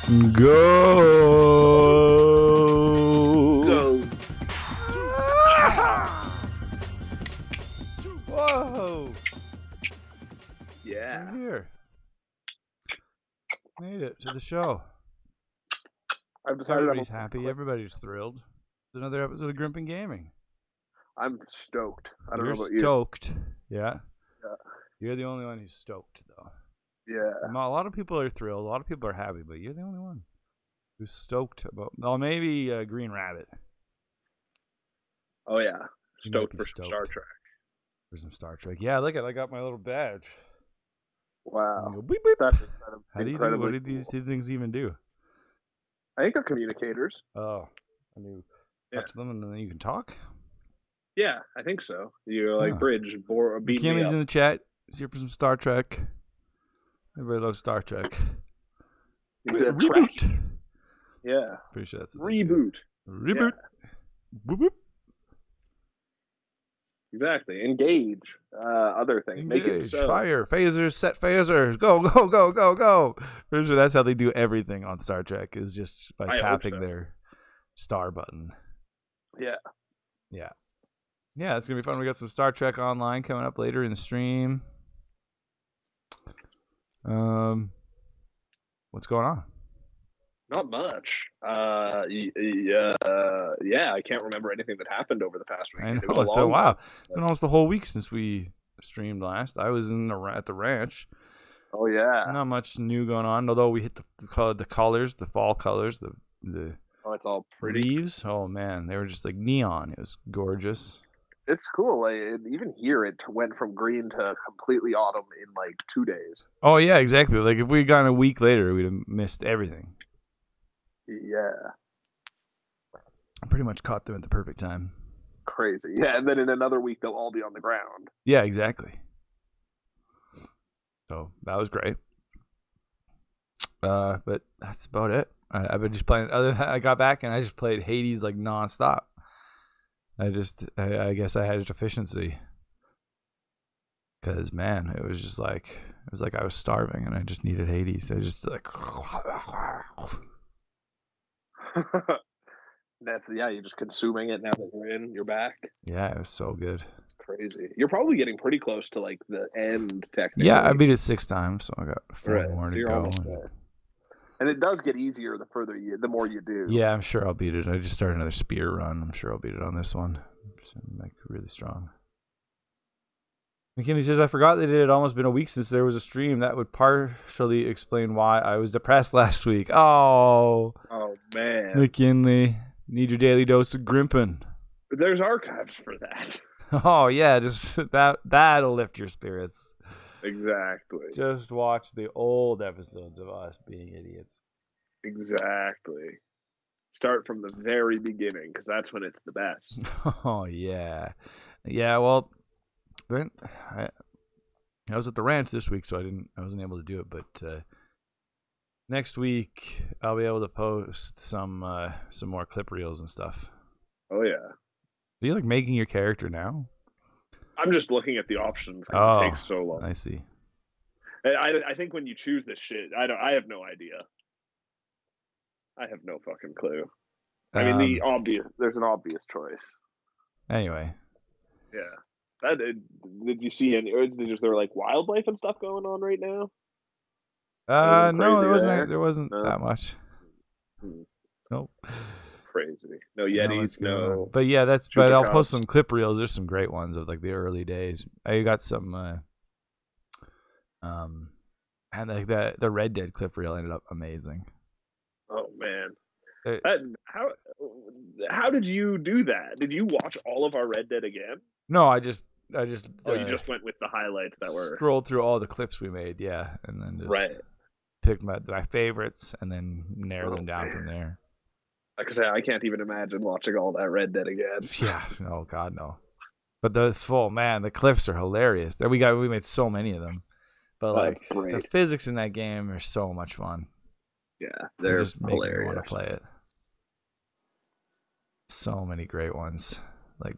Go. Whoa. Yeah. We're here. Made it to the show. I've decided Everybody's happy. Everybody's thrilled. It's another episode of Grimpen Gaming. I'm stoked. I don't You're know about you. stoked. Yeah. Yeah. You're the only one who's stoked, though. Yeah. A lot of people are thrilled. A lot of people are happy, but you're the only one who's stoked about. Well, maybe Green Rabbit. Oh yeah. He might Stoked be for some Star Trek. For some Star Trek. Yeah, look at I got my little badge. Wow. Go, beep, beep. That's How do you do? What do these two things even do? I think they're communicators. Oh, and you touch them and then you can talk. Yeah, I think so. You like bridge or beat me McKinley's up. in the chat. He's here for some Star Trek. Everybody loves Star Trek. Reboot. Yeah. Pretty sure that's Reboot. Reboot. Yeah. Boop, boop. Exactly. Engage. Other things. Engage. Make it so. Fire. Phasers. Set phasers. Go, go, go, go, go. Pretty sure that's how they do everything on Star Trek is just by tapping their star button. Yeah. Yeah. Yeah, it's going to be fun. We got some Star Trek Online coming up later in the stream. What's going on? Not much. Yeah, I can't remember anything that happened over the past week. I know, It was it's been a while. one, It's been almost the whole week since we streamed last. I was at the ranch. Oh yeah. Not much new going on, although we hit the colors, the fall colors, the Oh, it's all pretty. leaves. Oh man, they were just like neon. It was gorgeous. It's cool. Like, even here, it went from green to completely autumn in like 2 days. Oh yeah, exactly. Like if we had gone a week later, we'd have missed everything. Yeah. I pretty much caught them at the perfect time. Crazy. Yeah, and then in another week, they'll all be on the ground. Yeah, exactly. So that was great. But that's about it. I've been just playing. Other than that, I got back and I just played Hades like nonstop. I guess I had efficiency. Cause man, it was like I was starving and I just needed Hades. I just like. You're just consuming it now that you're back. Yeah, it was so good. It's crazy. You're probably getting pretty close to like the end technically. Yeah, I beat it 6 times, so I got 4 more to go. Almost there. And it does get easier the more you do. Yeah, I'm sure I'll beat it. I just started another spear run. I'm sure I'll beat it on this one. Like really strong. McKinney says, I forgot that it had almost been a week since there was a stream. That would partially explain why I was depressed last week. Oh man. McKinley, need your daily dose of Grimpen. There's archives for that. Oh yeah, just that'll lift your spirits. Exactly. Just watch the old episodes of us being idiots. Exactly. Start from the very beginning because that's when it's the best. Oh yeah, yeah. Well, Brent, I was at the ranch this week, so I wasn't able to do it. But next week I'll be able to post some more clip reels and stuff. Oh yeah. Are you like making your character now? I'm just looking at the options because it takes so long. I see. I think when you choose this shit, I have no idea. I have no fucking clue. I mean, there's an obvious choice. Anyway. Yeah. Did you see any? Is there like wildlife and stuff going on right now? No, there wasn't that much. Nope. Crazy. No Yetis, no. But yeah, but I'll post some clip reels. There's some great ones of like the early days. I got some and like the Red Dead clip reel ended up amazing. Oh man. How did you do that? Did you watch all of our Red Dead again? No, I just you just went with the highlights that were scrolled through all the clips we made, yeah, and then just picked my favorites and then narrow them down from there. Like I said, I can't even imagine watching all that Red Dead again. Yeah, oh god, no. But the clips are hilarious. We made so many of them. But like the physics in that game are so much fun. Yeah, they're just make hilarious. Me want to play it. So many great ones. Like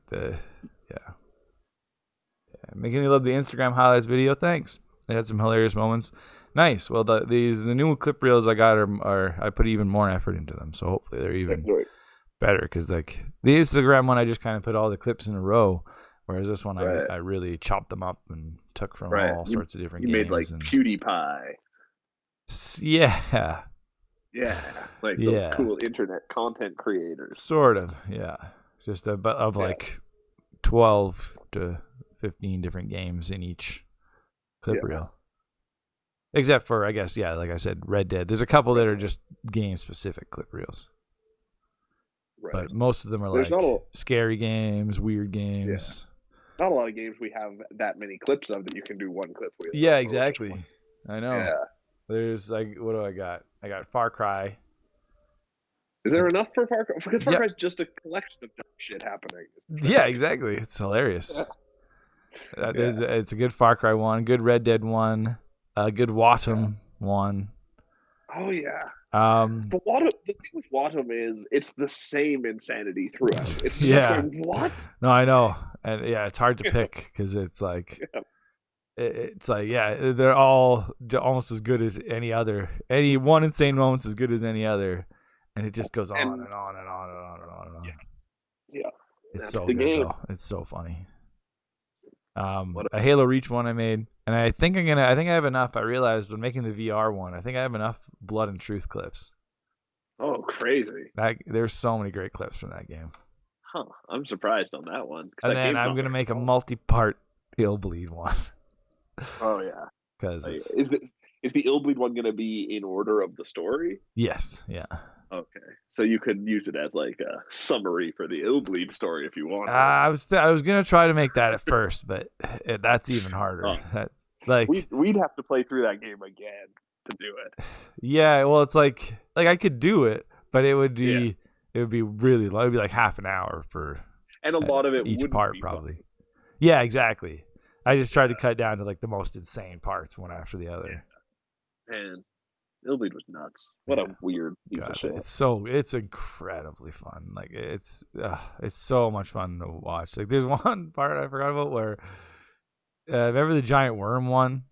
making me love the Instagram highlights video. Thanks. They had some hilarious moments. Nice. Well, the new clip reels I got are I put even more effort into them, so hopefully they're even better. Because like the Instagram one, I just kind of put all the clips in a row, whereas this one I really chopped them up and took from all sorts of different games. You made like PewDiePie. Yeah. Yeah, like those cool internet content creators. Sort of, yeah. Just of like 12 to 15 different games in each clip reel. Except for, I guess, like I said, Red Dead. There's a couple that are just game-specific clip reels. Right. But most of them are scary games, weird games. Yeah. Not a lot of games we have that many clips of that you can do one clip reel. Yeah, exactly. I know. Yeah. There's like, what do I got? I got Far Cry. Is there enough for Far Cry? Because Far Cry is just a collection of dumb shit happening. Yeah, exactly. It's hilarious. It's a good Far Cry one, good Red Dead one, a good Wattam one. Oh yeah. But the thing with Wattam is it's the same insanity throughout. It's just like, what? No, I know, and it's hard to pick because it's like. It's like, they're all almost as good as any other. Any one insane moment's as good as any other, and it just goes on and on and on and on and on. Yeah. It's so good though. It's so funny. A Halo Reach one I made, and I think I have enough. I realized when making the VR one, I think I have enough Blood and Truth clips. Oh, crazy! There's so many great clips from that game. Huh? I'm surprised on that one. And then I'm gonna make a multi-part Illbleed one. Oh yeah, because is the Illbleed one going to be in order of the story? Yes. Yeah. Okay, so you could use it as like a summary for the Illbleed story if you want. I was gonna try to make that at first, but that's even harder. We'd have to play through that game again to do it. Yeah, well, it's like I could do it, but it would be really low. It would be like half an hour for, and a lot of it each part be probably. funny. Yeah, exactly. I just tried to cut down to like the most insane parts one after the other. Man, Illbleed was nuts. What a weird piece of shit. It's incredibly fun. Like it's so much fun to watch. Like there's one part I forgot about where remember the giant worm one?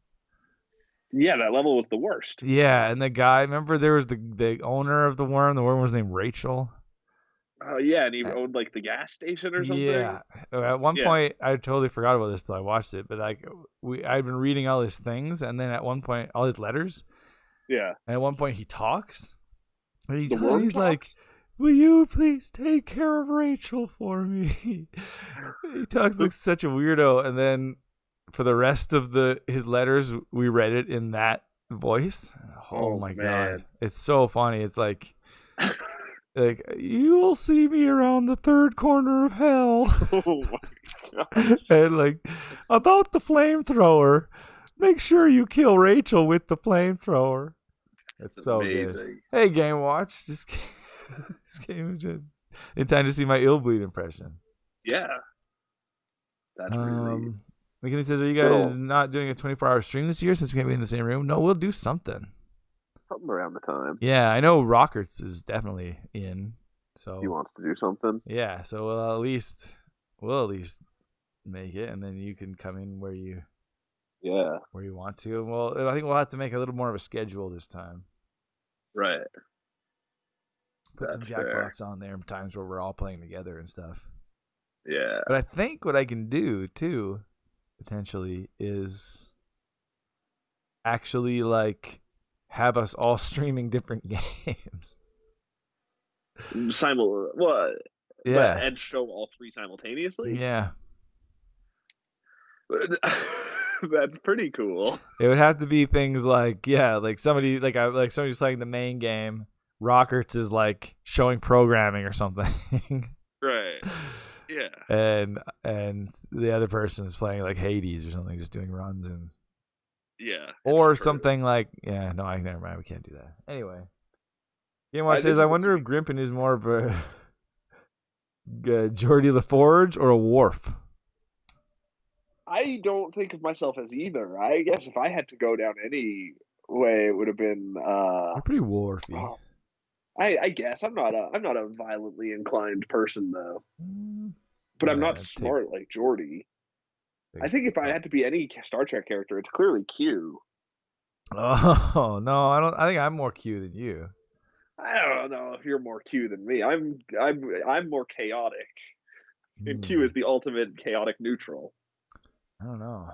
Yeah, that level was the worst. Yeah, and the guy, remember there was the owner of the worm. The worm was named Rachel. Oh yeah, and he owned like the gas station or something. Yeah, at one point I totally forgot about this till I watched it. But like I'd been reading all his things, and then at one point all his letters. Yeah. And at one point he talks. And he's like, "Will you please take care of Rachel for me?" He talks like such a weirdo, and then for the rest of his letters, we read it in that voice. Oh my god, it's so funny. It's like. Like, you'll see me around the third corner of hell. Oh my god. And like, about the flamethrower, make sure you kill Rachel with the flamethrower. It's so amazing. Good. Hey, Game Watch, this game in time to see my Illbleed impression. Yeah. That's really... McKinney says, are you guys not doing a 24-hour stream this year since we can't be in the same room? No, we'll do something. Something around the time. Yeah, I know Rockerts is definitely in. So he wants to do something. Yeah, so we'll at least make it, and then you can come in where you want to. Well, I think we'll have to make a little more of a schedule this time. Right. Put some Jackbox on there, times where we're all playing together and stuff. Yeah. But I think what I can do too, potentially, is actually like. Have us all streaming different games. What? Yeah. And show all three simultaneously? Yeah. That's pretty cool. It would have to be things like somebody's playing the main game. Rockerts is like showing programming or something. Right. Yeah. And the other person is playing like Hades or something, just doing runs and. Yeah. Or something like, never mind. We can't do that. Anyway. Game Watch says, I wonder if Grimpen is more of a Geordie LaForge or a Worf. I don't think of myself as either. I guess if I had to go down any way, it would have been... You're pretty Worfy. I guess. I'm not a violently inclined person, though. But I'm not smart like Geordie. I think if I had to be any Star Trek character, it's clearly Q. Oh no, I don't. I think I'm more Q than you. I don't know if you're more Q than me. I'm more chaotic, and Q is the ultimate chaotic neutral. I don't know.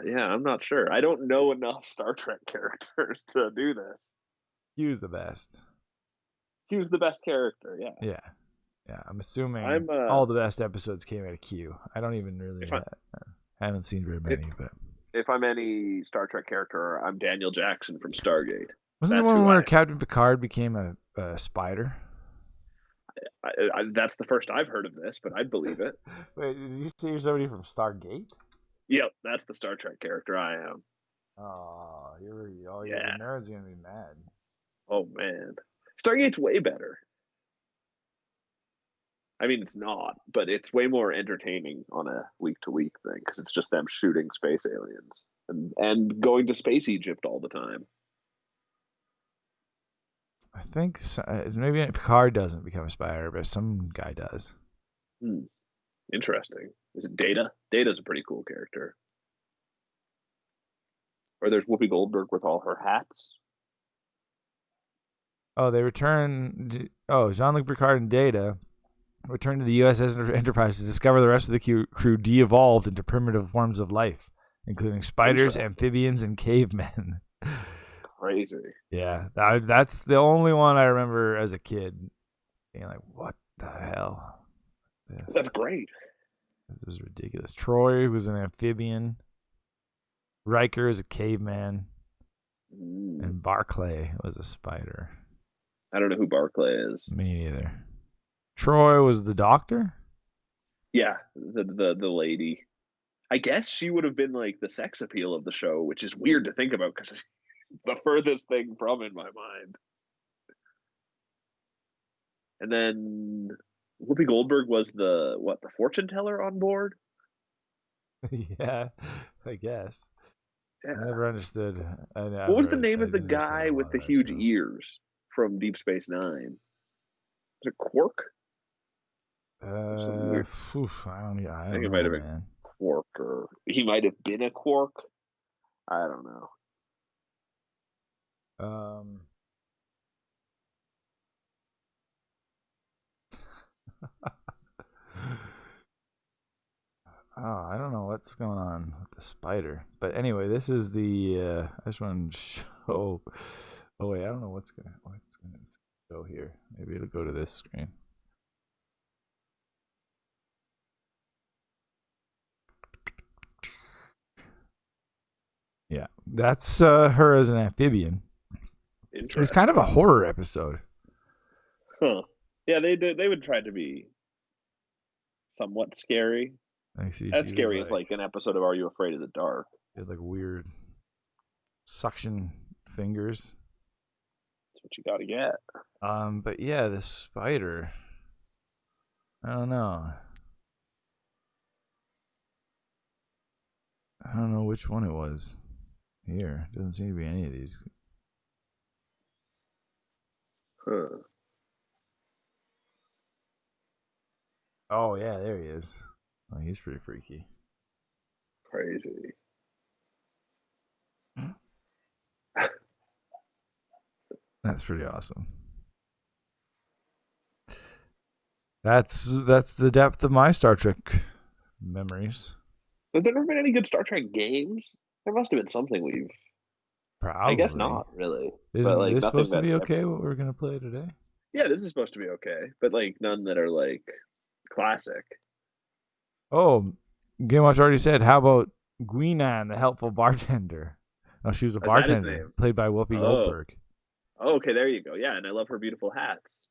Yeah, I'm not sure. I don't know enough Star Trek characters to do this. Q's the best. Q's the best character. Yeah. Yeah. Yeah, I'm assuming I'm all the best episodes came out of Q. I don't even really if I haven't seen very if, many, but if I'm any Star Trek character, I'm Daniel Jackson from Stargate. wasn't there That's one who where I Captain Picard became a spider? that's the first I've heard of this, but I'd believe it. Wait, did you say you're somebody from Stargate? Yep, that's the Star Trek character I am. Oh, Yeah. the nerd's gonna be mad. Oh man, Stargate's way better. I mean, it's not, but it's way more entertaining on a week to week thing because it's just them shooting space aliens and going to space Egypt all the time. I think maybe Picard doesn't become a spider, but some guy does. Interesting. Is it Data? Data's a pretty cool character. Or there's Whoopi Goldberg with all her hats. Oh, they return. Oh, Jean-Luc Picard and Data return to the USS Enterprise to discover the rest of the crew de-evolved into primitive forms of life, including spiders, amphibians, and cavemen. Crazy. Yeah, that's the only one I remember as a kid being like, what the hell? That's great. It was ridiculous. Troy was an amphibian. Riker is a caveman. And Barclay was a spider. I don't know who Barclay is. Me neither. Troy was the doctor? Yeah, the lady. I guess she would have been like the sex appeal of the show, which is weird to think about because it's the furthest thing from in my mind. And then Whoopi Goldberg was the fortune teller on board? Yeah, I guess. Yeah. I never understood. What was the name of the guy with the huge ears from Deep Space Nine? Was it Quark? I don't know. I think it might have been Quark, or he might have been a Quark. I don't know. Oh, I don't know what's going on with the spider. But anyway, this is the I just want to show. Oh wait, I don't know what's gonna go here. Maybe it'll go to this screen. Yeah, that's her as an amphibian. It was kind of a horror episode. Huh. Yeah, they would try to be somewhat scary. I see. As scary as like an episode of Are You Afraid of the Dark? She had like weird suction fingers. That's what you got to get. But yeah, the spider. I don't know. I don't know which one it was. Here, doesn't seem to be any of these. Huh. Oh yeah, there he is. Oh, he's pretty freaky. Crazy. That's pretty awesome. That's the depth of my Star Trek memories. Have there never been any good Star Trek games? There must have been something we've. Probably. I guess not really. Isn't like, this supposed to be okay? What we're gonna play today? Yeah, this is supposed to be okay, but like none that are like classic. Oh, Game Watch already said. How about Guinan, the helpful bartender? Oh, she was a bartender, played by Whoopi Goldberg. Oh, okay, there you go. Yeah, and I love her beautiful hats.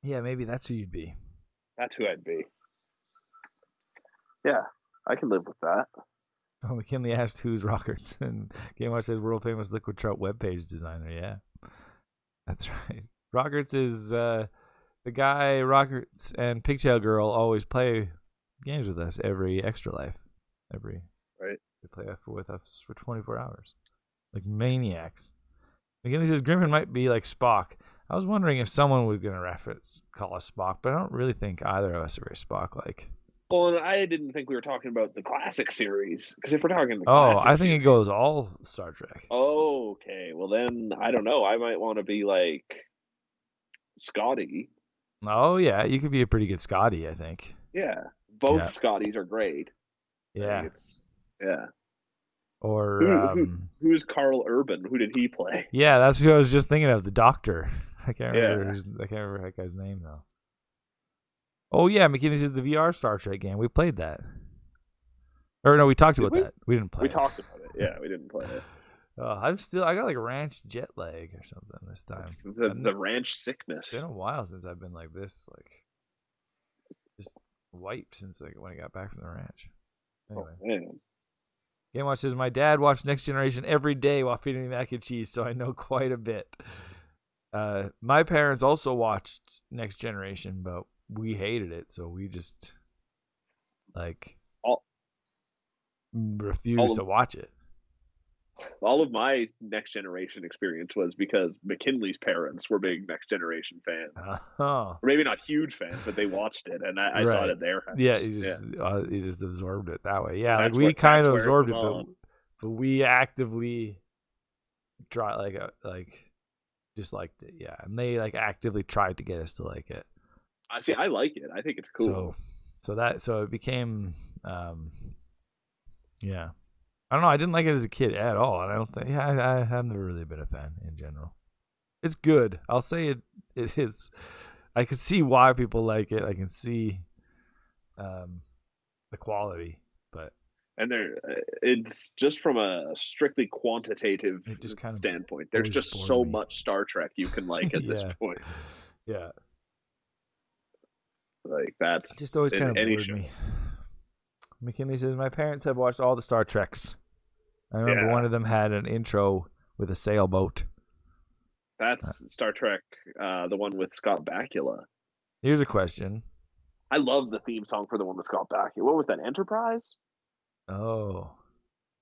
Yeah, maybe that's who you'd be. That's who I'd be. Yeah, I can live with that. Oh, McKinley asked who's Rockets, and Game Watch says world famous Liquid Trout webpage designer. Yeah, that's right. Rockets is the guy. Rockets and Pigtail Girl always play games with us every Extra Life. They play with us for 24 hours, like maniacs. McKinley says Grimpen might be like Spock. I was wondering if someone was gonna call us Spock, but I don't really think either of us are very Spock-like. Well, I didn't think we were talking about the classic series, because if we're talking the Oh, classic I think series, it goes all Star Trek. oh, okay. Well, then I don't know. I might want to be like Scotty. Oh yeah, you could be a pretty good Scotty, I think. Yeah, both Yeah. Scotties are great. I Yeah. think it's yeah. Or Who's Carl Urban? Who did he play? yeah, that's who I was just thinking of, the Doctor. I can't remember. Yeah. I can't remember that guy's name though. Oh yeah, McKinney's is the VR Star Trek game. We played that. Or no, we talked Did about we? that. We didn't play We it. talked about it. Yeah, we didn't play it. I got like ranch jet lag or something this time. It's the ranch sickness. It's been a while since I've been like this, like just wiped since like when I got back from the ranch. Anyway. Oh, man. Game Watch says, my dad watched Next Generation every day while feeding me mac and cheese, so I know quite a bit. My parents also watched Next Generation, but we hated it, so we just like refused to watch it. All of my Next Generation experience was because McKinley's parents were big Next Generation fans. Or maybe not huge fans, but they watched it, and I saw it at their house. Yeah, you just absorbed it that way. Yeah, that's like we kind of absorbed it, but we actively disliked it. Yeah, and they like actively tried to get us to like it. I see. I like it. I think it's cool. So it became, yeah. I don't know. I didn't like it as a kid at all, and I don't think. Yeah, I have never really been a fan in general. It's good. I'll say it. It is. I can see why people like it. I can see, the quality, but it's just from a strictly quantitative standpoint. There's just so much Star Trek you can like at this point. Yeah. Like that's just always kind of bored me. McKinley says, my parents have watched all the Star Treks. I remember one of them had an intro with a sailboat. That's Star Trek, the one with Scott Bakula. Here's a question. I love the theme song for the one with Scott Bakula. What was that, Enterprise? Oh.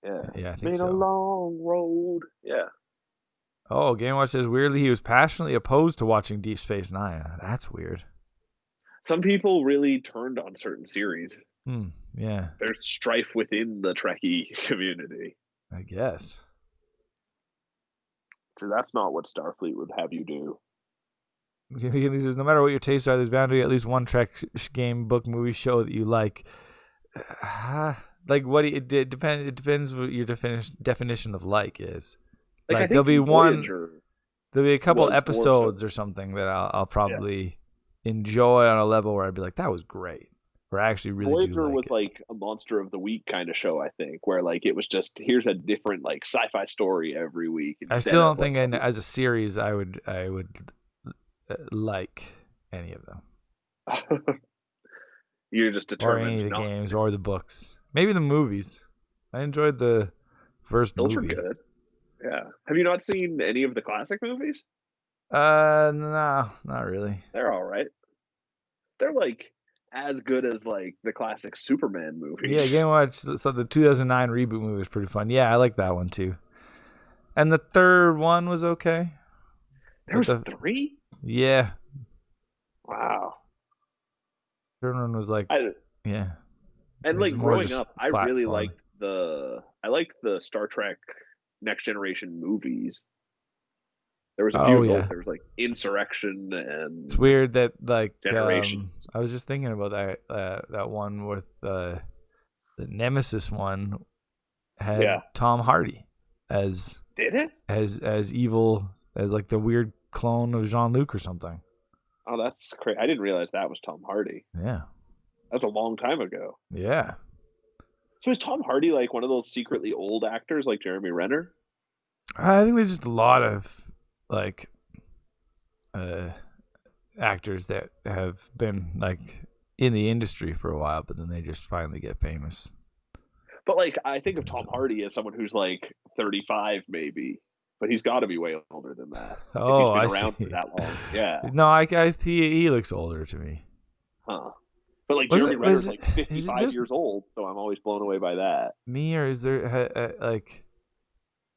Yeah. Yeah, I think so. Been a long road. Yeah. Oh, Game Watch says, weirdly, he was passionately opposed to watching Deep Space Nine. That's weird. Some people really turned on certain series. Yeah. There's strife within the Trekkie community, I guess. So that's not what Starfleet would have you do. He says, no matter what your tastes are, there's bound to be at least one Trek game, book, movie, show that you like. Like what it depends what your definition of like is. Like there'll be a couple episodes or something that I'll probably enjoy on a level where I'd be like, that was great. Where I actually really Voyager do like was it. like a Monster of the Week kind of show, I think, where like it was just here's a different like sci-fi story every week. I still don't think as a series I would like any of them. You're just determined. Or any of the games or the books. Maybe the movies. I enjoyed the first movie. Those were good. Yeah. Have you not seen any of the classic movies? No, not really. They're all right. They're like as good as like the classic Superman movies. Yeah, Game Watch. So the 2009 reboot movie was pretty fun. Yeah, I like that one too. And the third one was okay. There was 3? Yeah. Wow. Third one was like, yeah. And like growing up, I really liked the Star Trek Next Generation movies. There was a few of those. There was like Insurrection and it's weird that like Generations. I was just thinking about that one with the Nemesis one had Tom Hardy as as evil, as like the weird clone of Jean-Luc or something. Oh, that's crazy. I didn't realize that was Tom Hardy. Yeah. That's a long time ago. Yeah. So is Tom Hardy like one of those secretly old actors like Jeremy Renner? I think there's just a lot of like actors that have been like in the industry for a while, but then they just finally get famous. But like I think of Tom Hardy as someone who's like 35 maybe, but he's got to be way older than that. Oh, if he's been around for that long. Yeah. No, he looks older to me. Huh. But like Jeremy Renner's like 55 years old, so I'm always blown away by that. Me, or is there like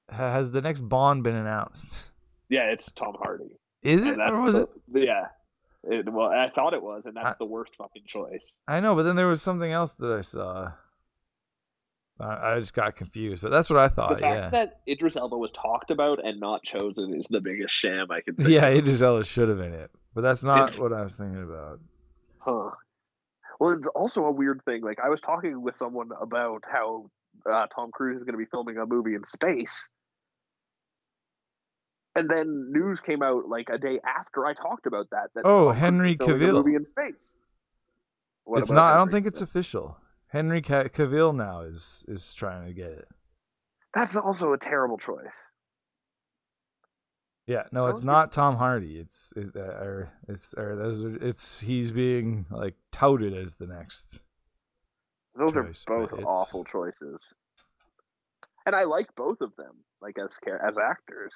has the next Bond been announced? Yeah, it's Tom Hardy. Is it, or was it? Yeah. Well, I thought it was, and that's the worst fucking choice. I know, but then there was something else that I saw. I just got confused, but that's what I thought. The fact that Idris Elba was talked about and not chosen is the biggest sham I can think of. Idris Elba should have been it, but that's not what I was thinking about. Huh. Well, it's also a weird thing. Like, I was talking with someone about how Tom Cruise is going to be filming a movie in space. And then news came out like a day after I talked about that. Henry Cavill. A movie in space. It's not. I don't think it's official. Henry Cavill now is trying to get it. That's also a terrible choice. Yeah, no, it's not Tom Hardy. It's he's being like touted as the next. Those choice, are both awful choices, and I like both of them, like as actors.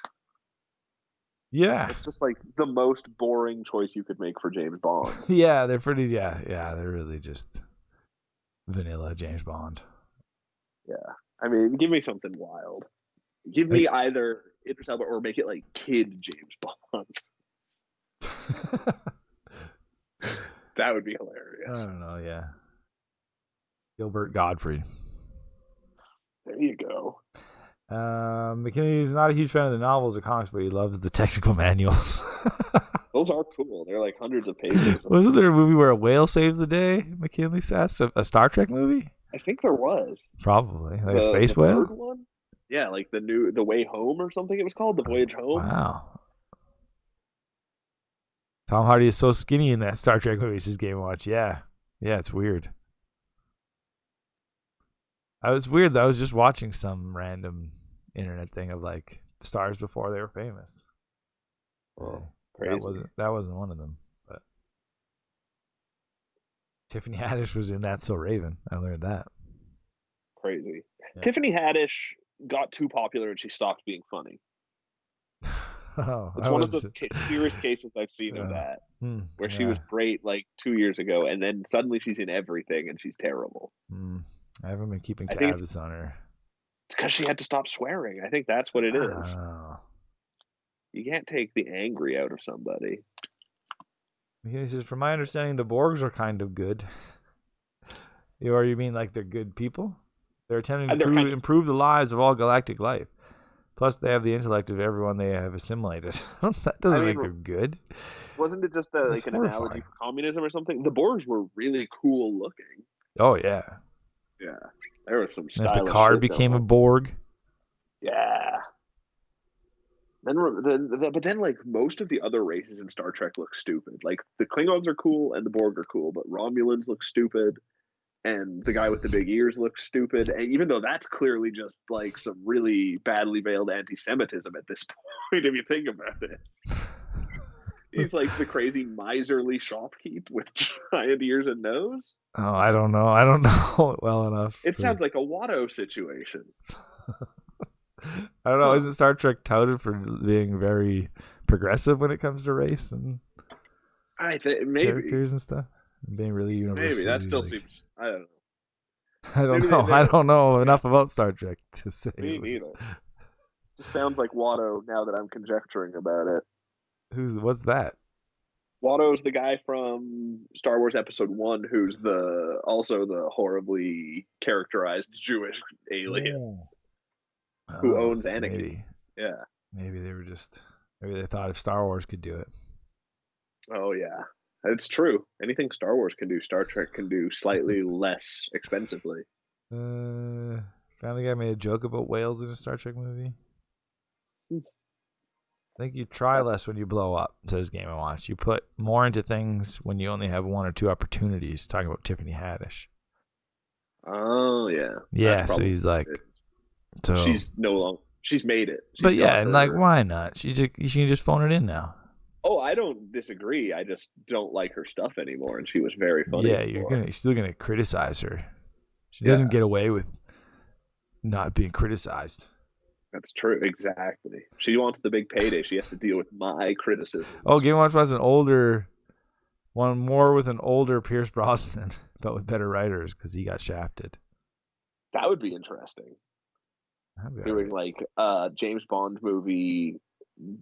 Yeah, it's just like the most boring choice you could make for James Bond. Yeah, they're pretty. Yeah, they're really just vanilla James Bond. Yeah, I mean, give me something wild. Give me either Idris Elba or make it like kid James Bond. That would be hilarious. I don't know. Yeah, Gilbert Gottfried. There you go. McKinney's not a huge fan of the novels or comics, but he loves the technical manuals. Those are cool. They're like hundreds of pages. Wasn't there a movie where a whale saves the day? McKinley says a Star Trek movie. I think there was. Probably like a space whale. Third one? Yeah, like the Way Home or something. It was called The Voyage Home. Wow. Tom Hardy is so skinny in that Star Trek movie. His Game Watch. Yeah, it's weird. I was weird though. I was just watching some random internet thing of like stars before they were famous. Oh, crazy. That wasn't one of them. But Tiffany Haddish was in That's So Raven. I learned that. Crazy. Yeah. Tiffany Haddish got too popular and she stopped being funny. It's one of the clearest cases I've seen of that, where she was great like 2 years ago, and then suddenly she's in everything and she's terrible. I haven't been keeping tabs on her. It's because she had to stop swearing. I think that's what it is. You can't take the angry out of somebody. He says, from my understanding, the Borgs are kind of good. Or you mean like they're good people? They're attempting to improve the lives of all galactic life. Plus, they have the intellect of everyone they have assimilated. That doesn't make them good. Wasn't it just an analogy for communism or something? The Borgs were really cool looking. Oh, yeah. Yeah. There was some stylish. And Picard became a Borg. Yeah. But then, like, most of the other races in Star Trek look stupid. Like, the Klingons are cool and the Borg are cool, but Romulans look stupid. And the guy with the big ears looks stupid, and even though that's clearly just like some really badly veiled anti-Semitism at this point, if you think about it. He's like the crazy miserly shopkeep with giant ears and nose. Oh, I don't know it well enough. It sounds like a Watto situation. I don't know. Isn't Star Trek touted for being very progressive when it comes to race and maybe characters and stuff? Being really universal. Maybe that still seems. I don't know. I don't know enough about Star Trek to say. Me neither. It sounds like Watto now that I'm conjecturing about it. What's that? Watto's the guy from Star Wars Episode 1 who's also the horribly characterized Jewish alien who owns Anakin. Maybe. Yeah. Maybe they thought if Star Wars could do it. Oh yeah. It's true. Anything Star Wars can do, Star Trek can do slightly less expensively. Family Guy made a joke about whales in a Star Trek movie. I think you try less when you blow up, says Game & Watch. You put more into things when you only have one or two opportunities. Talking about Tiffany Haddish. Oh, yeah. Yeah, so he's like... So she's she's made it. But yeah, and like, why not? She can just phone it in now. Oh, I don't disagree. I just don't like her stuff anymore, and she was very funny. Yeah, you're still gonna criticize her. She doesn't get away with not being criticized. That's true. Exactly. She wants the big payday. She has to deal with my criticism. Oh, Game Watch was one more with an older Pierce Brosnan, but with better writers because he got shafted. That would be interesting. Doing like a James Bond movie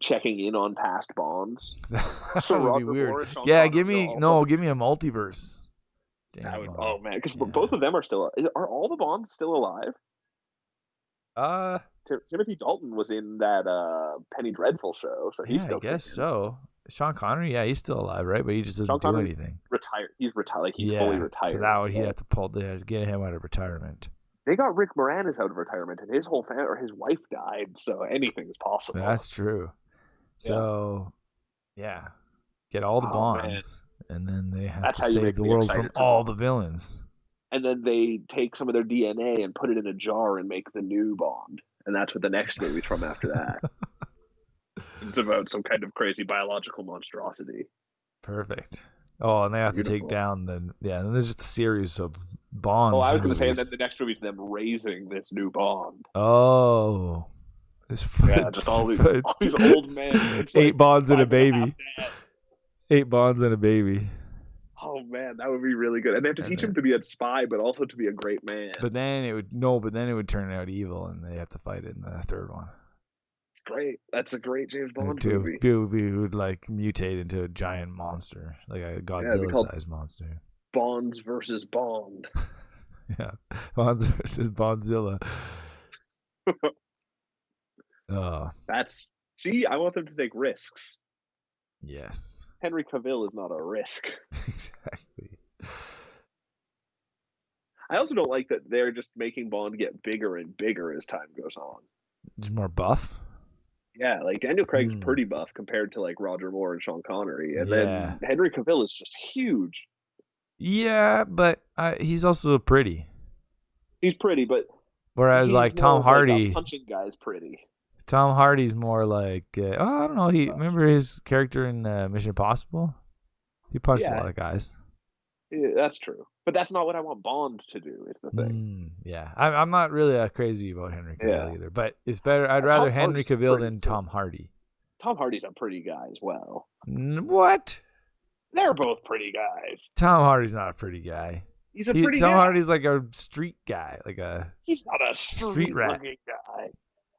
checking in on past Bonds. That So would be Roger weird. Moore and Sean Yeah, Connery are give me a multiverse. that would, Bond. oh man, because Yeah. both of them are still. Are all the Bonds still alive? Timothy Dalton was in that Penny Dreadful show, so he's Yeah, I still guess kicking. so. Sean Connery, yeah, he's still alive, right? But he just Sean doesn't do Connery anything. retired. He's retired. Like he's fully retired. So that would he'd have to get him out of retirement. They got Rick Moranis out of retirement, and his whole family or his wife died. So anything's possible. That's true. So, yeah, get all the Bonds, and then they have to save the world from all the villains. And then they take some of their DNA and put it in a jar and make the new Bond, and that's what the next movie's from after that. It's about some kind of crazy biological monstrosity. Perfect. Oh, and they have to take down and there's just a series of Bonds. Oh, I was going to say, and then the next movie's them raising this new Bond. Oh. Just all these old men. It's 8 Bonds and a baby. 8 Bonds and a baby. Oh man, that would be really good. And they have to teach him to be a spy, but also to be a great man. But then it would turn out evil, and they have to fight it in the third one. It's great. That's a great James Bond movie. People would like mutate into a giant monster, like a Godzilla-sized monster. Bonds versus Bond. Yeah, Bonds versus Bondzilla. I want them to take risks. Yes. Henry Cavill is not a risk. Exactly. I also don't like that they're just making Bond get bigger and bigger as time goes on. Just more buff? Yeah, like Daniel Craig's pretty buff compared to like Roger Moore and Sean Connery. And then Henry Cavill is just huge. Yeah, but he's also pretty. He's pretty, but whereas like Tom Hardy, like punching guy's pretty. Tom Hardy's more like I don't know. Remember his character in Mission Impossible? He punched a lot of guys. Yeah, that's true, but that's not what I want Bond to do. Is the thing. Yeah, I'm not really crazy about Henry Cavill either, but it's better. I'd rather Henry Cavill than Tom Hardy. Tom Hardy's a pretty guy as well. What? They're both pretty guys. Tom Hardy's not a pretty guy. He's a pretty guy. Tom Hardy's like a street guy, He's not a street rat guy.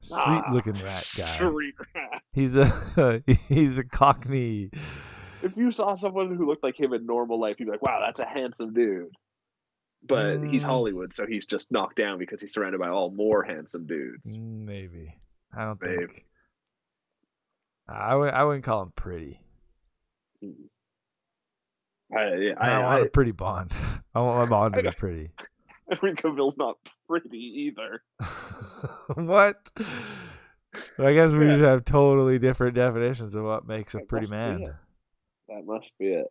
Street looking rat guy. Street rat. He's a Cockney. If you saw someone who looked like him in normal life, you'd be like, wow, that's a handsome dude. But he's Hollywood, so he's just knocked down because he's surrounded by all more handsome dudes. Maybe. I don't think. I wouldn't call him pretty. I want a pretty Bond. I want my Bond to be pretty. Henry Cavill's not pretty either. What? I guess we just have totally different definitions of what makes a pretty man. That must be it.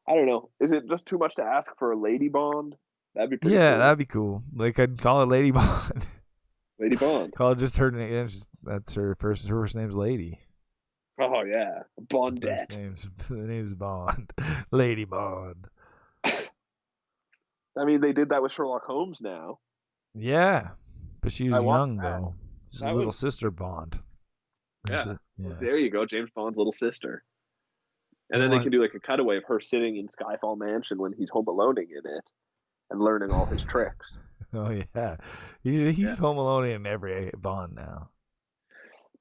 I don't know. Is it just too much to ask for a Lady Bond? That'd be pretty cool. That'd be cool. Like I'd call it Lady Bond. Lady Bond. Call it just her name. That's her first. Her first name's Lady. Oh yeah, Bondette. The name's Bond. Lady Bond. I mean, they did that with Sherlock Holmes now. Yeah, but she was young though. Just a little sister Bond. Yeah. There you go, James Bond's little sister. And then they can do like a cutaway of her sitting in Skyfall Mansion when he's home aloneing in it and learning all his tricks. Oh yeah, he's home alone in every Bond now.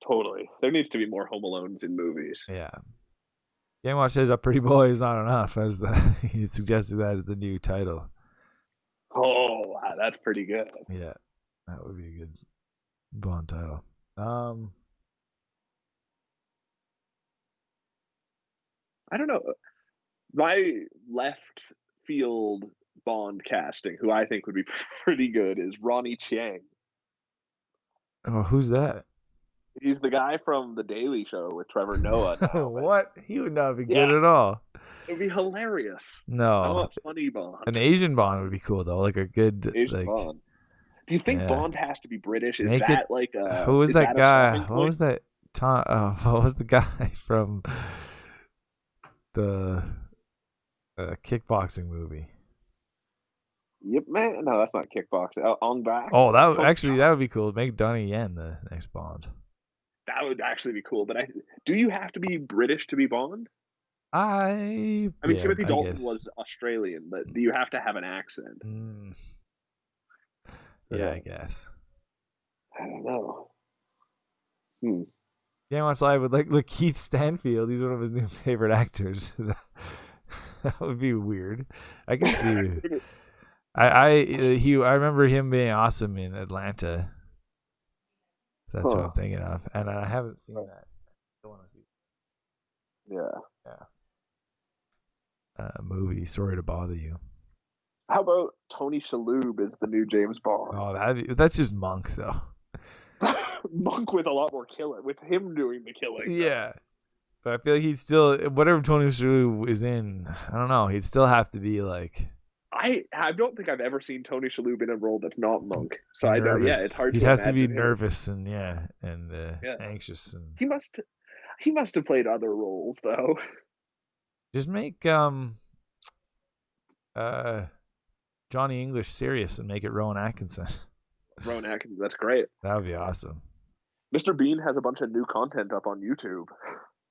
Totally. There needs to be more Home Alones in movies. Yeah. Game Watch says a pretty boy is not enough. He suggested that as the new title. Oh, wow, that's pretty good. Yeah, that would be a good Bond title. I don't know. My left field Bond casting, who I think would be pretty good, is Ronnie Chiang. Oh, who's that? He's the guy from The Daily Show with Trevor Noah. What? He would not be good at all. It would be hilarious. No. I want funny Bond. An Asian Bond would be cool, though. Like a good Asian Bond. Do you think Bond has to be British? Is who was that guy? What was that? What was the guy from the kickboxing movie? Yep, man. No, that's not kickboxing. Ong Bak. Oh, that would be cool. Make Donnie Yen the next Bond. That would actually be cool. But do you have to be British to be Bond? I mean, Timothy Dalton was Australian, but do you have to have an accent? Yeah, I guess. I don't know. Game Watch Live with like Keith Stanfield. He's one of his new favorite actors. That would be weird. I can see. I remember him being awesome in Atlanta. That's what I'm thinking of, and I haven't seen that. I want to see. Yeah. Movie. Sorry to bother you. How about Tony Shalhoub is the new James Bond? Oh, that's just Monk though. Monk with a lot more killing, with him doing the killing. Yeah, but I feel like he'd still, whatever Tony Shalhoub is in, I don't know, he'd still have to be like. I don't think I've ever seen Tony Shalhoub in a role that's not Monk. So nervous. I don't. Yeah, it's hard. He'd to have to be imagine nervous and anxious and. He must have played other roles though. Just make Johnny English serious and make it Rowan Atkinson. Rowan Atkinson, that's great. That would be awesome. Mr. Bean has a bunch of new content up on YouTube.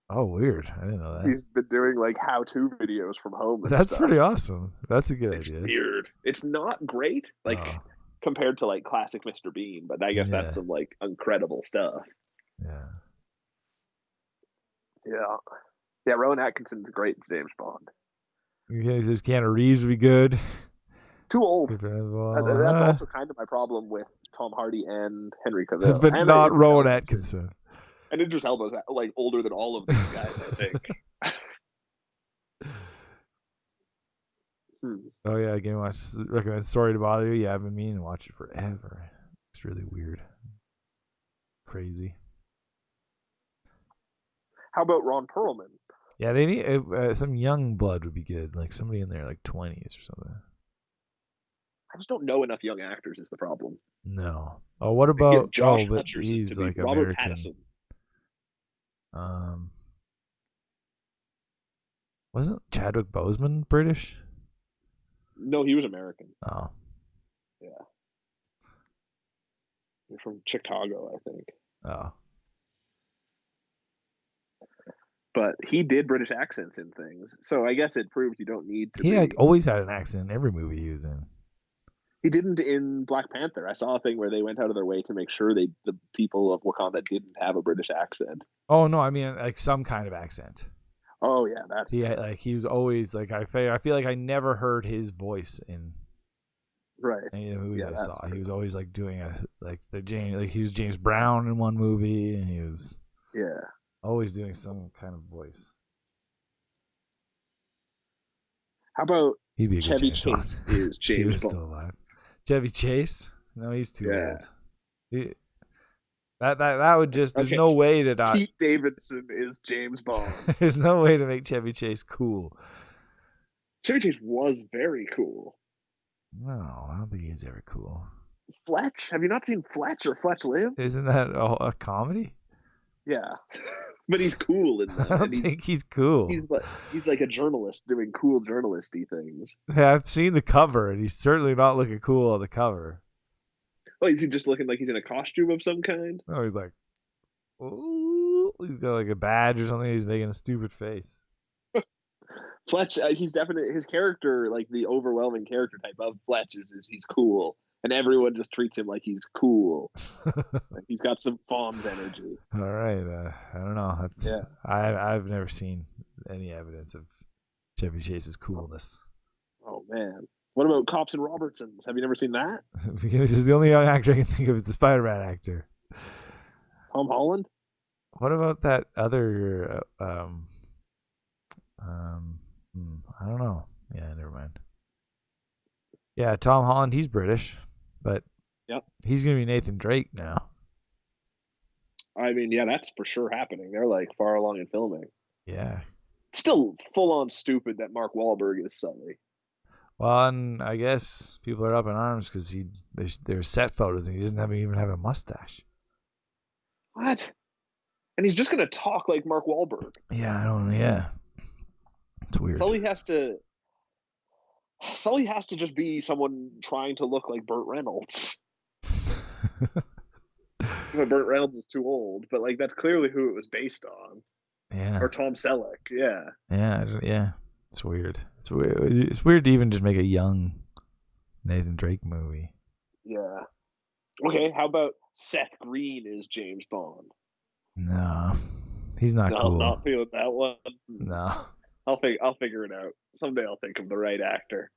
Oh, weird! I didn't know that. He's been doing like how-to videos from home. That's pretty awesome. That's a good idea. It's weird. It's not great, compared to like classic Mr. Bean, but I guess that's some like incredible stuff. Yeah. Rowan Atkinson's great James Bond. He says Keanu Reeves would be good. Too old. That's also kind of my problem with Tom Hardy and Henry Cavill, but and not Rowan Atkinson. And Idris Elba's like older than all of these guys, I think. Oh yeah, Game Watch recommend. Sorry to bother you. Yeah, I've been meaning to watch it forever. It's really weird, crazy. How about Ron Perlman? Yeah, they need some young blood would be good, like somebody in their like 20s or something. I just don't know enough young actors is the problem. No. Oh, what about Josh but Hutcherson he's like Robert American. Pattinson. Wasn't Chadwick Boseman British? No, he was American. Oh. Yeah. You're from Chicago, I think. Oh. But he did British accents in things, so I guess it proves you don't need to. He always had an accent in every movie he was in. He didn't in Black Panther. I saw a thing where they went out of their way to make sure the people of Wakanda didn't have a British accent. Oh no, I mean like some kind of accent. Oh yeah, that. He was always like I feel like I never heard his voice in any of the movies I saw. He was always like doing he was James Brown in one movie, and he was always doing some kind of voice. How about he'd be a Chevy Chase is James Bond? Still alive. Chevy Chase? No, he's too old. That would just. There's no way to not. Pete Davidson is James Bond. There's no way to make Chevy Chase cool. Chevy Chase was very cool. No, I don't think he's ever cool. Fletch? Have you not seen Fletch or Fletch Lives? Isn't that a comedy? Yeah. But he's cool in that. I don't think he's cool. He's like a journalist doing cool journalisty things. Yeah, I've seen the cover, and he's certainly not looking cool on the cover. Oh, is he just looking like he's in a costume of some kind? Oh, he's like, ooh, he's got like a badge or something. He's making a stupid face. Fletch, he's definitely his character, like the overwhelming character type of Fletch is he's cool, and everyone just treats him like he's cool. Like he's got some Fonz energy. All right, I don't know. I've never seen any evidence of Chevy Chase's coolness. Oh man. What about Cops and Robertsons? Have you never seen that? This is the only young actor I can think of is the Spider-Man actor. Tom Holland? What about that other I don't know. Yeah, never mind. Yeah, Tom Holland, he's British, but he's going to be Nathan Drake now. I mean, yeah, that's for sure happening. They're like far along in filming. Yeah. Still full on stupid that Mark Wahlberg is Sully. Well, and I guess people are up in arms because there's set photos and he doesn't even have a mustache. What? And he's just gonna talk like Mark Wahlberg. Yeah, I don't know. Yeah, it's weird. Sully has to just be someone trying to look like Burt Reynolds. Burt Reynolds is too old, but like that's clearly who it was based on. Yeah. Or Tom Selleck. Yeah. Yeah. It's weird. It's weird to even just make a young Nathan Drake movie. Yeah. Okay, how about Seth Green is James Bond? No, he's not No, cool. not feeling that one. No. I'll figure it out someday. I'll think of the right actor.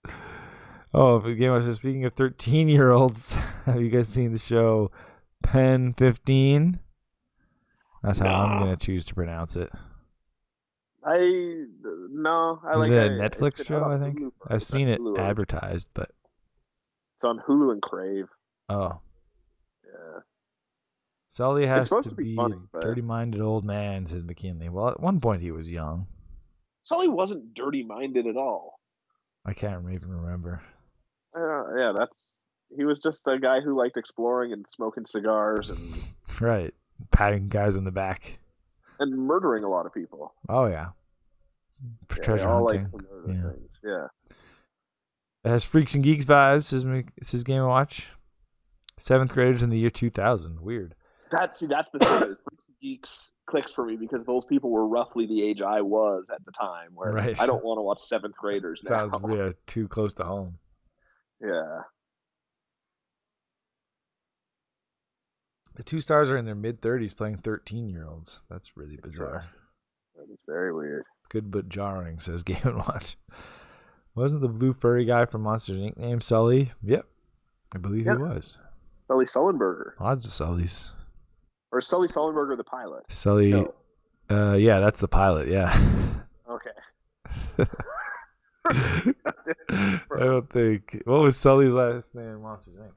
Oh, again, I was just speaking of 13-year-olds. Have you guys seen the show Pen 15? That's how I'm Nah, gonna choose to pronounce it. I no. I Is like it a it's Netflix been out show? on I think Hulu for I've it's on seen it Hulu or advertised, but it's on Hulu and Crave. oh, Yeah, Sully it's has supposed to to be be funny, a but dirty-minded old man, says McKinley. Well, at one point he was young. Sully wasn't dirty-minded at all. I can't even remember. Yeah, that's he was just a guy who liked exploring and smoking cigars Right, patting guys on the back. and murdering a lot of people. Oh yeah, Yeah, they treasure all like hunting. to murder Yeah, things. Yeah. it has Freaks and Geeks vibes. Says Game Watch. Seventh graders in the year 2000. Weird. That's the thing. Freaks and Geeks clicks for me because those people were roughly the age I was at the time. Whereas Right. I don't want to watch seventh graders now. Sounds really too close to home. Yeah. The two stars are in their mid-30s playing 13-year-olds. That's really bizarre. That is very weird. It's good but jarring, says Game & Watch. Wasn't the blue furry guy from Monsters Inc. named Sully? Yep. I believe he was. Sully Sullenberger. Lots of Sullys. Or Sully Sullenberger the pilot. Sully. No. Yeah, that's the pilot, yeah. Okay. I don't think. What was Sully's last name in Monsters Inc.?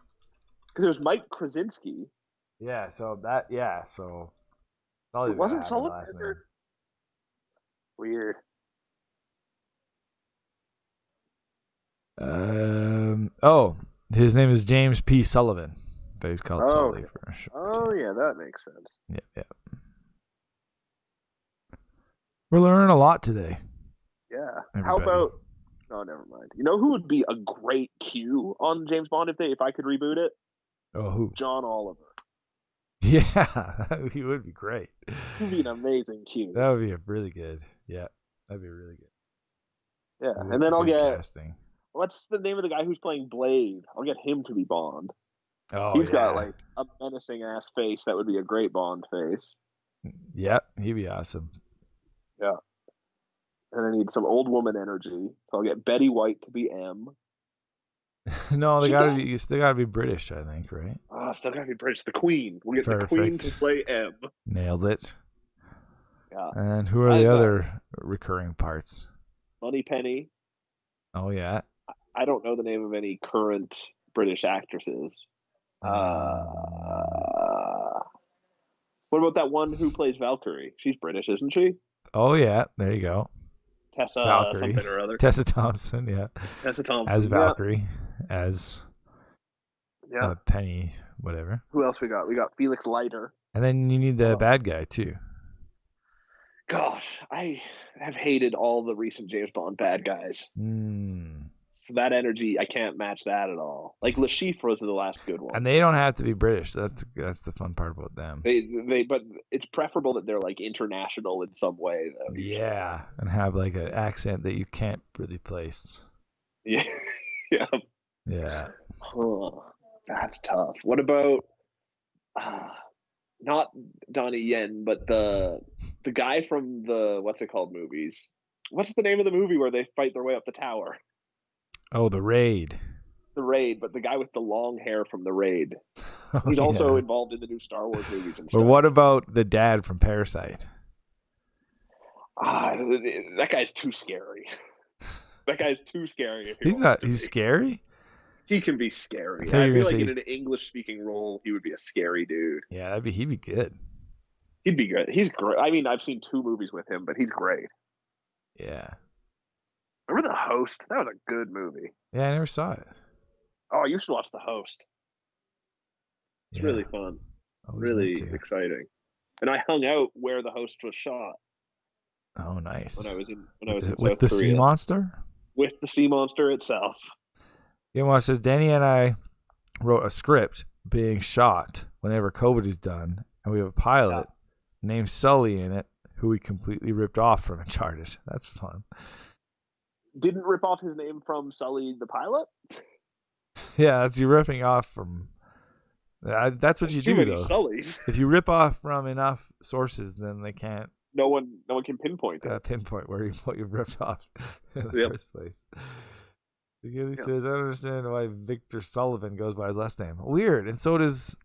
Because there's Mike Krasinski. Yeah, so that, yeah, so. Sully Wasn't last Sullenberger? name. Weird. Oh, his name is James P. Sullivan, but he's called Sully Okay. for sure. Oh, yeah, that makes sense. Yeah. We're learning a lot today. Yeah. Everybody. How about? Oh, never mind. You know who would be a great Q on James Bond if I could reboot it? Oh, who? John Oliver. Yeah, he would be great. He'd be an amazing Q. That would be really good. Yeah, that'd be really good. Yeah, and then I'll get casting. What's the name of the guy who's playing Blade? I'll get him to be Bond. Oh, He's got like a menacing ass face. That would be a great Bond face. Yep, he'd be awesome. Yeah. And I need some old woman energy. So I'll get Betty White to be M. No, you still gotta be British, I think, right? Still gotta be British. The Queen. We'll get the Queen to play M. Nailed it. Yeah. And who are the other recurring parts? Moneypenny. Oh yeah. I don't know the name of any current British actresses. What about that one who plays Valkyrie? She's British, isn't she? Oh yeah, there you go. Tessa Valkyrie. something or other. Tessa Thompson, yeah. Tessa Thompson. As Valkyrie. Yeah. As Penny, whatever. Who else we got? We got Felix Leiter. And then you need the bad guy too. Gosh, I have hated all the recent James Bond bad guys. So that energy, I can't match that at all. Like Le Chiffre was the last good one. And they don't have to be British. That's the fun part about them. But it's preferable that they're like international in some way, though. Yeah, and have like an accent that you can't really place. Yeah. Yeah. Oh, that's tough. What about not Donnie Yen, but the guy from the what's it called movies? What's the name of the movie where they fight their way up the tower? Oh, The Raid. The Raid, but the guy with the long hair from The Raid. He's also involved in the new Star Wars movies and stuff. But what about the dad from Parasite? That guy's too scary. That guy's too scary. He's scary? He can be scary. I feel like in an English-speaking role, he would be a scary dude. Yeah, he'd be good. He'd be good. He's great. I mean, I've seen 2 movies with him, but he's great. Yeah. Remember The Host? That was a good movie. Yeah, I never saw it. Oh, you should watch The Host. It's really fun. Really exciting. And I hung out where The Host was shot. Oh, nice. When I was in with the sea monster? With the sea monster itself. You know, it says Danny and I wrote a script being shot whenever COVID is done, and we have a pilot named Sully in it, who we completely ripped off from Uncharted. That's fun. Didn't rip off his name from Sully the pilot? Yeah, that's you ripping off from That's what There's you too do, many though. Sullys. If you rip off from enough sources, then they can't No one can pinpoint it. pinpoint what you ripped off in the Yep. first place. He Yeah. says, I don't understand why Victor Sullivan goes by his last name. Weird. And so does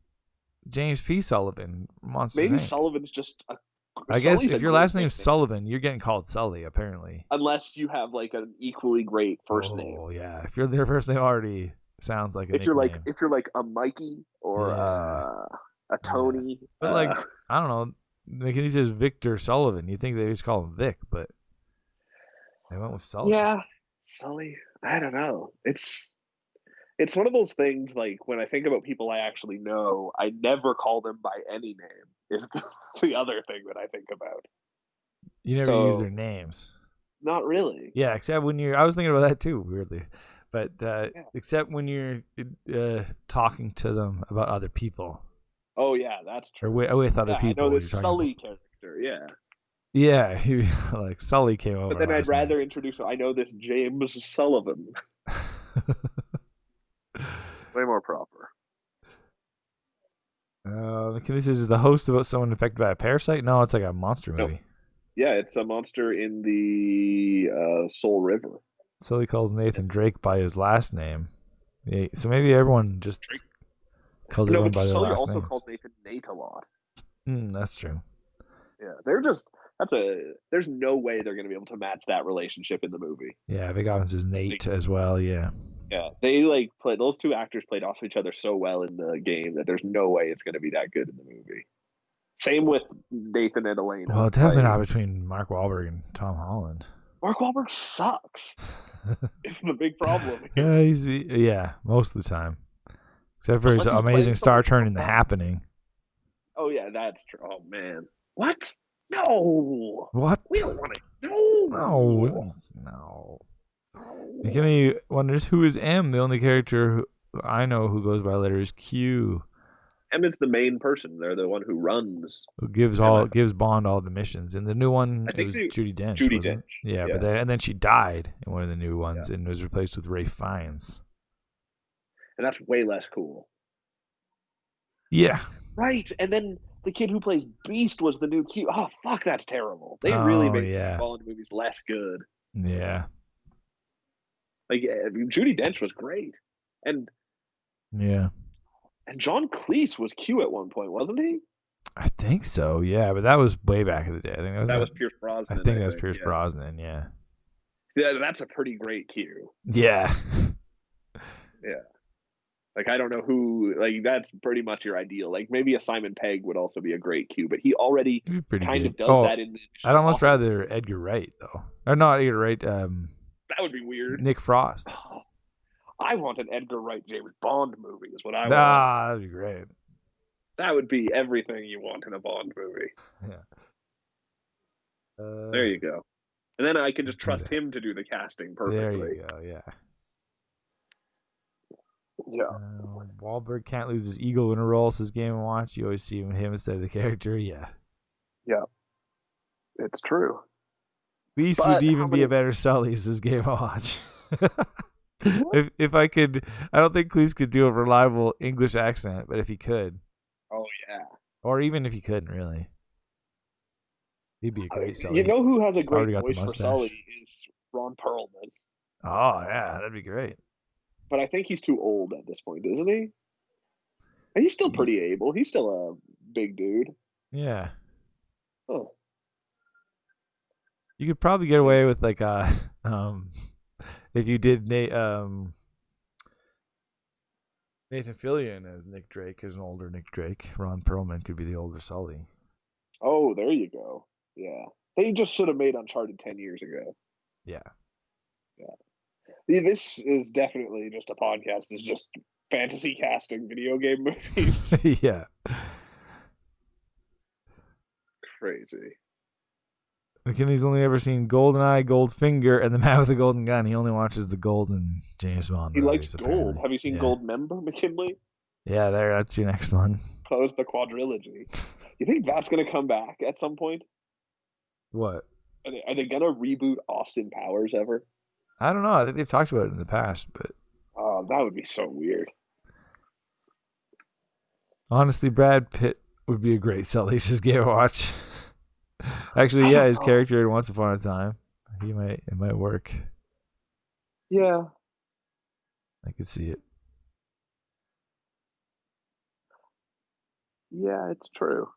James P. Sullivan, Monsters Maybe Inc. Sullivan's just a. I guess Sully's if a your great last name's nickname. Sullivan, you're getting called Sully, apparently. Unless you have like an equally great first name. Oh, yeah. If your first name already sounds like a If you're nickname. like a Mikey or a Tony. But like, I don't know. Like he says Victor Sullivan. You'd think they just call him Vic, but they went with Sullivan. Yeah, Sully. I don't know. It's one of those things. Like when I think about people I actually know, I never call them by any name. Is the other thing that I think about. You never use their names. Not really. Yeah, except when you're. I was thinking about that too, weirdly. But except when you're talking to them about other people. Oh yeah, that's true. Or with other people. I know this Sully character. Yeah. Yeah, like Sully came over. But then I'd rather introduce. I know this James Sullivan. Way more proper. This is the host about someone infected by a parasite? No, it's like a monster movie. No. Yeah, it's a monster in the Soul River. Sully calls Nathan Drake by his last name. Yeah, so maybe everyone just calls everyone by their Sully last name. also calls Nathan Nate a lot. That's true. Yeah, there's no way they're going to be able to match that relationship in the movie. Yeah, Vic Evans is Nate as well, yeah. Yeah, they those two actors played off each other so well in the game that there's no way it's going to be that good in the movie. Same with Nathan and Elena. Well, definitely not between Mark Wahlberg and Tom Holland. Mark Wahlberg sucks. It's the big problem. Yeah, most of the time. Except for his amazing star turn in The Happening. Oh, yeah, that's true. Oh, man. What? No. What? We don't want to. No. McKinley wonders who is M, the only character I know who goes by letters Q. M is the main person. They're the one who runs. Who gives Bond all the missions. And the new one, it was Judi Dench. Judi Dench. Yeah, but then she died in one of the new ones and was replaced with Ralph Fiennes. And that's way less cool. Yeah. Right. And then the kid who plays Beast was the new Q. Oh, fuck, that's terrible. They really made Bond movies less good. Yeah. Like, Judi Dench was great. And John Cleese was Q at one point, wasn't he? I think so, yeah. But that was way back in the day. I think that was Pierce Brosnan. I think that was Pierce Brosnan, yeah. Yeah, that's a pretty great Q. Yeah. Yeah. Like, I don't know who, like, that's pretty much your ideal. Like, maybe a Simon Pegg would also be a great Q, but he already kind of does that in the... I'd almost rather Edgar Wright, though. Or not Edgar Wright, that would be weird. Nick Frost. Oh, I want an Edgar Wright James Bond movie is what I want. That'd be great. That would be everything you want in a Bond movie. Yeah. There you go. And then I can just trust him to do the casting perfectly. There you go, yeah. Yeah. Wahlberg can't lose his ego in a role, says Game & Watch. You always see him instead of the character, yeah. Yeah. It's true. Beast would even be a better Sully, says Game & Watch. if I could, I don't think Cleese could do a reliable English accent, but if he could. Oh, yeah. Or even if he couldn't, really. He'd be a great Sully. You know who has a great voice for Sully is Ron Perlman. Oh, yeah, that'd be great. But I think he's too old at this point, isn't he? And he's still pretty able. He's still a big dude. Yeah. Oh. You could probably get away with like if you did Nathan Fillion as Nick Drake, as an older Nick Drake. Ron Perlman could be the older Sully. Oh, there you go. Yeah. They just should have made Uncharted 10 years ago. Yeah. Yeah. This is definitely just a podcast. It's just fantasy casting video game movies. Yeah. Crazy. McKinley's only ever seen GoldenEye, Goldfinger, and The Man with the Golden Gun. He only watches the Golden James Bond movies. He likes apparently. Gold. Have you seen Goldmember, McKinley? Yeah, that's your next one. That was the quadrilogy. You think that's going to come back at some point? What? Are they going to reboot Austin Powers ever? I don't know. I think they've talked about it in the past, but... that would be so weird. Honestly, Brad Pitt would be a great Sally's Game watch. Actually, I yeah, don't his know. character in Once Upon a Time. It might work. Yeah. I could see it. Yeah, it's true.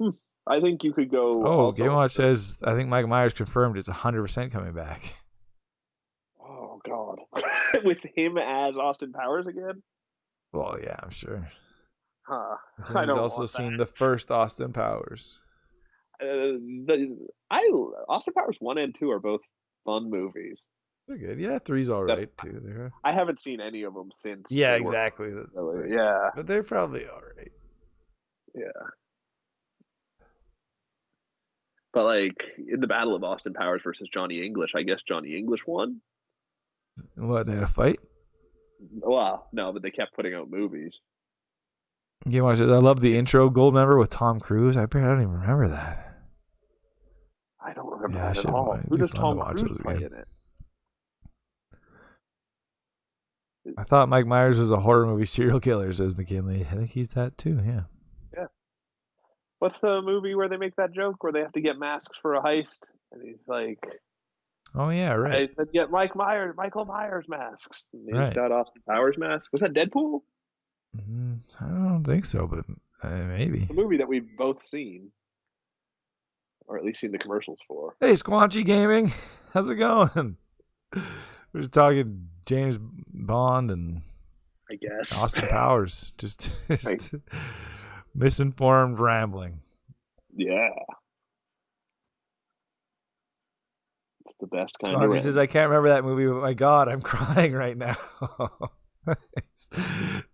Hmm. I think you could go Oh, Game also. Watch says I think Mike Myers confirmed it's 100% coming back. Oh God, with him as Austin Powers again? Well, yeah, I'm sure. Huh. I McKinley's don't also want seen the first Austin Powers. that. I Austin Powers 1 and 2 are both fun movies. They're good. Yeah, three's all That right too. They're I haven't seen any of them since yeah, they were exactly. That's the really. thing. Yeah, But they're probably all right. yeah. But like in the Battle of Austin Powers versus Johnny English, I guess Johnny English won. What, they had a fight? Well, no, but they kept putting out movies. Game Watch says I love the intro Gold Member with Tom Cruise. I don't even remember that. I don't remember Yeah, I that at should. all. It'd Who be does fun to Tom watch Cruise those play again. in it? I thought Mike Myers was a horror movie serial killer, says McKinley. I think he's that too, yeah. Yeah. What's the movie where they make that joke where they have to get masks for a heist? And he's like, Oh, yeah, right. I said, get Michael Myers masks. And he's Right. got Austin Powers mask. Was that Deadpool? I don't think so, but maybe. It's a movie that we've both seen, or at least seen the commercials for. Hey, Squanchy Gaming. How's it going? We're just talking James Bond and I guess. Austin Powers. Just Right. misinformed rambling. Yeah. It's the best kind Squanchy of says, I can't remember that movie, but my God, I'm crying right now.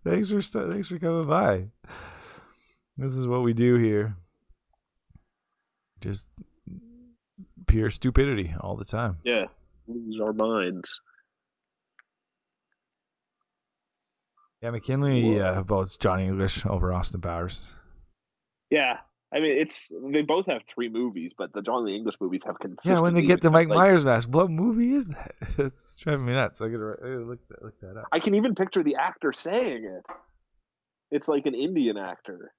Thanks for coming by. This is what we do here. Just pure stupidity all the time. Yeah. Lose our minds. Yeah, McKinley votes Johnny English over Austin Powers. Yeah. I mean, they both have 3 movies, but the John Lee English movies have consistently. Yeah, when they get the Mike like, Myers mask, what movie is that? It's driving me nuts. I gotta look that up. I can even picture the actor saying it. It's like an Indian actor.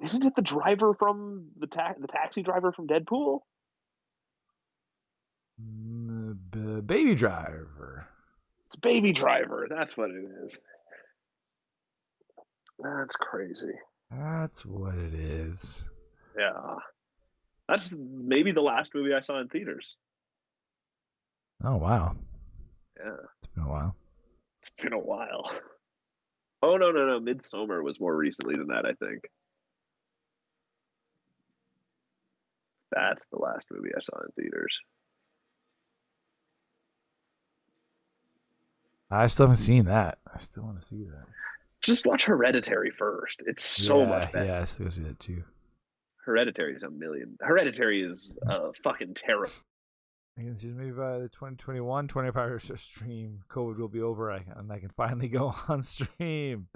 Isn't it the driver from the taxi driver from Deadpool? Baby Driver. It's Baby Driver. That's what it is. That's crazy. That's what it is. Yeah. That's maybe the last movie I saw in theaters. Oh, wow. Yeah. It's been a while. It's been a while. Oh, no. Midsommar was more recently than that, I think. That's the last movie I saw in theaters. I still haven't seen that. I still want to see that. Just watch Hereditary first. It's so much better. Yeah, I still see that too. Hereditary is a million. Hereditary is fucking terrible. I can see maybe by the 2021 24-hour stream, COVID will be over and I can finally go on stream.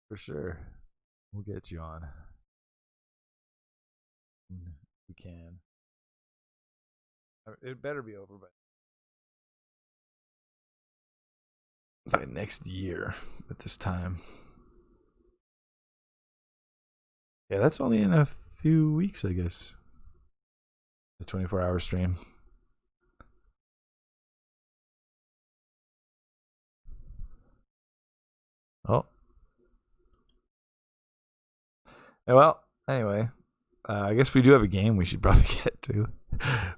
For sure. We'll get you on. We can. It better be over by next year at this time. Yeah, that's only in a few weeks, I guess. The 24-hour stream. Oh. Well, anyway, I guess we do have a game we should probably get to.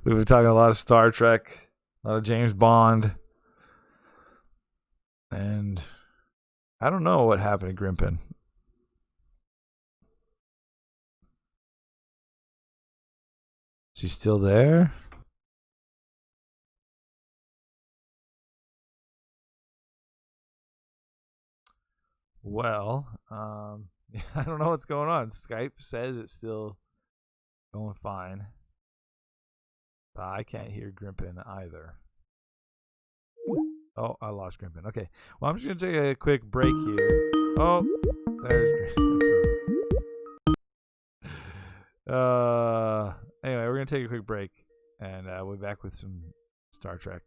We've been talking a lot of Star Trek, a lot of James Bond, and I don't know what happened to Grimpen. Is he still there? Well, I don't know what's going on. Skype says it's still going fine. But I can't hear Grimpen either. Oh, I lost Grimpen. Okay. Well, I'm just going to take a quick break here. Oh, there's Grimpen. Anyway, we're going to take a quick break. And we'll be back with some Star Trek.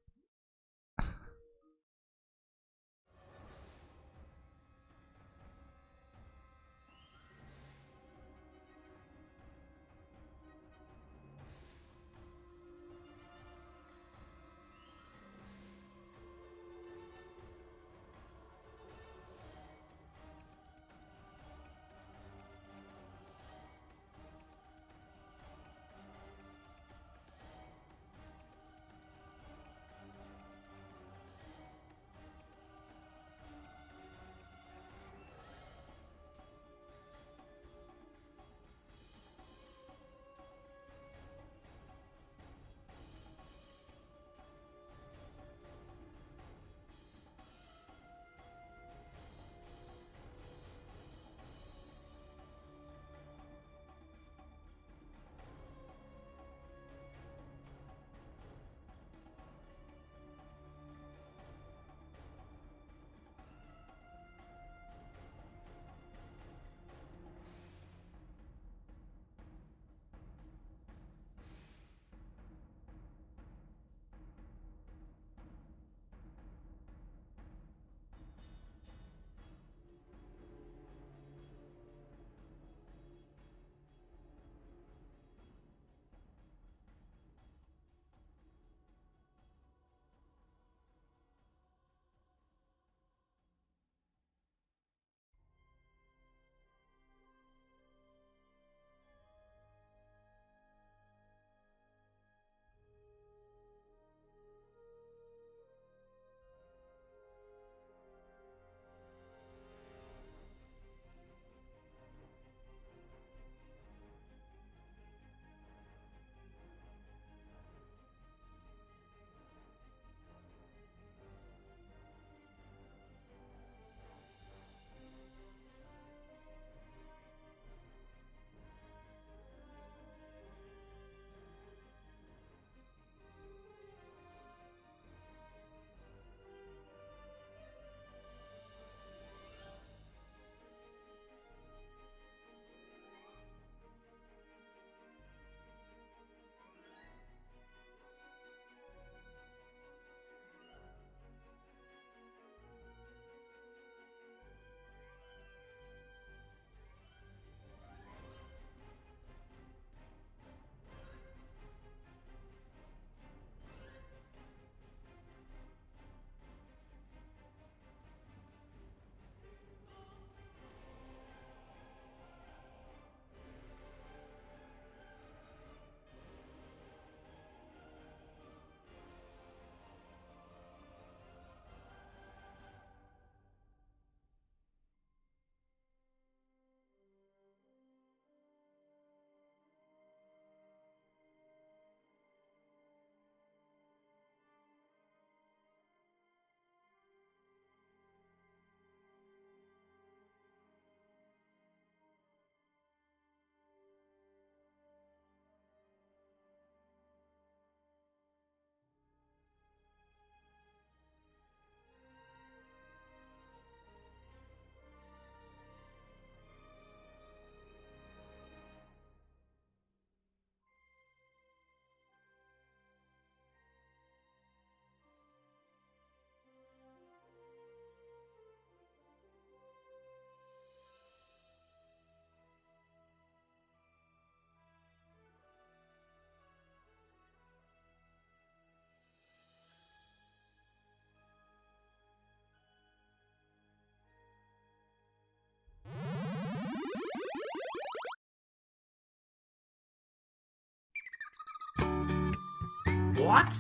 What?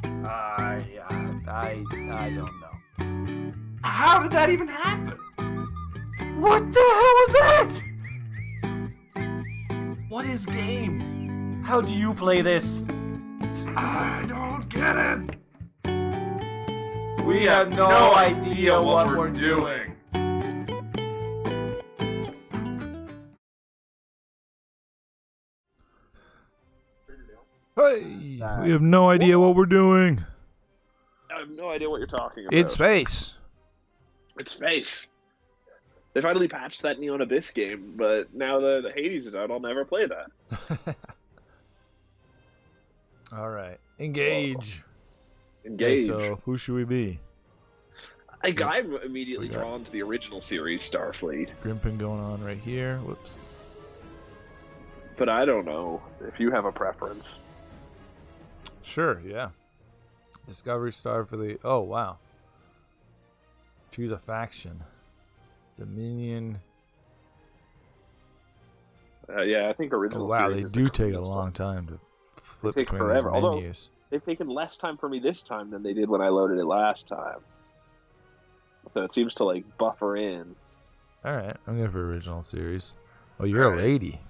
I don't know. How did that even happen? What the hell was that? What is game? How do you play this? I don't get it. We have no idea what we're doing. Hey, we have no idea what we're doing. I have no idea what you're talking about. It's space. It's space. They finally patched that Neon Abyss game, but now that Hades is out, I'll never play that. All right, engage. Engage. Okay, so who should we be? I'm immediately drawn to the original series, Starfleet. Grimpen going on right here. Whoops. But I don't know if you have a preference. Sure, yeah. Discovery Star for the... Oh, wow. Choose a faction. Dominion. Yeah, I think original Oh, wow, series they is do the take a coolest long one. time to flip They take between forever, these although- menus. They've taken less time for me this time than they did when I loaded it last time. So it seems to, like, buffer in. All right, I'm going for original series. Oh, you're a Alright. lady.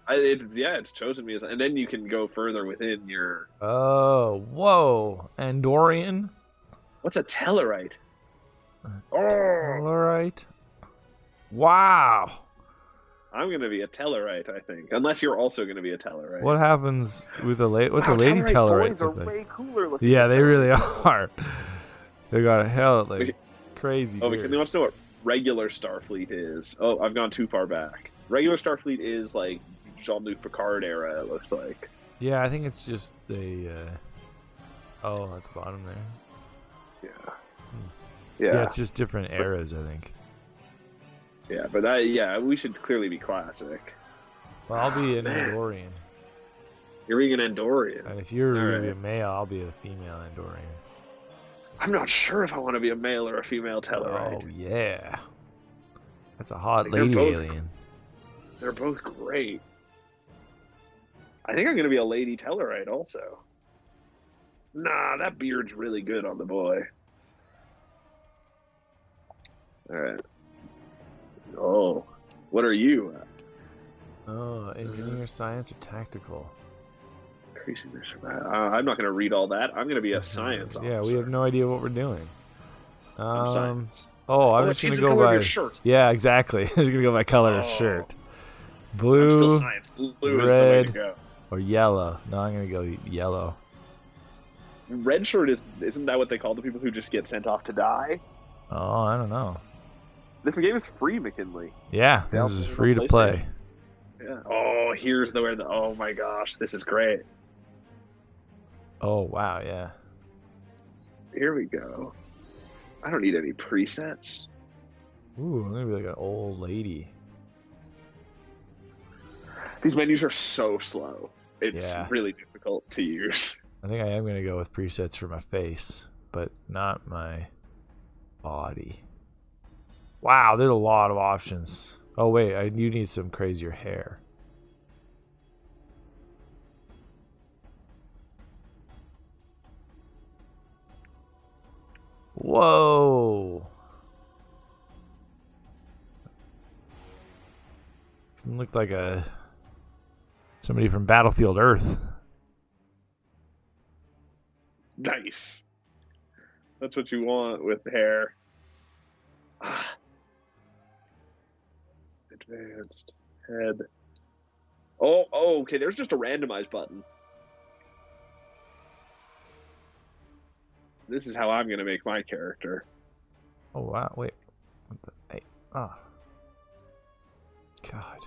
It's chosen me as... And then you can go further within your... Oh, whoa. Andorian? What's a Tellarite? Oh! All right. Wow. I'm going to be a Tellarite, I think. Unless you're also going to be a Tellarite. What happens with a lady? What's Wow, a lady Tellarite boys are look like? way cooler looking. Yeah, than they really Tellarite. are. They got a hell like Okay. crazy. Oh, because beards. they want to know what regular Starfleet is. Oh, I've gone too far back. Regular Starfleet is like Jean-Luc Picard era, it looks like. Yeah, I think it's just the. Oh, at the bottom there. Yeah. Yeah, Yeah, it's just different eras, I think. yeah, but we should clearly be classic. Well, I'll be an Man. Andorian, You're being an Andorian. and if you're All gonna be a right. male, I'll be a female Andorian. I'm not sure if I want to be a male or a female Tellarite. Oh yeah, that's a hot They're lady both- alien. They're both great. I think I'm going to be a lady Tellarite also. Nah, that beard's really good on the boy. Alright. Oh, what are you? Oh, engineer, science, or tactical? Increasing their survival. I'm not going to read all that. I'm going to be a science officer. Yeah, we have no idea what we're doing. I'm science. Oh, I'm Oh, just it gonna changes the go color of by. your shirt. Yeah, exactly. I'm just gonna go by color of Oh. shirt. I'm Blue still science. Blue is the way red. to go. or yellow. No, I'm gonna go yellow. Red shirt isn't that what they call the people who just get sent off to die? Oh, I don't know. This game is free, McKinley. Yeah, Yeah, this is I'll free to play play. Yeah. Oh, here's where the. Oh my gosh, this is great. Oh wow, yeah. Here we go. I don't need any presets. Ooh, I'm gonna be like an old lady. These menus are so slow. It's Yeah. really difficult to use. I think I am gonna go with presets for my face, but not my body. Wow, there's a lot of options. Oh wait, you need some crazier hair. Whoa. Looked like somebody from Battlefield Earth. Nice. That's what you want with hair. Ah. Advanced head. Oh, okay. There's just a randomize button. This is how I'm gonna make my character. Oh wow, wait. What the hey. Oh. God.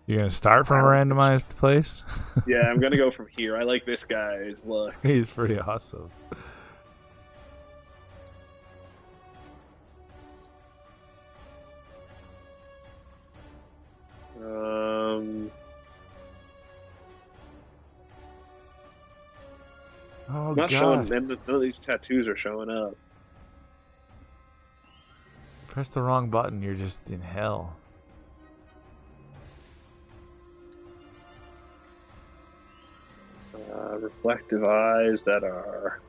You're gonna start from a randomized place? Yeah, I'm gonna go from here. I like this guy's look. He's pretty awesome. Oh Not God. showing. None of these tattoos are showing up. Press the wrong button, you're just in hell. Reflective eyes that are.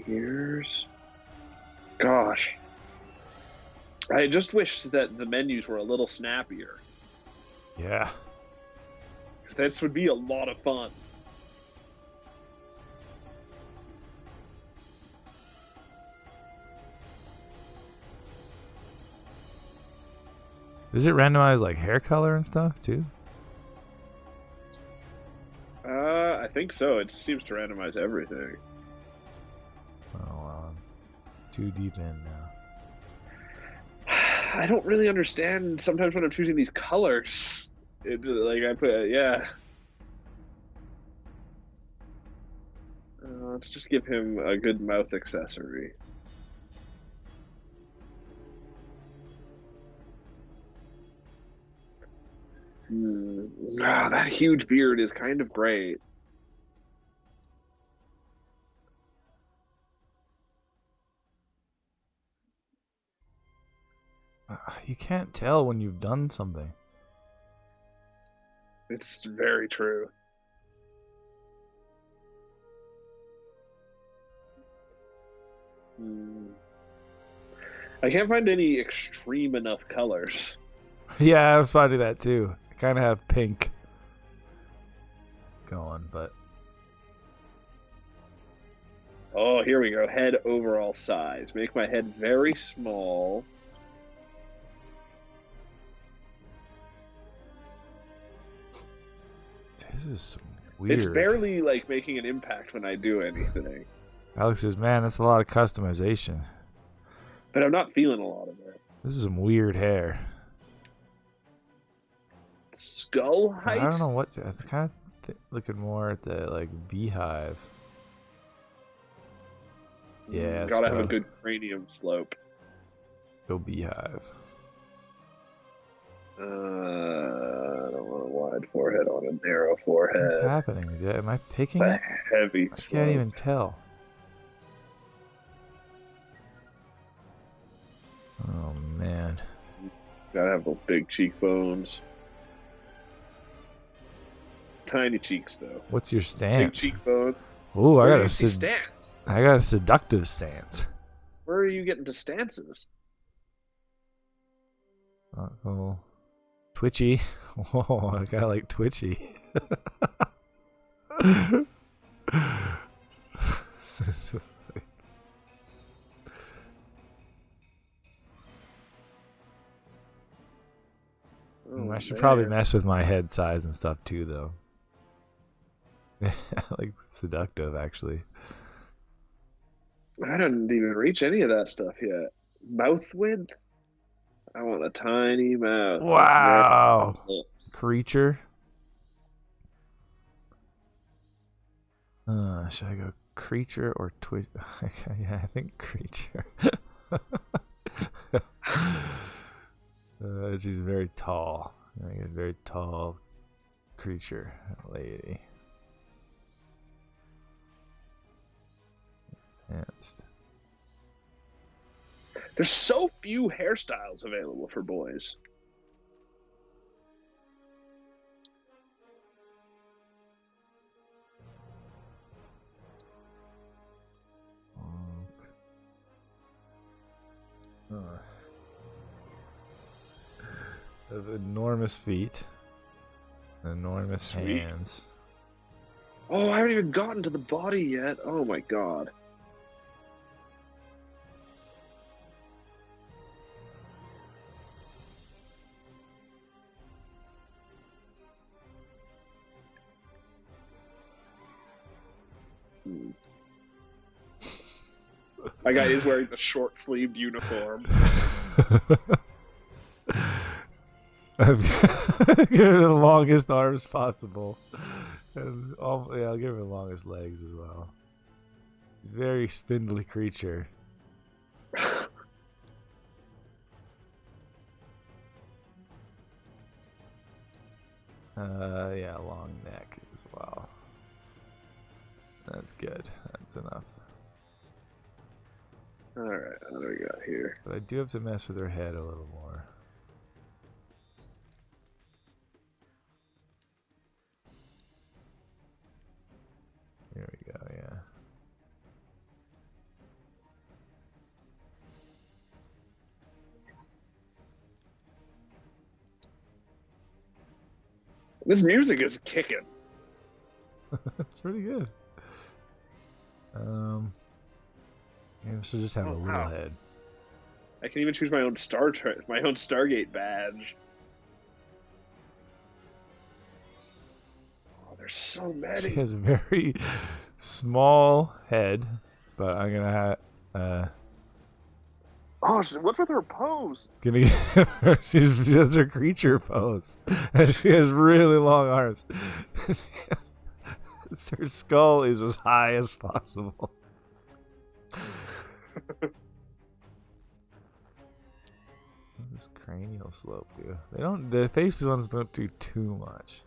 Ears. Gosh. I just wish that the menus were a little snappier. Yeah. This would be a lot of fun. Does it randomize like hair color and stuff too? I think so. It seems to randomize everything. Oh, well, I'm too deep in now. I don't really understand sometimes when I'm choosing these colors. Yeah. Let's just give him a good mouth accessory. That huge beard is kind of great. You can't tell when you've done something. It's very true. I can't find any extreme enough colors. Yeah, I was finding that too. I kind of have pink going, but Oh, here we go. Head overall size. Make my head very small. this is weird. It's barely like making an impact when I do anything. Alex says, "Man, that's a lot of customization. But I'm not feeling a lot of it. This is some weird hair." Skull height? I don't know what. I'm kind of looking more at the like beehive. Yeah, Gotta have a good cranium slope. Go beehive. I don't want a wide forehead on a narrow forehead. What's happening? Am I picking A it? heavy I slope. can't even tell. Oh man. Gotta have those big cheekbones. Tiny cheeks, though. What's your Big stance? cheekbones. Ooh, I Where got do a you see stance. I got a seductive stance. Where are you getting to stances? Oh, twitchy. Whoa, I got like twitchy. It's just like- I should probably mess with my head size and stuff too, though. Like seductive, actually. I didn't even reach any of that stuff yet. Mouth width? I want a tiny mouth. with Wow. red lips. Creature. Should I go creature or twitch? Yeah, I think creature. She's very tall. Like a very tall creature, lady. Advanced. There's so few hairstyles available for boys. Of enormous feet, enormous Sweet. hands. Oh, I haven't even gotten to the body yet. Oh my god. My guy is wearing the short-sleeved uniform. I've given it the longest arms possible. And I'll give it the longest legs as well. Very spindly creature. Yeah, long neck as well. That's good. That's enough. All right, what do we got here? But I do have to mess with her head a little more. Here we go, yeah. This music is kicking. It's pretty good. Maybe I should just have a little wow. head. I can even choose my own Stargate badge. Oh, there's so She many. has a very small head, but I'm gonna have Oh, what's with her pose? gonna give her, that's her creature pose. And she has really long arms. Her skull is as high as possible. What does this cranial slope do? The faces ones don't do too much.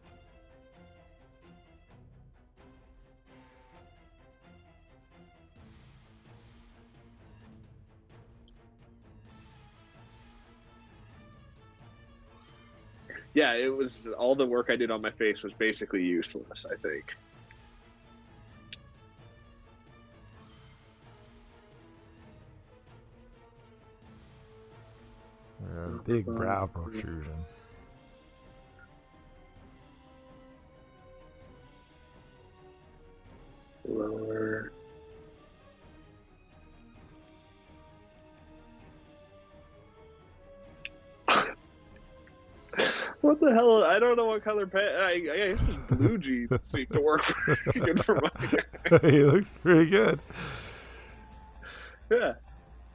Yeah, it was all the work I did on my face was basically useless, I think. Big brow protrusion. Lower. What the hell? I don't know what color I guess just blue jeans seem to work pretty good for my He looks pretty good. Yeah.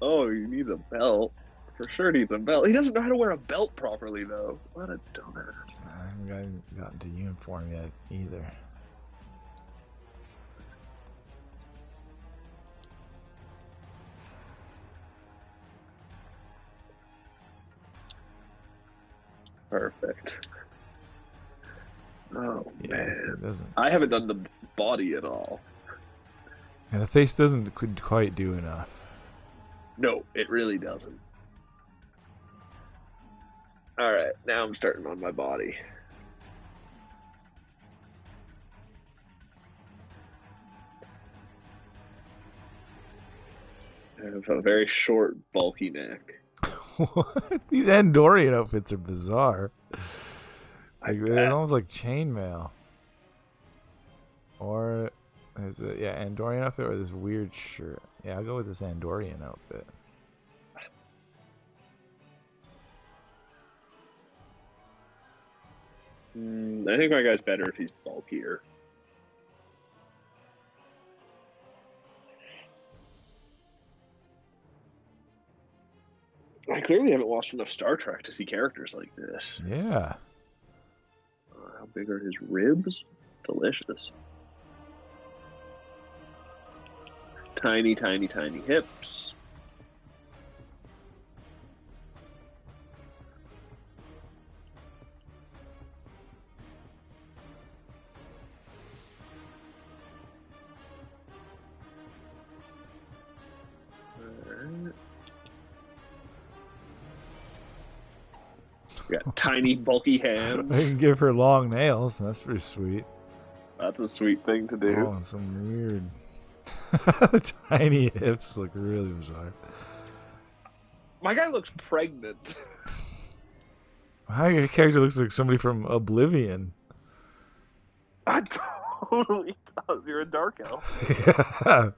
Oh, he needs a belt. For sure needs a belt. He doesn't know how to wear a belt properly, though. What a dumbass. I haven't gotten to uniform yet either. Perfect. Oh, Yeah, man. it doesn't. I haven't done the body at all. And the face doesn't quite do enough. No, it really doesn't. All right, now I'm starting on my body. I have a very short, bulky neck. What? These Andorian outfits are bizarre. I They're bet. almost like chainmail. Or is it Andorian outfit or this weird shirt? Yeah, I'll go with this Andorian outfit. I think my guy's better if he's bulkier. I clearly haven't watched enough Star Trek to see characters like this. Yeah. How big are his ribs? Delicious. Tiny, tiny, tiny hips. Alright. We got tiny, bulky I hands. can give her long nails. That's pretty sweet. That's a sweet thing to do. Oh, and some weird tiny hips look really bizarre. My guy looks pregnant. My character looks like somebody from Oblivion. I totally does. You're a dark elf. Yeah.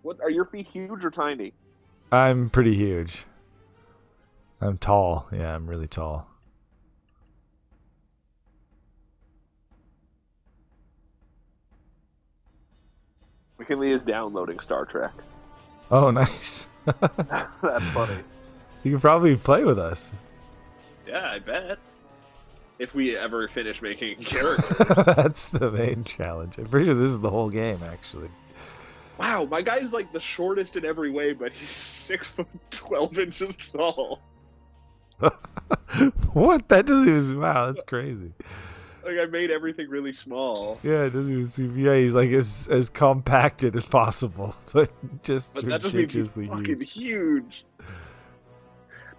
What are your feet huge or tiny? I'm pretty huge. I'm tall. Yeah, I'm really tall. McKinley is downloading Star Trek. Oh, nice. That's funny. You can probably play with us. Yeah, I bet. If we ever finish making characters. That's the main challenge. I'm pretty sure this is the whole game, actually. Wow, my guy's like the shortest in every way, but he's 6'12" tall. What? That doesn't even. Wow, that's crazy. Like I made everything really small. Yeah, it doesn't even seem. Yeah, he's like as compacted as possible, but just But that just means he's ridiculously fucking huge. huge.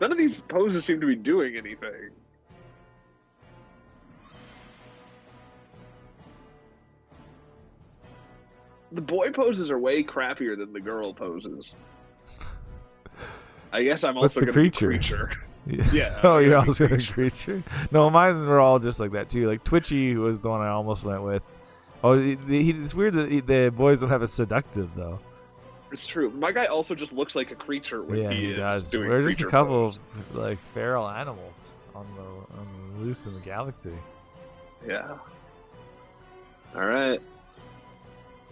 None of these poses seem to be doing anything. The boy poses are way crappier than the girl poses. I guess I'm What's also the gonna be creature? creature. Yeah. Yeah, Oh, I'm you're gonna be also a creature. creature. No, mine were all just like that too. Like Twitchy was the one I almost went with. Oh, it's weird that the boys don't have a seductive though. It's true. My guy also just looks like a creature when Yeah, he he is does. doing We're just a creature couple pose. of like feral animals on the loose in the galaxy. Yeah. All right.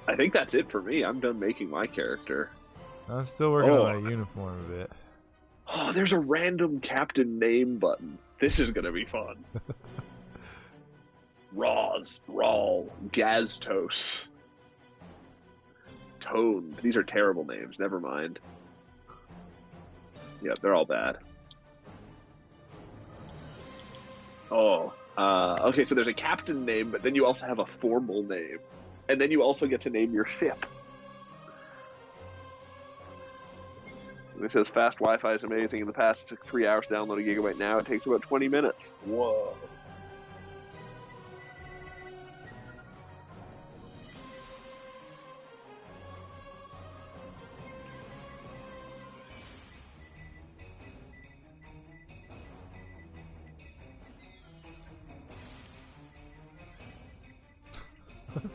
I think that's it for me. I'm done making my character. I'm still working Oh. on my uniform a bit. Oh, there's a random captain name button. This is gonna be fun. Raws, Rawl, Gaztos, Tone. These are terrible names. Never mind. Yep, they're all bad. Oh, okay. So there's a captain name, but then you also have a formal name, and then you also get to name your ship. It says fast Wi-Fi is amazing. In the past, it took 3 hours to download a gigabyte. Now it takes about 20 minutes. Whoa.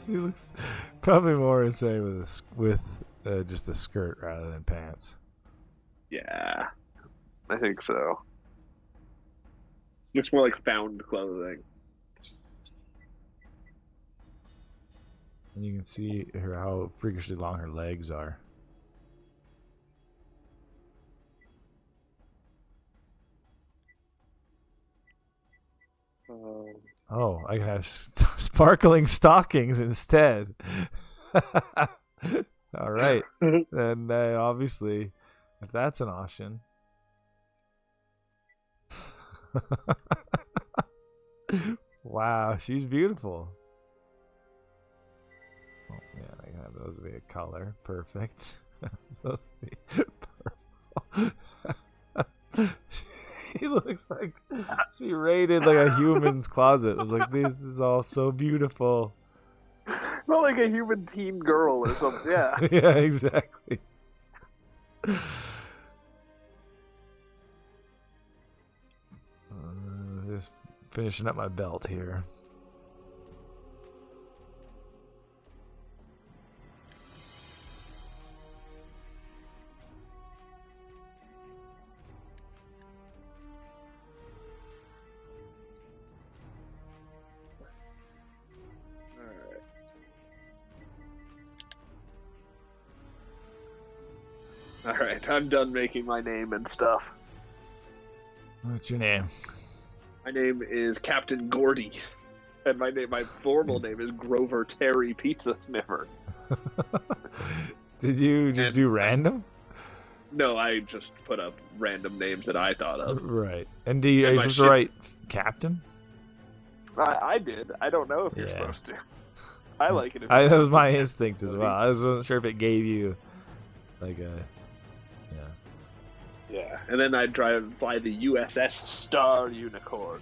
She looks probably more insane with just a skirt rather than pants. Yeah, I think so. Looks more like found clothing. And you can see how freakishly long her legs are. Oh, I can have sparkling stockings instead. All right. And obviously, if that's an option. Wow, she's beautiful. Oh, yeah, I can have those be a color. Perfect. Those be purple. She looks like she raided like a human's closet. I was like, this is all so beautiful. Not like a human teen girl or something. Yeah. Yeah, exactly. Just finishing up my belt here. All right, I'm done making my name and stuff. What's your name? My name is Captain Gordy, and my formal name is Grover Terry Pizza Sniffer. Did you just do random? No, I just put up random names that I thought of. Right. And are you And my supposed to ship write is- Captain? I did. I don't know if you're Yeah. supposed to. I like it. If That you're was my Captain instinct as Gordy. well. I wasn't sure if it gave you like a Yeah, and then I'd try and fly the USS Star Unicorn.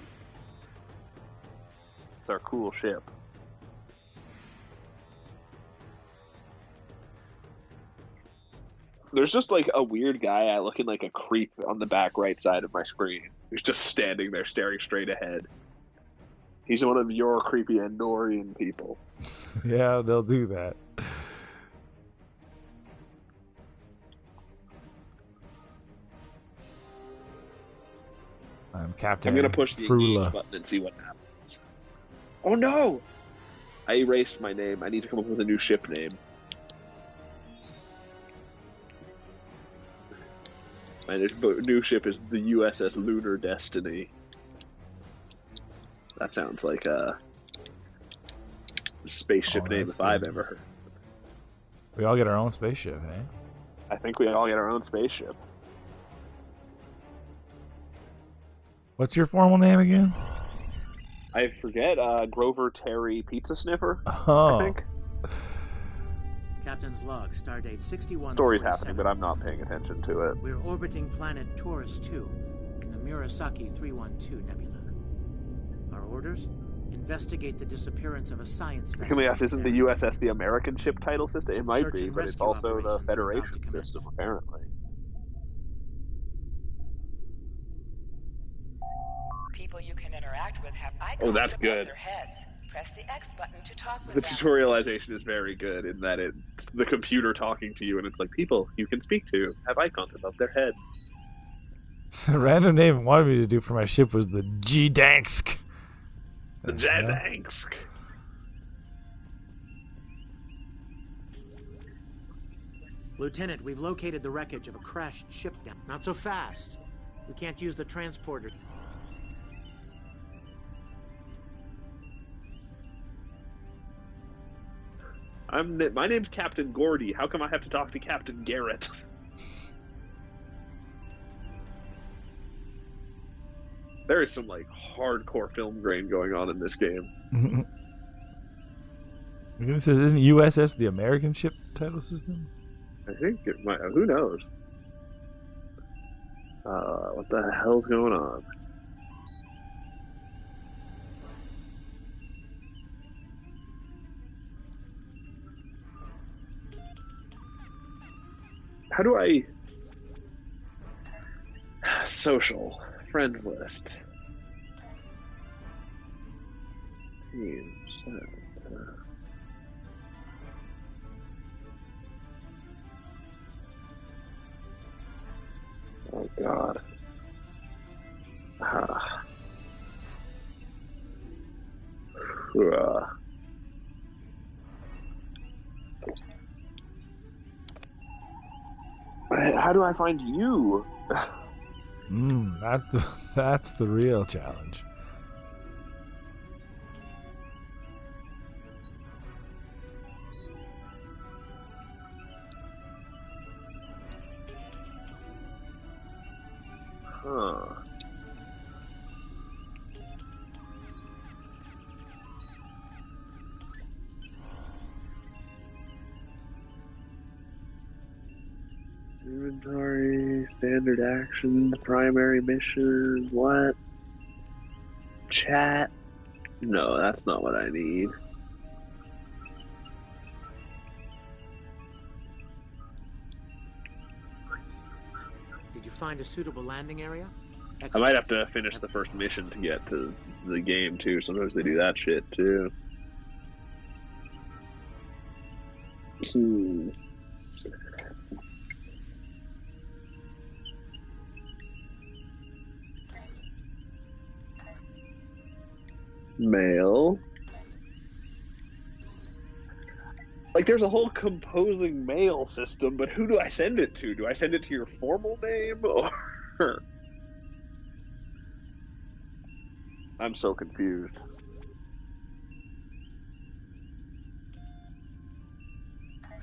It's our cool ship. There's just like a weird guy looking like a creep on the back right side of my screen. He's just standing there staring straight ahead. He's one of your creepy Andorian people. Yeah, they'll do that. I'm Captain I'm gonna push the engage Frula. button and see what happens. Oh no! I erased my name. I need to come up with a new ship name. My new ship is the USS Lunar Destiny. That sounds like a spaceship Oh, name that's if I've good. ever heard. We all get our own spaceship, eh? I think we all get our own spaceship. What's your formal name again? I forget. Grover Terry Pizza Sniffer. Oh. I think. Captain's log, stardate 61. Story's happening, but I'm not paying attention to it. We're orbiting planet Taurus 2 in the Murasaki 312 nebula. Our orders? Investigate the disappearance of a science vessel. Can we ask, isn't the USS the American ship title system? It might Search be, and but it's rescue also the operations are about Federation to commence. system, apparently. People you can interact with have icons Oh, that's above good. their heads. Press the X button to talk with The them. tutorialization is very good in that it's the computer talking to you, and it's like people you can speak to have icons above their heads. The random name it wanted me to do for my ship was the G-Dansk. The Jadansk. Lieutenant, we've located the wreckage of a crashed ship down. Not so fast. We can't use the transporter. My name's Captain Gordy. How come I have to talk to Captain Garrett? There is some like hardcore film grain going on in this game. It says, isn't USS the American ship title system? I think it might. Who knows? What the hell's going on? How do I social friends list? Teams. Oh God. How do I find you? That's the real challenge. Huh. Inventory, standard actions, primary missions, what? Chat? No, that's not what I need. Did you find a suitable landing area? I might have to finish the first mission to get to the game too. Sometimes they do that shit too. Mail. Like, there's a whole composing mail system, but who do I send it to? Do I send it to your formal name, or... I'm so confused.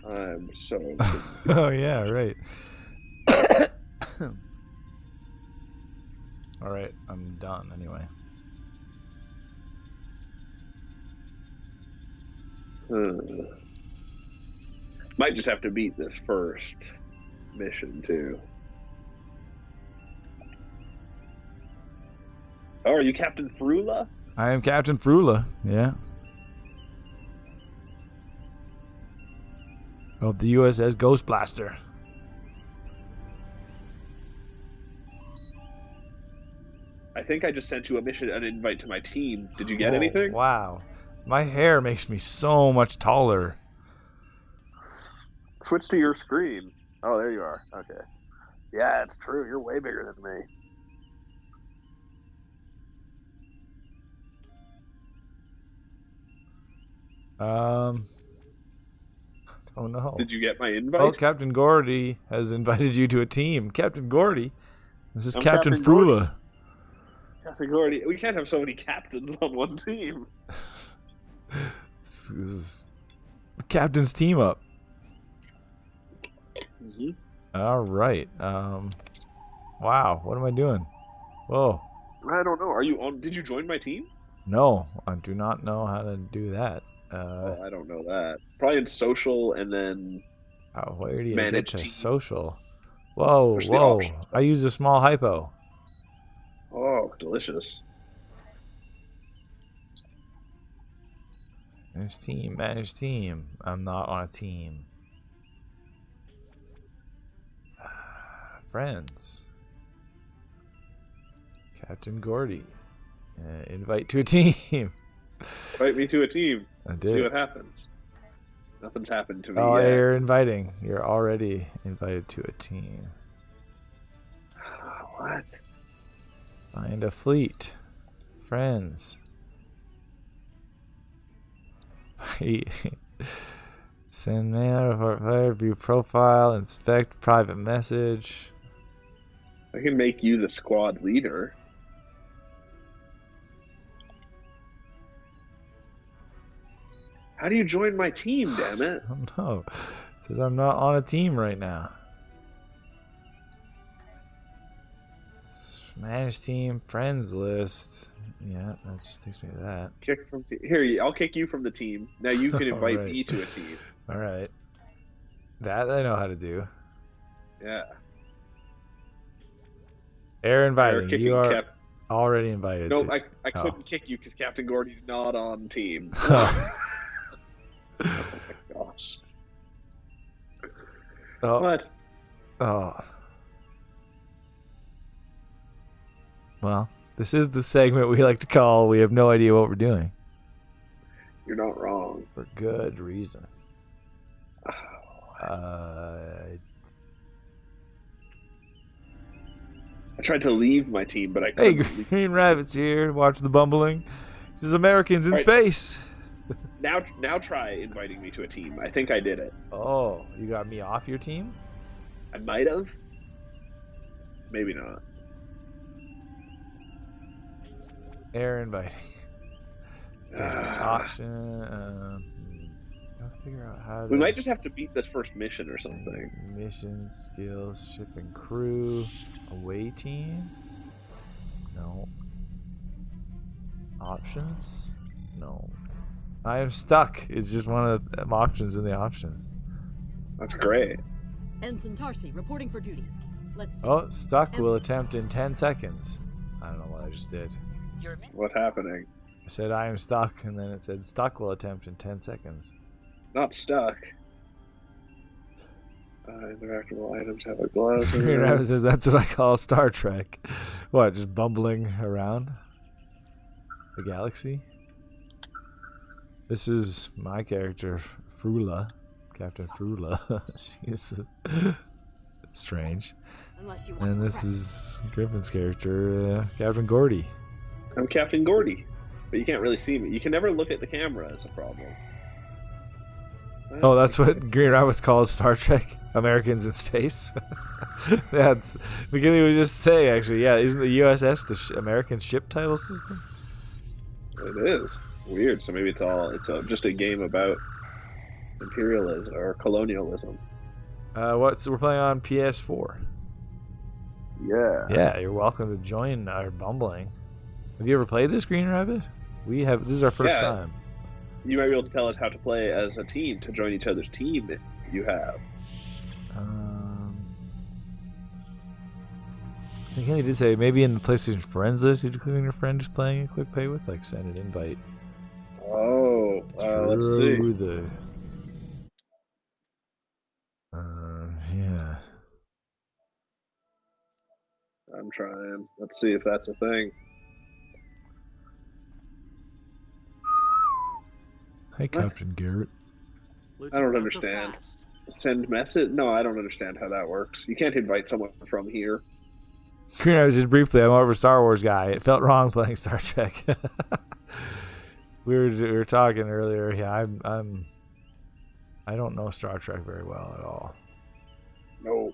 I'm so confused. Oh yeah, right. All right, I'm done anyway. Might just have to beat this first mission too. Oh, are you Captain Frula? I am Captain Frula, yeah. Of the USS Ghost Blaster. I think I just sent you an invite to my team. Did you get anything? Wow. My hair makes me so much taller. Switch to your screen. Oh, there you are. Okay. Yeah, it's true. You're way bigger than me. Oh no. Did you get my invite? Oh, Captain Gordy has invited you to a team. Captain Gordy? This is I'm Captain Captain Gordy. Frula. Captain Gordy. We can't have so many captains on one team. This is the captain's team up. Mm-hmm. All right. Wow. What am I doing? Whoa. I don't know. Are you on? Did you join my team? No, I do not know how to do that. Oh, I don't know that. Probably in social and then Where do you get manage to team. social? Whoa, Push the whoa! options I use a small hypo. Oh, delicious. Manage team. I'm not on a team. Friends. Captain Gordy. Invite to a team. Invite me to a team. I See did. what happens. Nothing's happened to me Oh, yet. you're inviting. You're already invited to a team. What? Find a fleet. Friends. Send mail, portfolio, view profile, inspect private message. I can make you the squad leader. How do you join my team, damn it? I don't know. It says I'm not on a team right now. Manage team, friends list. Yeah, that just takes me to that. Kick from here. I'll kick you from the team. Now you can invite Alright. me to a team. All right. That I know how to do. Yeah. Air inviting. kicking You are Cap- already invited. Nope, to... I couldn't kick you because Captain Gordy's not on team. Oh. Oh my gosh. Oh. What? Oh. Well, this is the segment we like to call "We Have No Idea What We're Doing." You're not wrong. For good reason. I tried to leave my team, but I Hey, couldn't. Green Rabbit's here. Watch the bumbling. This is Americans in Right. space. Now try inviting me to a team. I think I did it. Oh, you got me off your team? I might have. Maybe not. Air inviting. Okay, Ah. option. Gotta figure out how to. We might just have to beat this first mission or something. Mission skills, ship and crew, away team. No. Options. No. I am stuck. It's just one of the options in the options. That's great. Ensign Tarsi, reporting for duty. Let's see. Oh, stuck will attempt in 10 seconds. I don't know what I just did. You're What's happening? I said I am stuck, and then it said stuck will attempt in 10 seconds. Not stuck. Interactable items have a glass. Green Rabbit says that's what I call Star Trek. What, just bumbling around the galaxy? This is my character, Frula, Captain Frula. She's strange. Unless you want And to this practice. is Grimpen's character, Captain Gordy. I'm Captain Gordy, but you can't really see me. You can never look at the camera as a problem. Oh, that's what Green Rabbit calls Star Trek, Americans in Space. That's McGinley was just saying, actually. Yeah, isn't the USS the American ship title system? It is weird. So maybe it's just a game about imperialism or colonialism. We're playing on PS4. Yeah. Yeah, you're welcome to join our bumbling. Have you ever played this, Green Rabbit? We have. This is our first Yeah. time. You might be able to tell us how to play as a team to join each other's team if you have. McKinley did say maybe in the PlayStation Friends list, you'd click on your friend who's playing a quick play with, like send an invite. Oh, let's see. Through the. Yeah. I'm trying. Let's see if that's a thing. Hey, Captain Garrett. I don't Lieutenant, not so understand. fast. Send message? No, I don't understand how that works. You can't invite someone from here. Green Rabbit, just briefly, I'm more of a Star Wars guy. It felt wrong playing Star Trek. we were talking earlier. Yeah, I don't know Star Trek very well at all. No.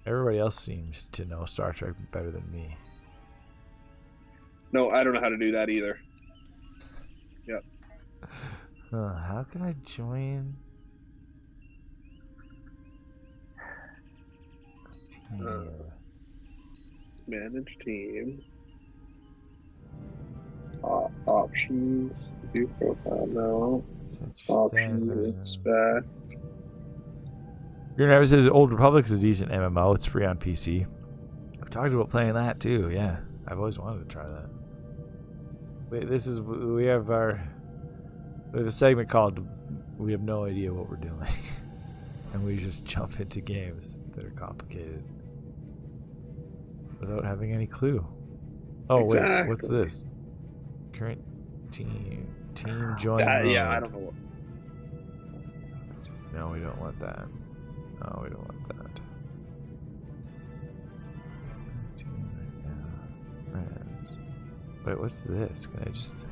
Everybody else seems to know Star Trek better than me. No, I don't know how to do that either. Yep. How can I join a Manage team. Options. View profile. No. Options. Inspect. Your Never says Old Republic is a decent MMO. It's free on PC. I've talked about playing that too. Yeah, I've always wanted to try that. Wait, we have a segment called "We have no idea what we're doing," and we just jump into games that are complicated without having any clue. Oh wait, what's this? Current team join. Yeah, I don't know what. No, we don't want that. No, we don't want that. Wait, what's this? Can I just...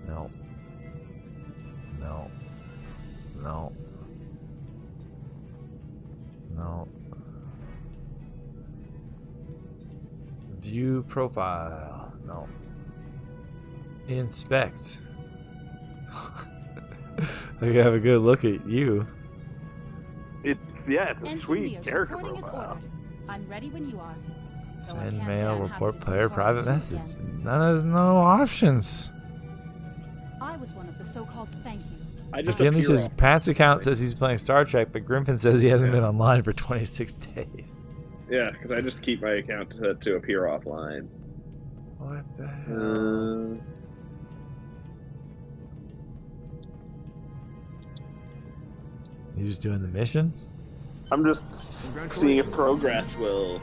No. No. No. No. View profile. No. Inspect. I can have a good look at you. It's a sweet character profile. I'm ready when you are. Send mail, report player, private message. No options. I was one of the so-called thank you. McKinley says Pat's account says he's playing Star Trek, but Grimpen says he hasn't been online for 26 days. Yeah, because I just keep my account to appear offline. What the hell? You just doing the mission? I'm just seeing if progress will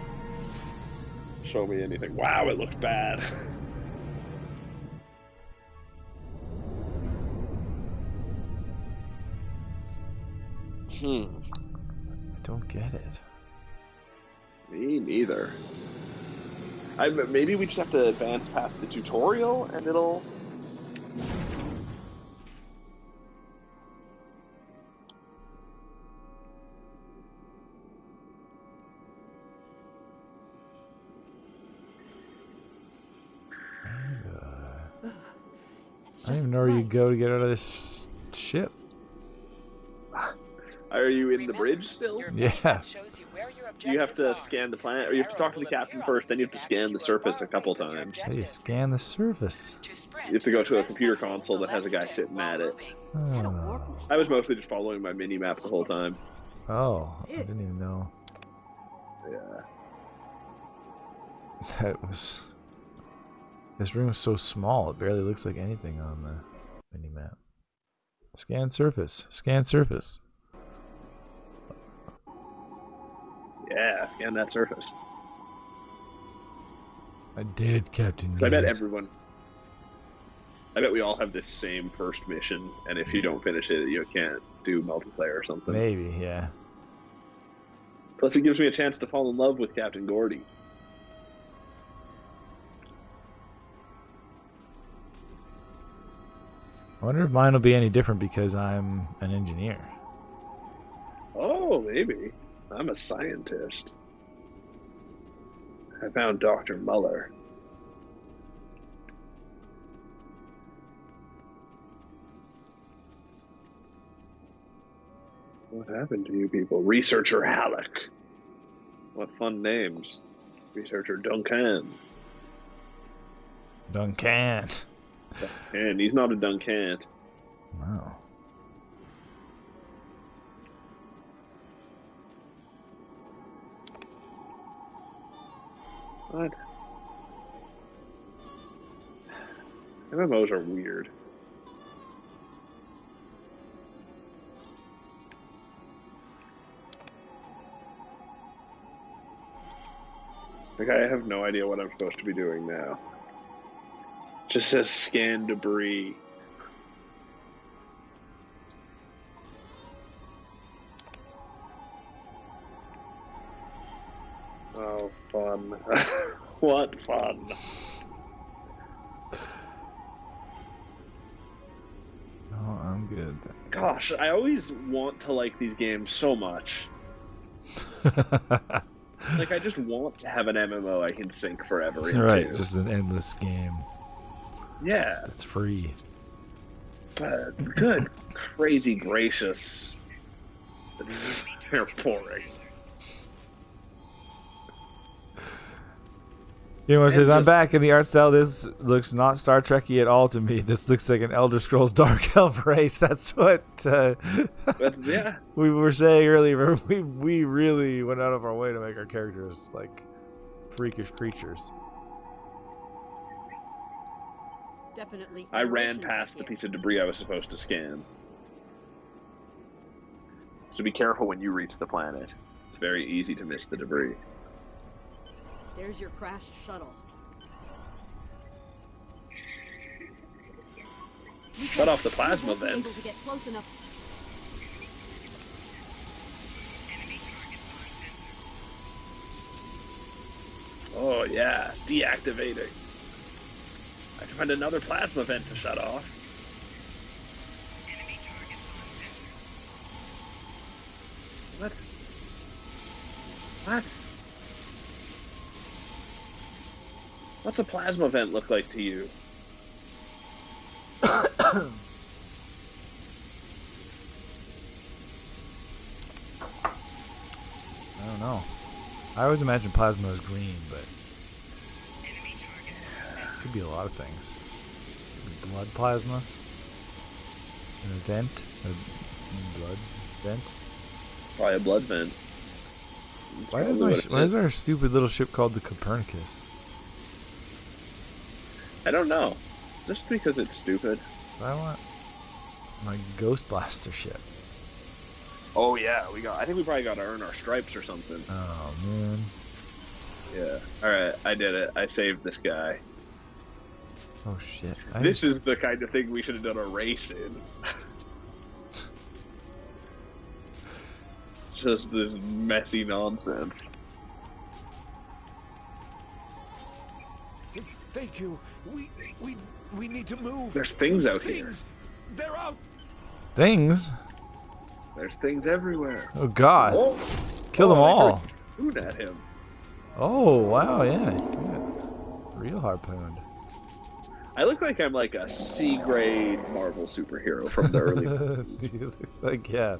show me anything. Wow, it looked bad. I don't get it. Me neither. Maybe we just have to advance past the tutorial and it'll... I don't even know where you go to get out of this ship. Are you in the bridge still? Yeah. You have to scan the planet, or you have to talk to the captain first, then you have to scan the surface a couple times. How do you scan the surface? You have to go to a computer console that has a guy sitting at it. Oh. I was mostly just following my mini-map the whole time. Oh, I didn't even know. Yeah. That was... This room is so small, it barely looks like anything on the mini-map. Scan surface. Scan surface. Yeah, scan that surface. I did, Captain. I bet we all have this same first mission, and if you don't finish it, you can't do multiplayer or something. Maybe, yeah. Plus, it gives me a chance to fall in love with Captain Gordy. I wonder if mine will be any different because I'm an engineer. Oh, maybe. I'm a scientist. I found Dr. Muller. What happened to you people? Researcher Halleck. What fun names. Researcher Duncan. Duncan. And he's not a Duncan. No. What? MMOs are weird. Like, I have no idea what I'm supposed to be doing now. Just says scan debris. Oh, fun. What fun. Oh, I'm good. Gosh, I always want to like these games so much. Like, I just want to have an MMO I can sink forever into. Right, just an endless game. Yeah. It's free. But good, crazy gracious. They're boring. Gamer says, I'm just- back in the art style. This looks not Star Trek-y at all to me. This looks like an Elder Scrolls Dark Elf race. That's what Yeah. we were saying earlier. We really went out of our way to make our characters like freakish creatures. Definitely. I ran Federation past tech the here. piece of debris I was supposed to scan. So be careful when you reach the planet. It's very easy to miss the debris. There's your crashed shuttle. Shut off the We plasma won't be able vents. to get close enough. Oh yeah, deactivating. I can find another plasma vent to shut off. What? What? What's a plasma vent look like to you? I don't know. I always imagine plasma is green, but it could be a lot of things. Could be blood plasma, an event, a blood vent. Probably a blood vent. That's Why probably what it is is. our stupid little ship called the Copernicus? I don't know. Just because it's stupid. I want my Ghost Blaster ship. Oh yeah, I think we probably got to earn our stripes or something. Oh man. Yeah. All right, I did it. I saved this guy. Oh shit. This is the kind of thing we should have done a race in. Just this messy nonsense. Thank you. We need to move. There's things Those out here. things, they're out. things. There's things everywhere. Oh god. Oh, Kill them they all. threw a harpoon at him. Oh wow, yeah. Yeah. Real harpooned. I look like I'm like a C-grade Marvel superhero from the early 90s. You look like yeah.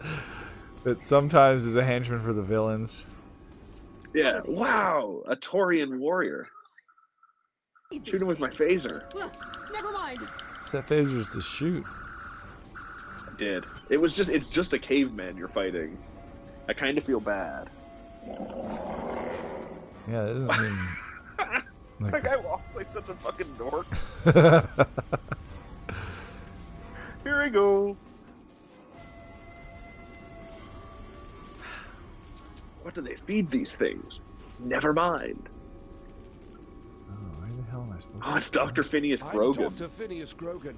That sometimes is a henchman for the villains. Yeah. Wow, a Taurian warrior. Shoot him with my phaser. Never mind. Set phasers to shoot. I did. It's just a caveman you're fighting. I kind of feel bad. Yeah, that doesn't mean like That guy this- walks like such a fucking dork. Here we go. What do they feed these things? Never mind. Oh, where the hell am I supposed Oh, to it's Dr. Phineas I'm Grogan. Dr. Phineas Grogan,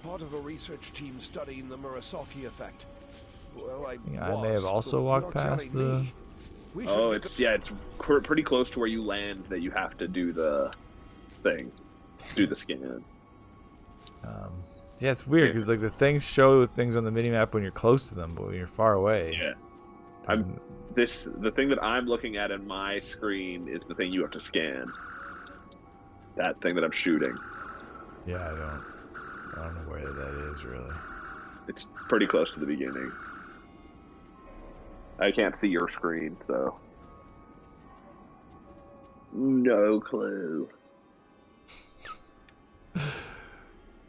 part of a research team studying the Murasaki effect. Well, I may have was, also but walked you're past telling the- me. We should Oh, look it's pretty close to where you land that you have to do the thing, do the scan. Yeah, it's weird because like the things show things on the minimap when you're close to them, but when you're far away. Yeah. The thing that I'm looking at in my screen is the thing you have to scan. That thing that I'm shooting. Yeah, I don't know where that is really. It's pretty close to the beginning. I can't see your screen, so no clue.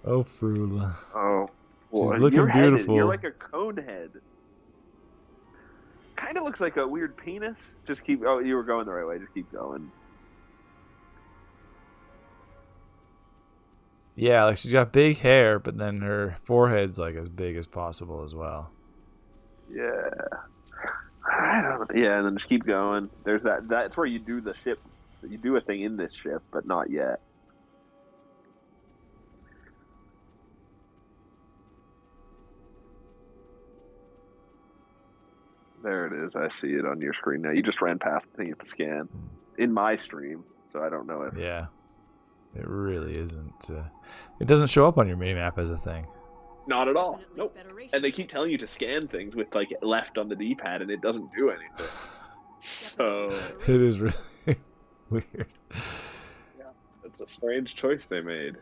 Oh, Frula. Oh, She's looking you're headed. beautiful. You're like a cone head. Kind of looks like a weird penis. Just keep. Oh, you were going the right way. Just keep going. Yeah, like she's got big hair, but then her forehead's like as big as possible as well. Yeah. I don't. Yeah, and then just keep going. There's that. That's where you do the ship. You do a thing in this ship, but not yet. There it is. I see it on your screen now. You just ran past the thing at the scan in my stream, so I don't know if. Yeah, it really isn't. It doesn't show up on your minimap as a thing. Not at all. Definitely Nope. Federation. And they keep telling you to scan things with like left on the D-pad, and it doesn't do anything. So It is really weird. it's a strange choice they made.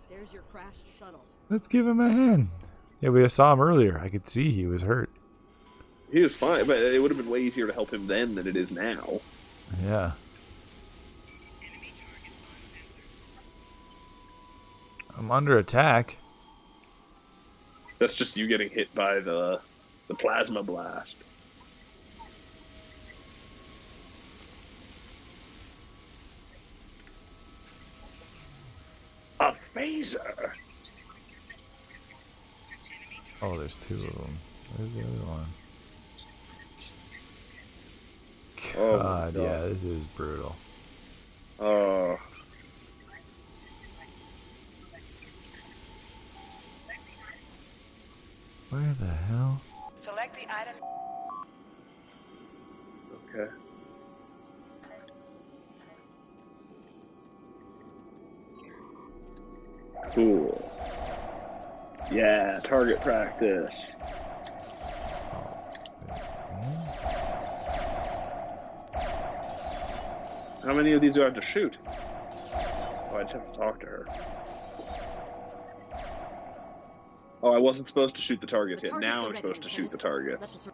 There's your crashed shuttle. Let's give him a hand. Yeah, we saw him earlier. I could see he was hurt. He was fine, but it would have been way easier to help him then than it is now. Yeah. I'm under attack. That's just you getting hit by the plasma blast. A phaser. Oh, there's two of them. Where's the other one? Oh God, yeah, this is brutal. Oh. Where the hell? Select the item. Okay. Cool. Yeah, target practice. How many of these do I have to shoot? Oh, I just have to talk to her. Oh, I wasn't supposed to shoot the targets yet. Now I'm supposed to shoot the targets.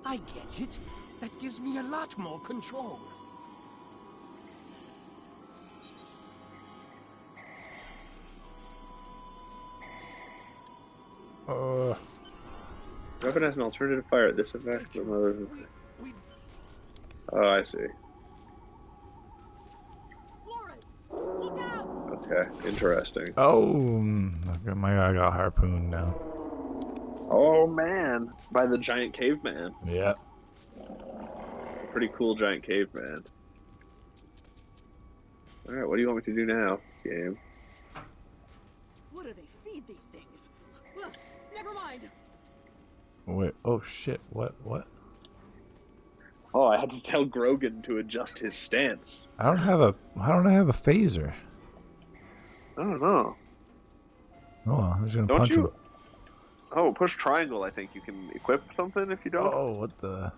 I get it. That gives me a lot more control. Weapon has an alternative fire at this effect. Oh, I see. Look out! Okay, interesting. Oh, my guy got harpooned now. Oh man, by the giant caveman. Yeah. It's a pretty cool giant caveman. Alright, what do you want me to do now, game? What do they feed these things? Ugh, never mind. Wait. Oh shit. What? Oh, I had to tell Grogan to adjust his stance. How don't I have a phaser? I don't know. Oh, I'm just gonna Don't punch you? him. Oh, push triangle. I think you can equip something if you don't. Oh, what the?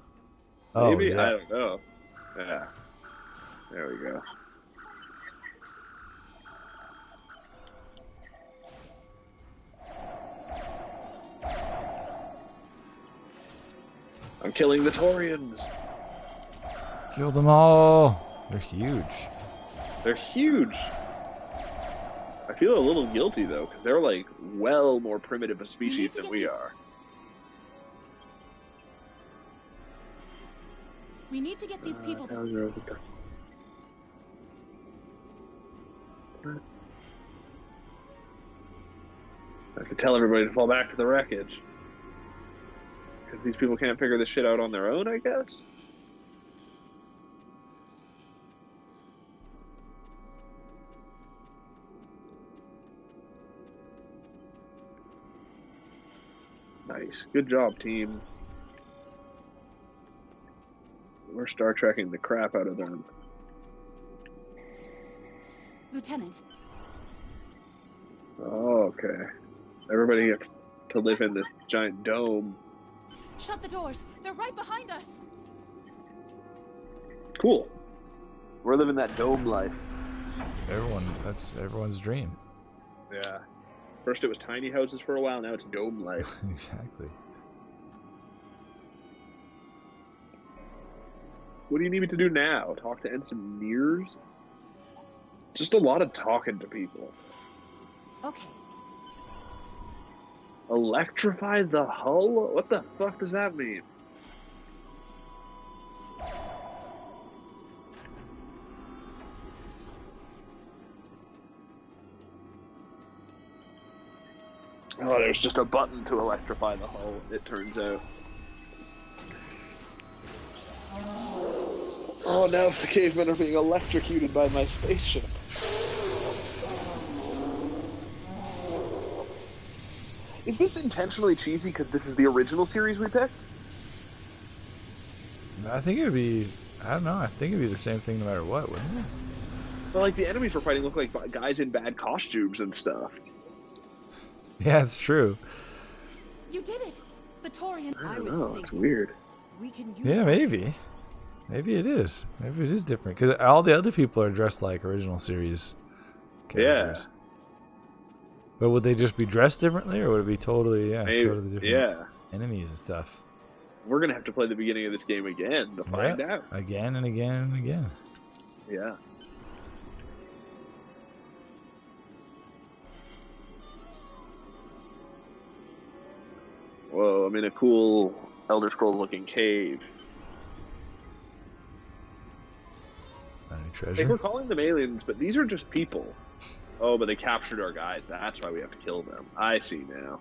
Oh, Maybe yeah. I don't know. Yeah. There we go. I'm killing the Taurians. Kill them all. They're huge. They're huge. I feel a little guilty though, because they're like well more primitive a species than we are. We need to get these people to... I have to tell everybody to fall back to the wreckage. Because these people can't figure this shit out on their own, I guess? Nice. Good job, team. We're Star Trekking the crap out of them. Lieutenant. Oh, okay. Everybody gets to live in this giant dome. Shut the doors. They're right behind us. Cool. We're living that dome life. That's everyone's dream. Yeah. First it was tiny houses for a while, now it's dome life. Exactly. What do you need me to do now? Talk to engineers? Just a lot of talking to people. Okay. Electrify the hull? What the fuck does that mean? Oh, there's just a button to electrify the hull, it turns out. Oh, now the cavemen are being electrocuted by my spaceship. Is this intentionally cheesy because this is the original series we picked? I think it would be... I don't know. I think it would be the same thing no matter what, wouldn't it? But like the enemies we're fighting look like guys in bad costumes and stuff. Yeah, it's true. You did it. The Taurian. I don't know. It's weird. We can use Yeah, maybe. Maybe it is. Maybe it is different because all the other people are dressed like original series characters. Yeah. But would they just be dressed differently, or would it be totally, Maybe, totally different? yeah. enemies and stuff. We're gonna have to play the beginning of this game again to find out. Again and again and again. Yeah. Whoa, I'm in a cool Elder Scrolls looking cave. Any Hey, treasure? we're calling them aliens, but these are just people. Oh, but they captured our guys. That's why we have to kill them. I see now.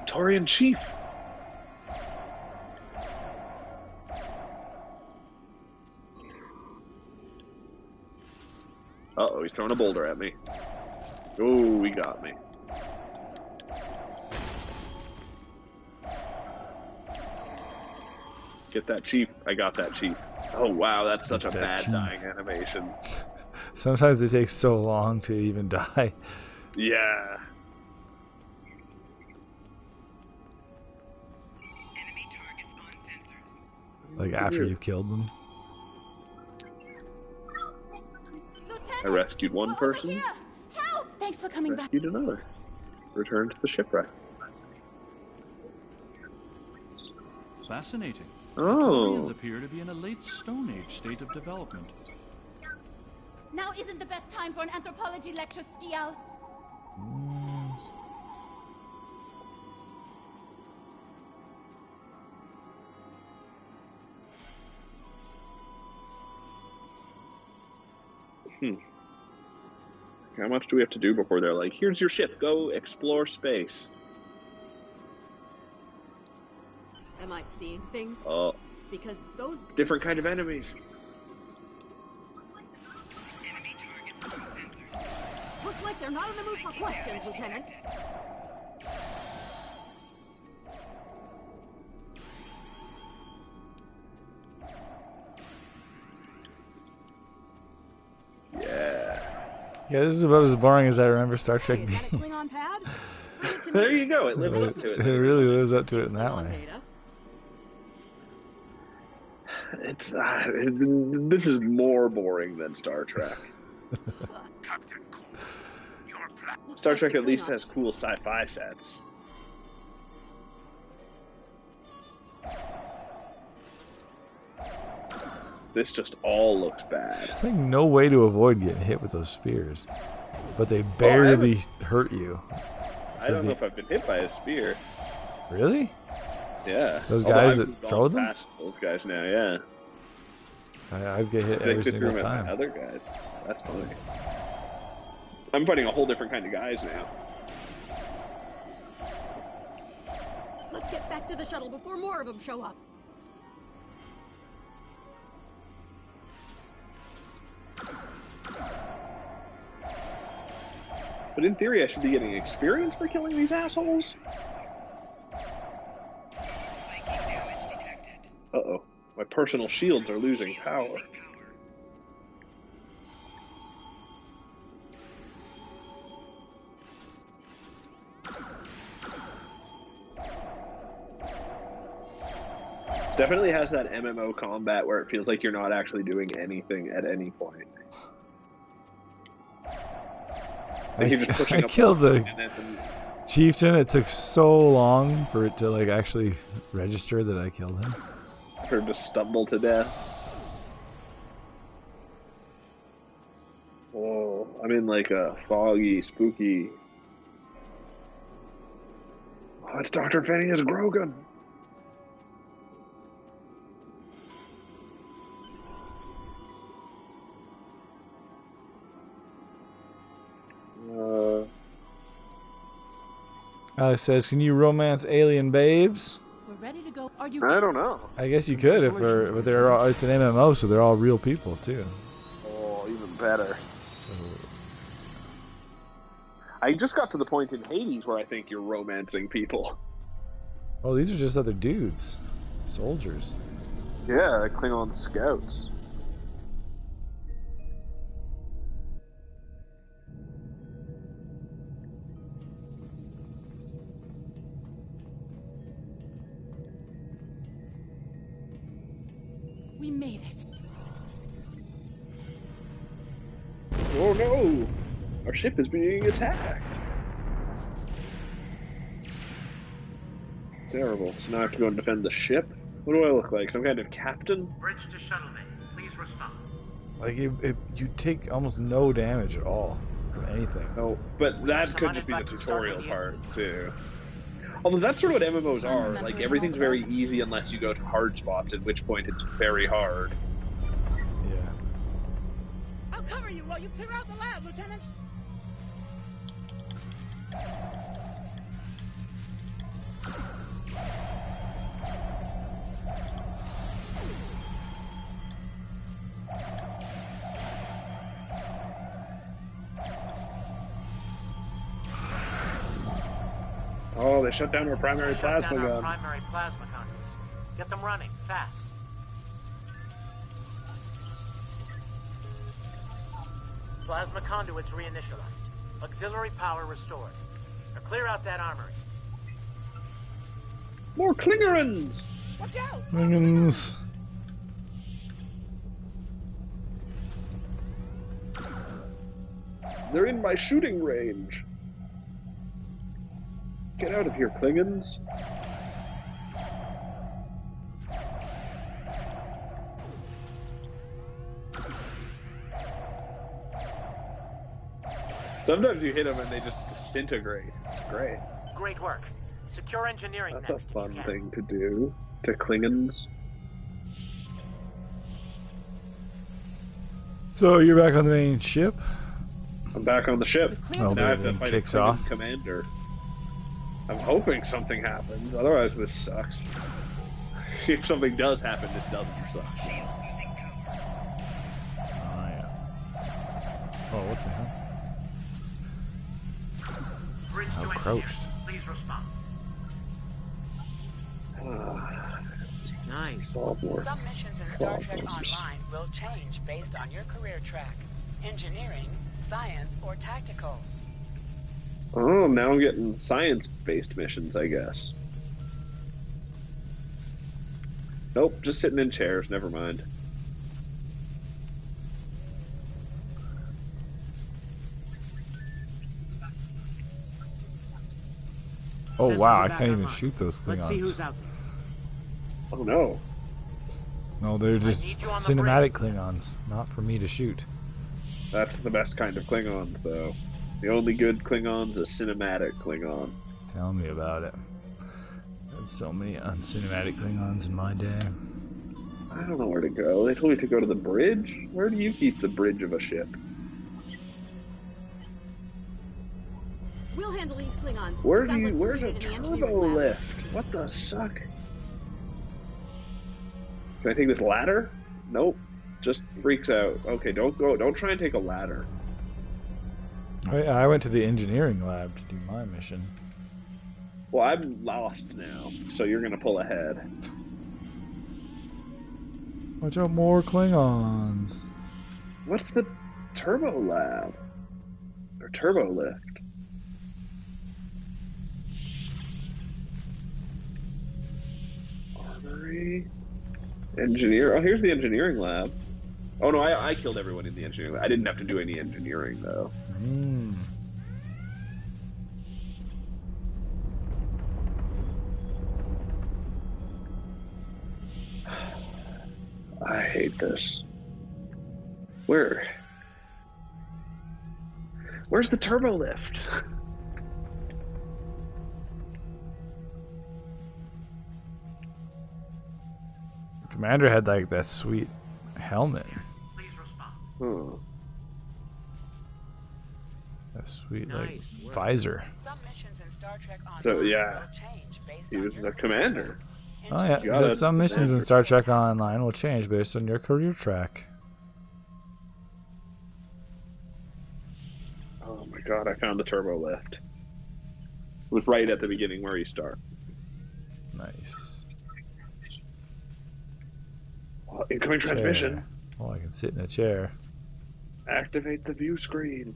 Torian Chief. Uh-oh, he's throwing a boulder at me. Oh, he got me. Get that chief. I got that chief. Oh, wow, that's such a Get that bad chief. dying animation. Sometimes it takes so long to even die. Yeah. Like after you've killed them. I rescued one person, Here! Help! Thanks for coming back. rescued another. Return to the shipwreck. Fascinating. Oh. Taurians appear to be in a late Stone Age state of development. Now isn't the best time for an anthropology lecture, Skial. How much do we have to do before they're like, here's your ship, go explore space? Am I seeing things? Oh, Because those different kind of enemies. looks like they're not in the mood for questions, Lieutenant. Yeah. Yeah, this is about as boring as I remember Star Trek Hey, is that a being. Klingon pad? Bring it to There me. you go, it lives up to It it. really lives up to it in that Klingon way. data. It's this is more boring than Star Trek. Looks Star like Trek the at least Klingon- has cool sci-fi sets. This just all looks bad. There's like no way to avoid getting hit with those spears, but they barely hurt you. I don't know if I've been hit by a spear. Really? Yeah. Those Although guys I've that moved on throw them? past those guys now, yeah. I get hit They every took single through time. other guys. That's funny. I'm fighting a whole different kind of guys now. Let's get back to the shuttle before more of them show up. But in theory, I should be getting experience for killing these assholes. Uh-oh. My personal shields are losing power. Definitely has that MMO combat where it feels like you're not actually doing anything at any point. Like you're just pushing I a killed the button and then chieftain. It took so long for it to like actually register that I killed him. for him to stumble to death. Whoa, I'm in like a foggy, spooky. Oh, it's Dr. Phineas Grogan. Alex says, "Can you romance alien babes?" We're ready to go. Are you? I don't know. I guess you could if they're, but they're all, it's an MMO, so they're all real people too. Oh, even better. I just got to the point in Hades where I think you're romancing people. Oh, these are just other dudes, soldiers. Yeah, Klingon scouts. We made it. Oh no! Our ship is being attacked. Terrible. So now I have to go and defend the ship? What do I look like? Some kind of captain? Bridge to shuttle bay. Please respond. Like, you take almost no damage at all from anything. No, but that could just be the tutorial part, too. Although that's sort of what MMOs are. Like, everything's very easy unless you go to hard spots, at which point it's very hard. Yeah. I'll cover you while you clear out the lab, Lieutenant. Oh, they shut down our primary Shut plasma down our gun. primary plasma conduits. Get them running, fast. Plasma conduits reinitialized. Auxiliary power restored. Now clear out that armory. More Klingerons! Watch out! Minions. They're in my shooting range. Get out of here, Klingons. Sometimes you hit them and they just disintegrate. It's great. Great work. Secure engineering That's next a if you fun can. thing to do to Klingons. So you're back on the main ship? I'm back on the ship. Oh, Now I have to everything fight kicks a Klingon off. commander. I'm hoping something happens, otherwise this sucks. If something does happen, this doesn't suck. Oh, yeah. Oh, what the hell? Bridge How to crouched. engineering. Please respond. Nice. Solve more Some missions in Star Trek problems. Online will change based on your career track. Engineering, science, or tactical. Oh, now I'm getting science-based missions, I guess. Nope, just sitting in chairs, never mind. Oh, Sensors wow, are I back can't even online. shoot those Let's see who's Klingons. out there. Oh no. No, they're just need you on the cinematic Klingons, not for me to shoot. That's the best kind of Klingons, though. The only good Klingons is cinematic Klingon. Tell me about it. Had so many uncinematic Klingons in my day. I don't know where to go. They told me to go to the bridge? Where do you keep the bridge of a ship? We'll handle these Klingons. Where's Sounds like a we're in the turbo engineering lab. lift? What the suck? Can I take this ladder? Nope. Just freaks out. Okay, don't go. Don't try and take a ladder. I went to the engineering lab to do my mission. Well, I'm lost now, so you're gonna pull ahead. Watch out, more Klingons. What's the turbo lab? Or turbo lift? Armory? Engineer? Oh, here's the engineering lab. Oh no, I killed everyone in the engineering lab. I didn't have to do any engineering though. Hmm. I hate this. Where's the turbo lift? The commander had like that sweet helmet. Please respond. Oh. That sweet Nice like work. visor. Some missions in Star Trek Online So, yeah. will change based He on was your the career commander. track. Oh yeah, it Got says it. some missions in Commander. Star Trek Online will change based on your career track. Oh my god, I found the turbo lift. It was right at the beginning where you start. Nice. Oh, incoming transmission. Chair. Oh, I can sit in a chair. Activate the view screen.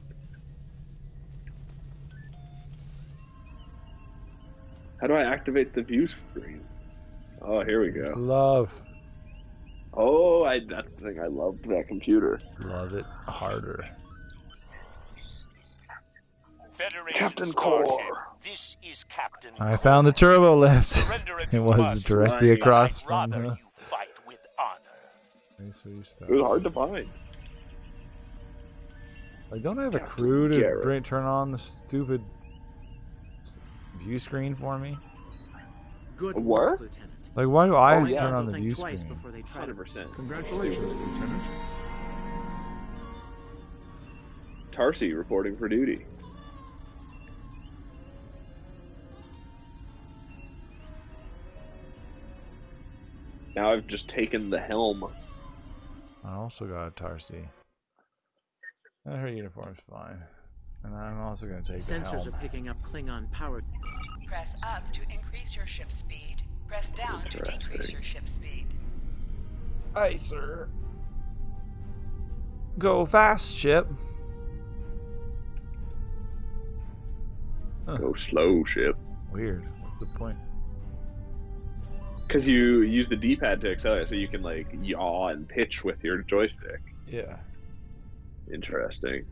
How do I activate the view screen? Oh, here we go. Love. Oh, that's the thing. I loved that computer. Love it harder. Federation Captain Starship, Core. this is Captain I found the turbo lift. Surrender if It you was must, directly Right. across I'd from rather the. you fight with honor. It was hard to find. Like, don't I have a Captain crew to Garrett. turn on the stupid view screen for me? Good What? work, Lieutenant. Like, why do I Oh, have to yeah. turn Lieutenants on will the think view twice screen? before they try to 100%. Congratulations, Lieutenant. Tarsi reporting for duty. Now I've just taken the helm. I also got a Tarsi. Her uniform's fine. And I'm also going to take the Sensors helm. are picking up Klingon power. Press up to increase your ship speed. Press down to decrease Interesting. your ship speed. Aye, sir. Go fast, ship. Huh. Go slow, ship. Weird. What's the point? Because you use the D-pad to accelerate, so you can like yaw and pitch with your joystick. Yeah. Interesting.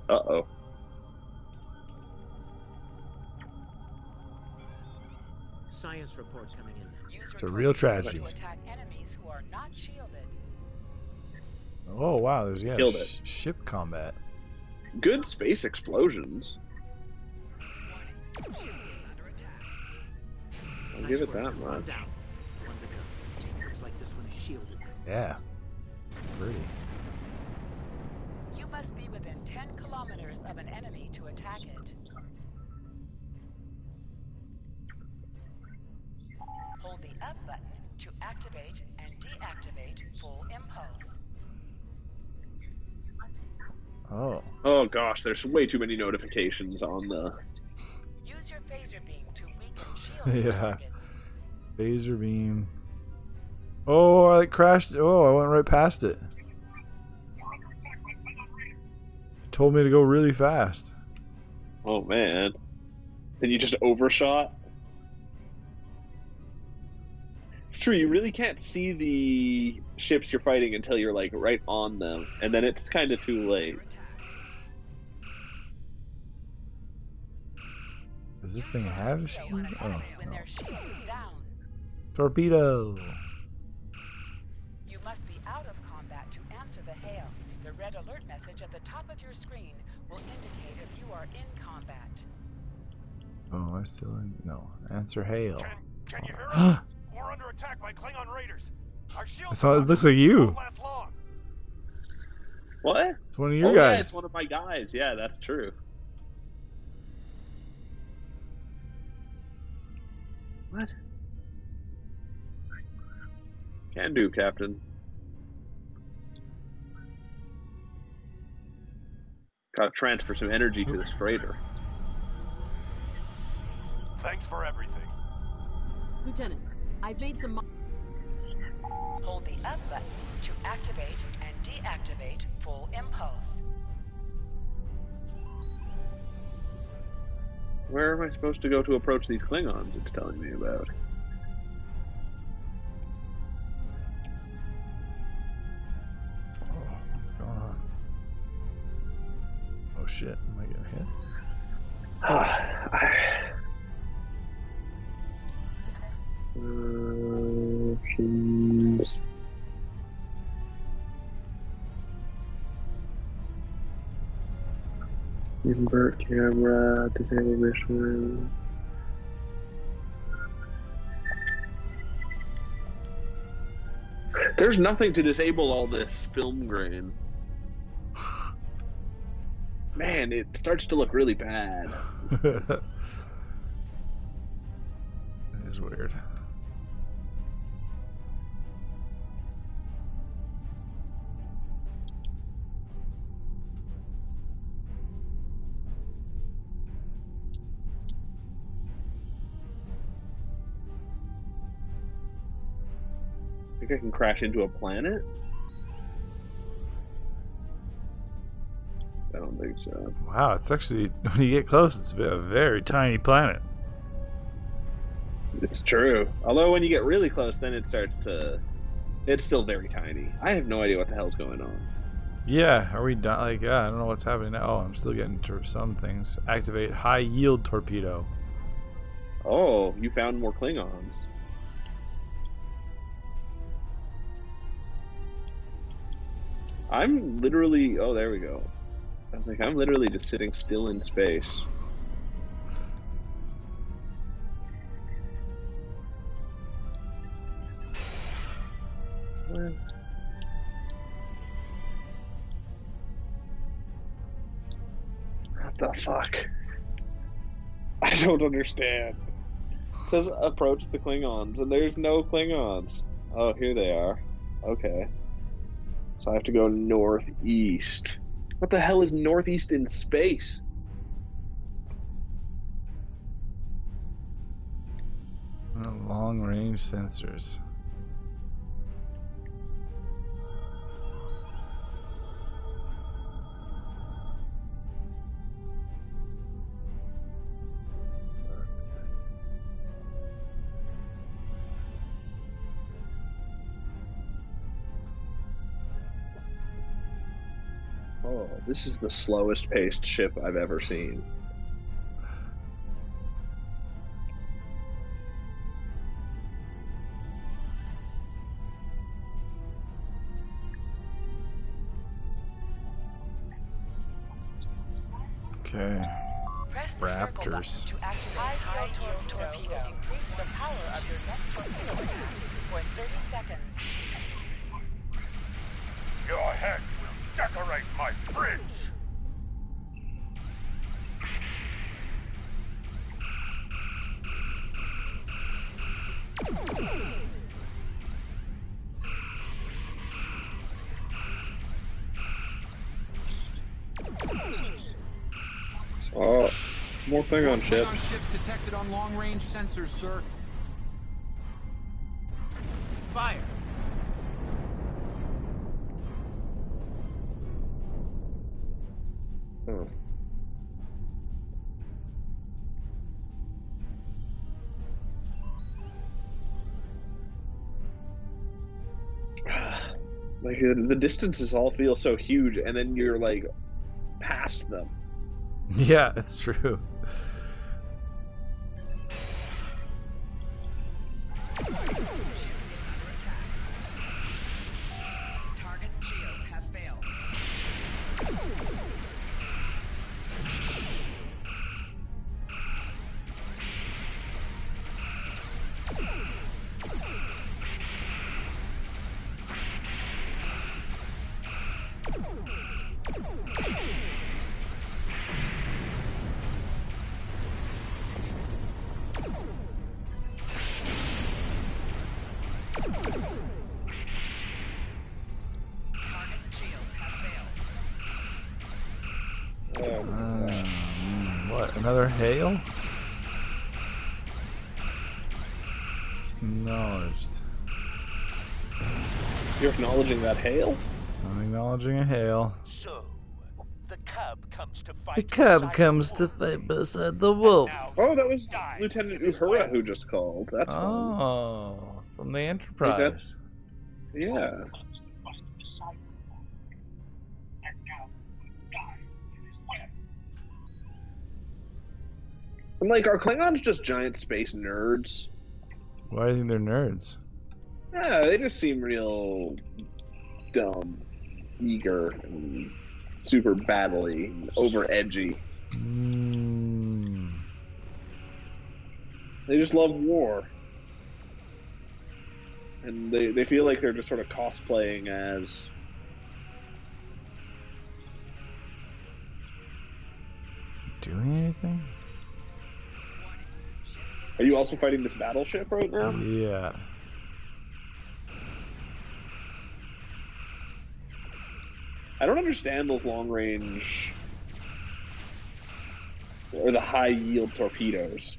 Uh-oh. Science report coming in now. Use It's a your real coordinates tragedy. to attack enemies who are not shielded. Oh, wow. There's, yeah, Killed it. ship combat. Good space explosions. Warning. Ship is under attack. I'll Nice give it work. that One much. down. One to go. Looks like this one is shielded. Yeah. Pretty. You must be within 10 kilometers of an enemy to attack it. Hold the up button to activate and deactivate full impulse. Oh. Oh gosh, there's way too many notifications on the... Use your phaser beam to weaken shield Yeah. targets. Phaser beam. Oh, I crashed. Oh, I went right past it. It told me to go really fast. Oh man. Then you just overshot? It's true, you really can't see the ships you're fighting until you're like right on them, and then it's kind of too late. Does this thing have a shield? On an Oh, enemy when no. their shield is down. Torpedo. You must be out of combat to answer the hail. The red alert message at the top of your screen will indicate if you are in combat. Oh, I'm still in. No. Answer hail. Can you hear us? We're under attack by Klingon raiders. Our shields I saw it looks like you. won't last long. What? It's one of your Oh, yeah, guys. it's one of my guys. Yeah, that's true. What? Can do, Captain. Gotta transfer some energy to this freighter. Thanks for everything. Lieutenant, I've made some. Hold the up button to activate and deactivate full impulse. Where am I supposed to go to approach these Klingons it's telling me about? Oh, what's going on? Oh shit, am I getting hit? Options. Invert camera, disable mission. There's nothing to disable all this film grain. Man, it starts to look really bad. That is weird. Think I can crash into a planet? I don't think think so. Wow, it's actually, when you get close, it's a very tiny planet. It's true. Although when you get really close, then it starts to... It's still very tiny. I have no idea what the hell's going on. Yeah, are we done? Like, yeah, I don't know what's happening now. Oh, I'm still getting some things. Activate high yield torpedo. Oh, you found more Klingons. I'm literally... Oh, there we go. I was like, I'm literally just sitting still in space. What the fuck? I don't understand. It says approach the Klingons, and there's no Klingons. Oh, here they are. Okay. So I have to go northeast. What the hell is northeast in space? Long range sensors. Oh, this is the slowest paced ship I've ever seen. Okay. Press the circle button Raptors. to activate high-yield torpedo. Increase the power of your next torpedo attack for 30 seconds. Your head will decorate my bridge. Oh, more Klingon ships. Klingon ships detected on long-range sensors, sir. Fire! Oh. Like the distances all feel so huge, and then you're like past them. Yeah, that's true. Target's shields have failed. Target's shields have failed. What? Another hail? Acknowledged. You're acknowledging that hail? I'm acknowledging a hail. So, the cub comes to fight. The cub comes to fight beside the wolf. Oh, that was Lieutenant Uhura who just called. That's fun. Oh, from the Enterprise. Yeah. I'm like, are Klingons just giant space nerds? Why do you think they're nerds? Yeah, they just seem real dumb, eager, and super battly, and over edgy. They just love war. And they feel like they're just sort of cosplaying as... Doing anything? Are you also fighting this battleship right now? Yeah. I don't understand those long-range... or the high-yield torpedoes.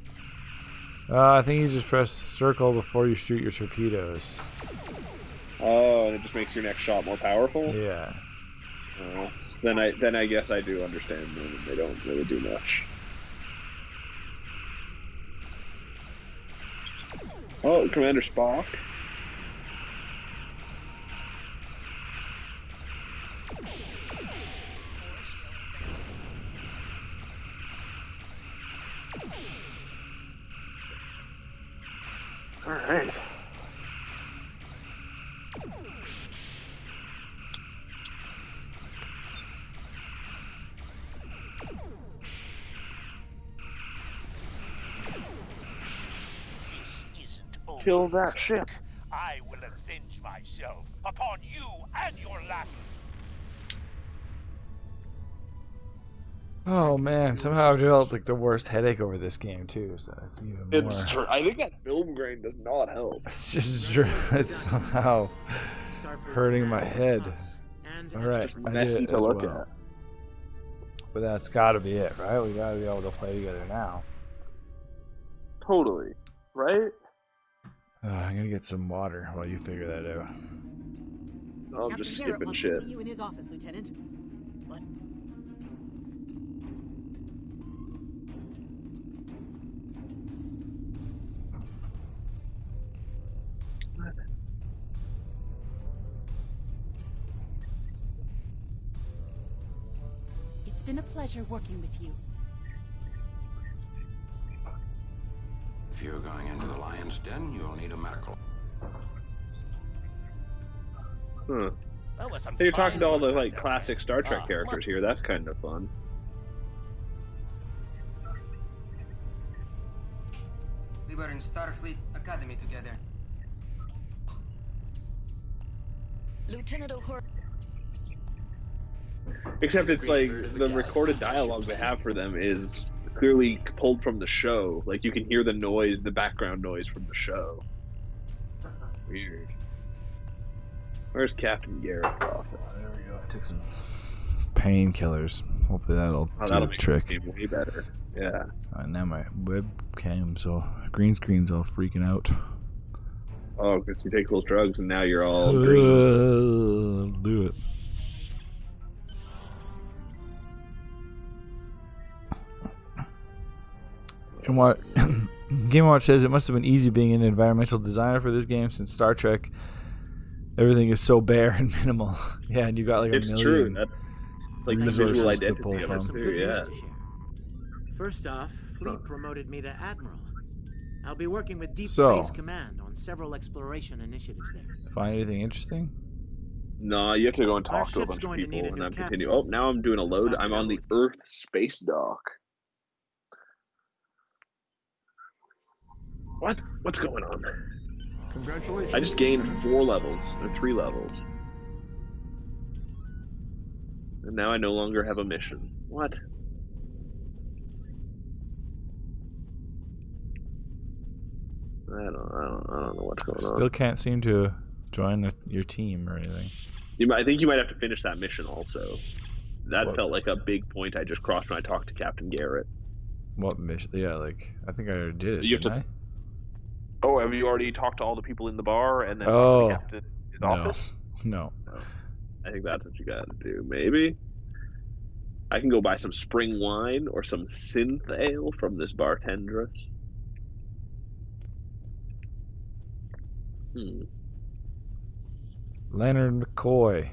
I think you just press circle before you shoot your torpedoes. Oh, and it just makes your next shot more powerful? Yeah. Then I guess I do understand them, and they don't really do much. Oh, Commander Spock. All right. This isn't over. Kill that ship. I will avenge myself upon you and your lackey. Oh man, somehow I've developed like the worst headache over this game too, so it's even more. It's true. I think that film grain does not help. It's just it's somehow hurting my head. All right, I did Messy it to as look well. at. But that's got to be it, right? We got to be able to play together now. Totally. Right? I'm gonna get some water while you figure that out. I'm Captain just Garrett skipping wants shit. to see you in his office, Lieutenant. What? It's been a pleasure working with you. If you're going into the lion's den, you'll need a medical. Huh. That was some So you're talking to all the fine like work classic Star Trek Ah, characters here. That's kind of fun. We were in Starfleet Academy together. Lieutenant O'Hare. Except it's like the recorded dialogue they have for them is clearly pulled from the show. Like you can hear the noise, the background noise from the show. Weird. Where's Captain Garrett's office? There we go. I took some painkillers. Hopefully that'll do That'll the make trick. this game way better. Yeah. Now my webcam's all green screen's all freaking out. Oh, because you take those drugs and now you're all green. Do it. And what Game Watch says, it must have been easy being an environmental designer for this game since Star Trek everything is so bare and minimal. Yeah, and you got like a It's million true. That's like the visual resources to identity pull of from. it Some too, good yeah. news to share. First off, Fleet promoted me to Admiral. I'll be working with Deep So. Space Command on several exploration initiatives there. Find anything interesting? No, you have to go and Our talk to a ship's bunch of going to people need a and new then captain. continue. Oh, now I'm doing a load. Talk I'm it on out the with Earth space dock. What? What's going on? Congratulations. I just gained 4 levels, or 3 levels. And now I no longer have a mission. What? I don't know what's going on. Still can't seem to join your team or anything. I think you might have to finish that mission also. That What? felt like a big point I just crossed when I talked to Captain Garrett. What mission? Yeah, like I think I already did it. You have Didn't to- Oh, have you already talked to all the people in the bar and then Oh. talked to the captain in his No. office? No. I think that's what you gotta do. Maybe. I can go buy some spring wine or some synth ale from this bartendress. Leonard McCoy.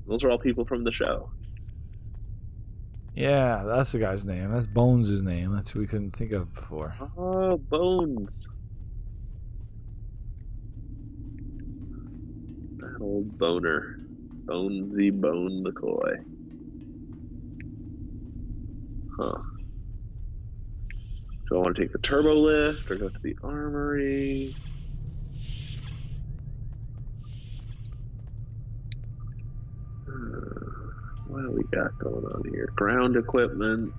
Those are all people from the show. Yeah, that's the guy's name. That's Bones' name. That's who we couldn't think of before. Oh, Bones. That old boner. Bonesy Bone McCoy. Huh. Do I want to take the turbo lift or go to the armory? What do we got going on here? Ground equipment.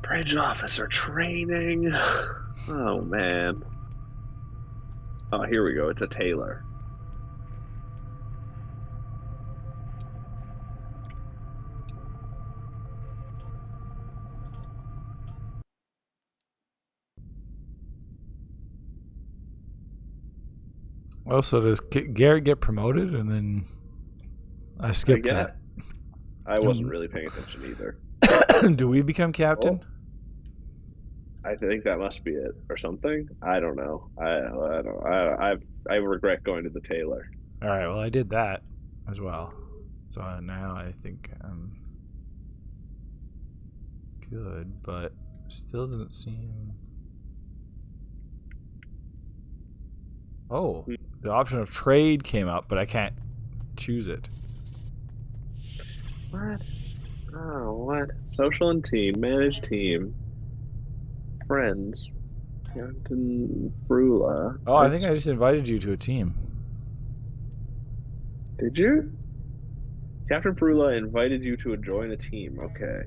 Bridge officer training. Oh, man. Oh, here we go. It's a tailor. Well, so does Garrett get promoted, and then I skipped that. I wasn't really paying attention either. Do we become captain? I think that must be it, or something. I don't know. I regret going to the tailor. All right. Well, I did that as well, so now I think I'm good, but still doesn't seem. Oh, the option of trade came up, but I can't choose it. What? Oh, what? Social and team, manage team, friends, Captain Frula. Oh, I think I just invited you to a team. Did you? Captain Frula invited you to join a team. Okay.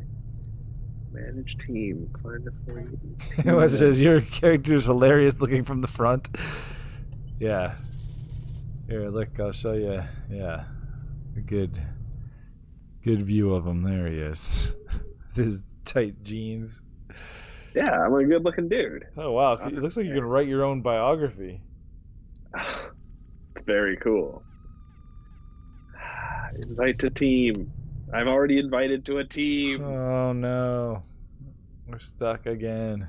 Manage team. Find a friend. It says your character is hilarious looking from the front. Yeah. Here, look, I'll show you. Yeah. A good view of him. There he is. His tight jeans. Yeah, I'm a good looking dude. Oh, wow. It looks like you can write your own biography. It's very cool. Invite to team. I've already invited to a team. Oh, no. We're stuck again.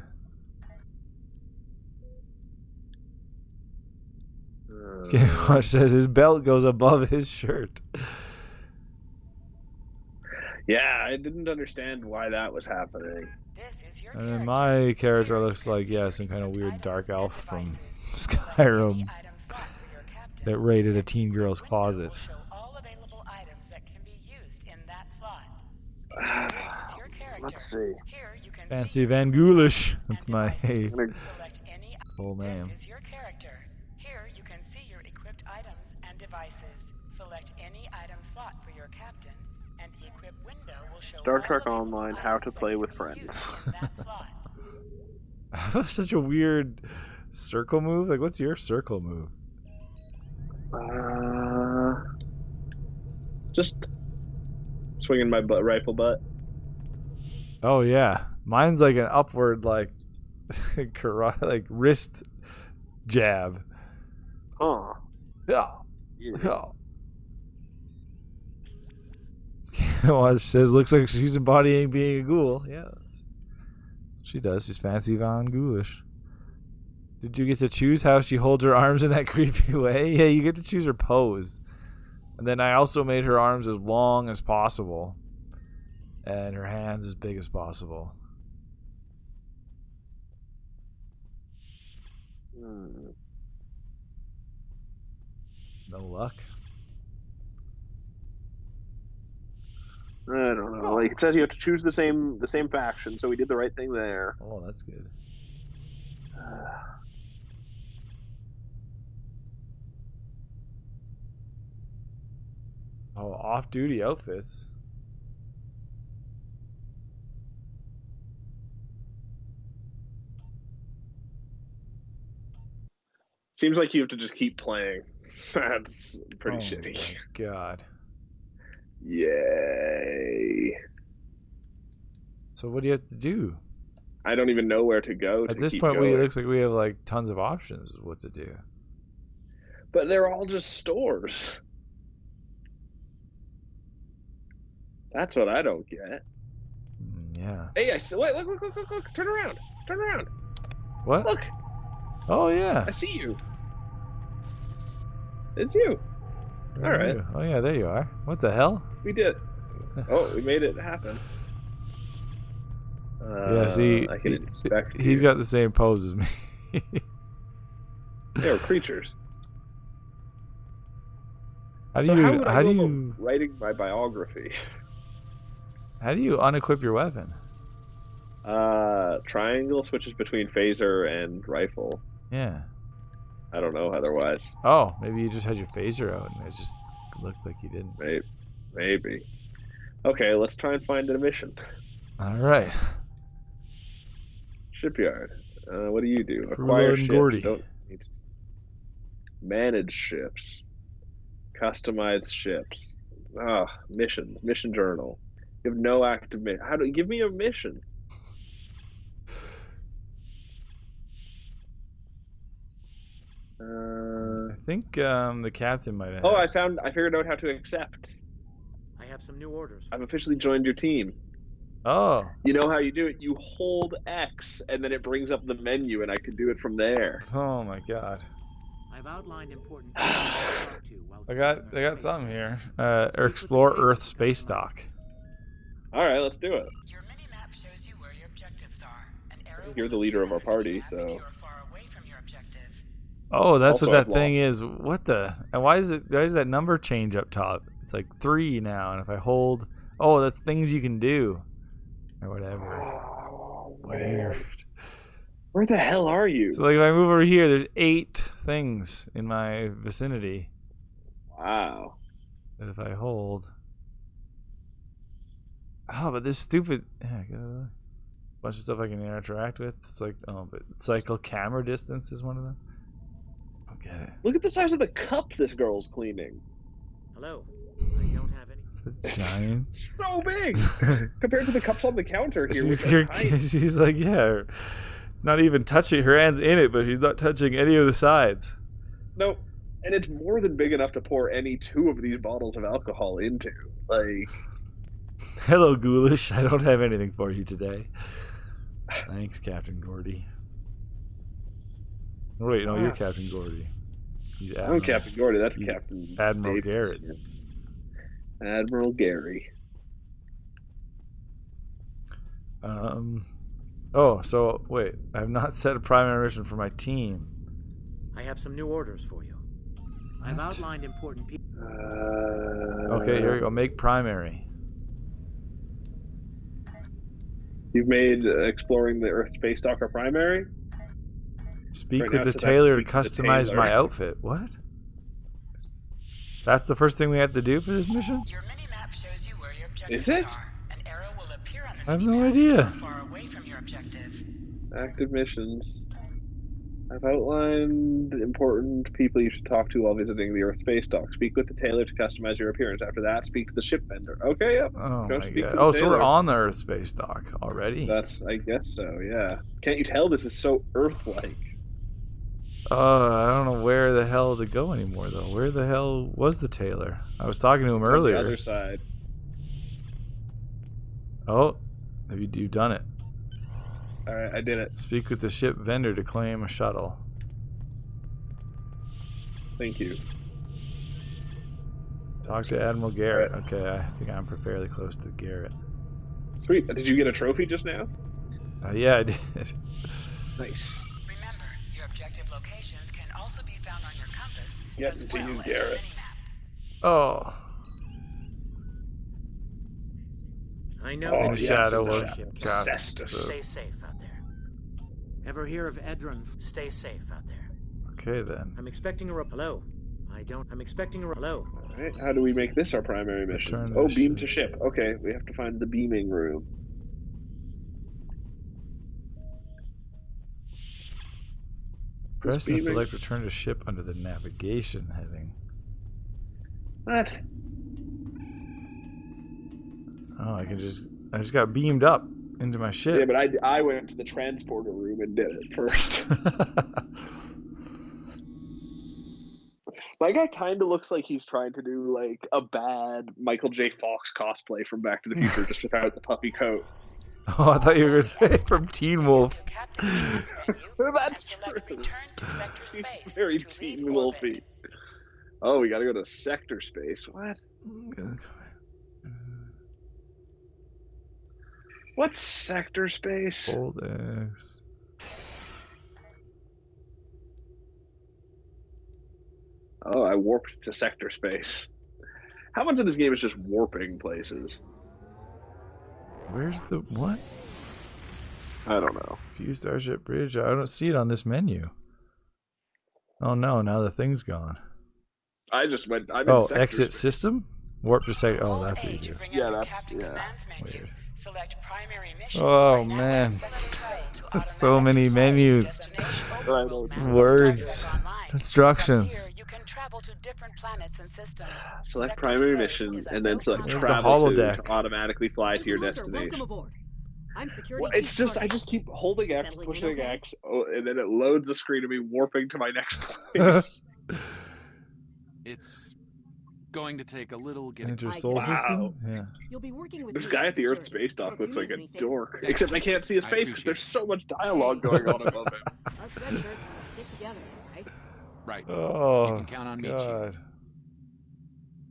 Watch says his belt goes above his shirt. Yeah, I didn't understand why that was happening. And then my character looks like, some kind of weird dark elf from Skyrim that raided a teen girl's closet. Let's see. Fancy Van Ghoulish. That's my full name. Here you can see your equipped items and devices. Select any item slot for your captain, and the equip window will show Star Trek Online: How to Play with Friends. That's such a weird circle move. Like, what's your circle move? Just swinging my rifle butt. Oh yeah, mine's like an upward, like karate, like wrist jab. Huh. Yeah. Yeah. Well, she says, looks like she's embodying being a ghoul. Yeah, that's what she does. She's fancy Von Ghoulish. Did you get to choose how she holds her arms in that creepy way? Yeah, you get to choose her pose. And then I also made her arms as long as possible. And her hands as big as possible. No luck. I don't know. Like, it says you have to choose the same faction, so we did the right thing there. Oh, that's good. Oh, off-duty outfits. Seems like you have to just keep playing. That's pretty shitty. Oh my god. Yay. So what do you have to do? I don't even know where to go. At this point, it looks like we have like tons of options of what to do. But they're all just stores. That's what I don't get. Yeah. Hey, wait, look, turn around. What? Look. Oh, yeah. I see you. It's you. All right. Oh, yeah, there you are. What the hell? We did. Oh, we made it happen. Yeah, see, I can inspect he's got the same pose as me. They were creatures. How do you writing my biography? How do you unequip your weapon? Triangle switches between phaser and rifle. Yeah. I don't know otherwise. Oh, maybe you just had your phaser out and it just looked like you didn't. Maybe. Okay, let's try and find a mission. All right. Shipyard. What do you do? Acquire ships. Don't need to... Manage ships. Customize ships. Missions. Mission journal. You have no active mission. How do you give me a mission? I think the captain might have. Oh, I figured out how to accept. I have some new orders. I've officially joined your team. Oh. You know how you do it? You hold X, and then it brings up the menu, and I can do it from there. Oh my god. I've outlined important people to talk to while I got something here. Explore Earth space dock. All right, let's do it. Your mini-map shows you where your objectives are. An arrow You're the leader of our party, so. Oh, that's Also, what that I've thing is. What the? And why does that number change up top? It's like 3 now, and if I hold, oh, that's things you can do, or whatever. Weird. Where the hell are you? So like if I move over here, there's 8 things in my vicinity. Wow. That if I hold, oh, but this stupid bunch of stuff I can interact with. It's like, oh, but cycle camera distance is one of them. Get it. Look at the size of the cup this girl's cleaning. Hello. I don't have any. It's a giant. So big compared to the cups on the counter here. She's like, yeah, not even touching. Her hand's in it, but she's not touching any of the sides. Nope. And it's more than big enough to pour any 2 of these bottles of alcohol into. Like, hello, Ghoulish. I don't have anything for you today. Thanks, Captain Gordy. Oh, wait, no, you're Captain Gordy. I'm Captain Gordy. That's Captain Admiral Davidson. Garrett. Admiral Gary. Oh, so wait, I have not set a primary mission for my team. I have some new orders for you. I've outlined important people. Okay, here we go. Make primary. You've made exploring the Earth space dock a primary? Speak Right with now, the so that tailor to speaks to the customize tailor. my outfit. What? That's the first thing we have to do for this mission? Your mini-map shows you where your objectives Is it? are. An arrow will appear on the I have no mini-map idea. far away from your objective. Active missions. I've outlined important people you should talk to while visiting the Earth space dock. Speak with the tailor to customize your appearance. After that, speak to the ship vendor. Okay, yep. Oh Go my speak god. to the Oh, so we're tailor. on the Earth space dock already? I guess so, yeah. Can't you tell this is so Earth-like? I don't know where the hell to go anymore, though. Where the hell was the tailor? I was talking to him earlier. On the other side. Oh, have you done it? Alright, I did it. Speak with the ship vendor to claim a shuttle. Thank you. Talk to Admiral Garrett. Okay, I think I'm fairly close to Garrett. Sweet. Did you get a trophy just now? Yeah, I did. Nice. Remember, your objective locations can also be found on your compass Get as to well you, as your Garrett. mini-map. Oh. I know Oh, that yes, shadow the of shadow. God. Cestus. Stay safe out there. Ever hear of Edron? Stay safe out there. Okay, then. I'm expecting a hello. I'm expecting a hello. Alright, how do we make this our primary mission? Return Oh, to beam ship. to ship. Okay, we have to find the beaming room. Press and beaming? select return to ship under the navigation heading. What? Oh, I just got beamed up into my ship. Yeah, but I went to the transporter room and did it first. My guy kind of looks like he's trying to do like a bad Michael J. Fox cosplay from Back to the Future, just without the puffy coat. Oh, I thought you were going to say from Teen Wolf. That's true. He's very Teen Wolfy. Oh, we gotta go to sector space. What? What's sector space? Hold X. Oh, I warped to sector space. How much of this game is just warping places? Where's the what? I don't know. View Starship Bridge. I don't see it on this menu. Oh no! Now the thing's gone. I just went. I'm Oh, in sector exit space. system. Warp to say. Oh, that's what you do. Yeah, that's Weird. Select primary mission. Oh man, so many menus, words, instructions. You can travel to different planets and systems. Select primary mission and then select Where's the travel to holodeck? automatically fly to your Hunter, destination. welcome aboard. I'm security Well, it's chief just I Carter. just keep holding X, Settling in pushing okay? X, and then it loads the screen of me warping to my next place. It's going to take a little getting. Enter soul system? Yeah. You'll be working with This me guy on at the Earth security, Space Dock so if looks you like need a anything- dork. Thanks, Except I Chief. can't see his I face because appreciate there's it. so much dialogue going on above him. Us red shirts stick together, right? Right. Oh, You can count on me, God. Chief.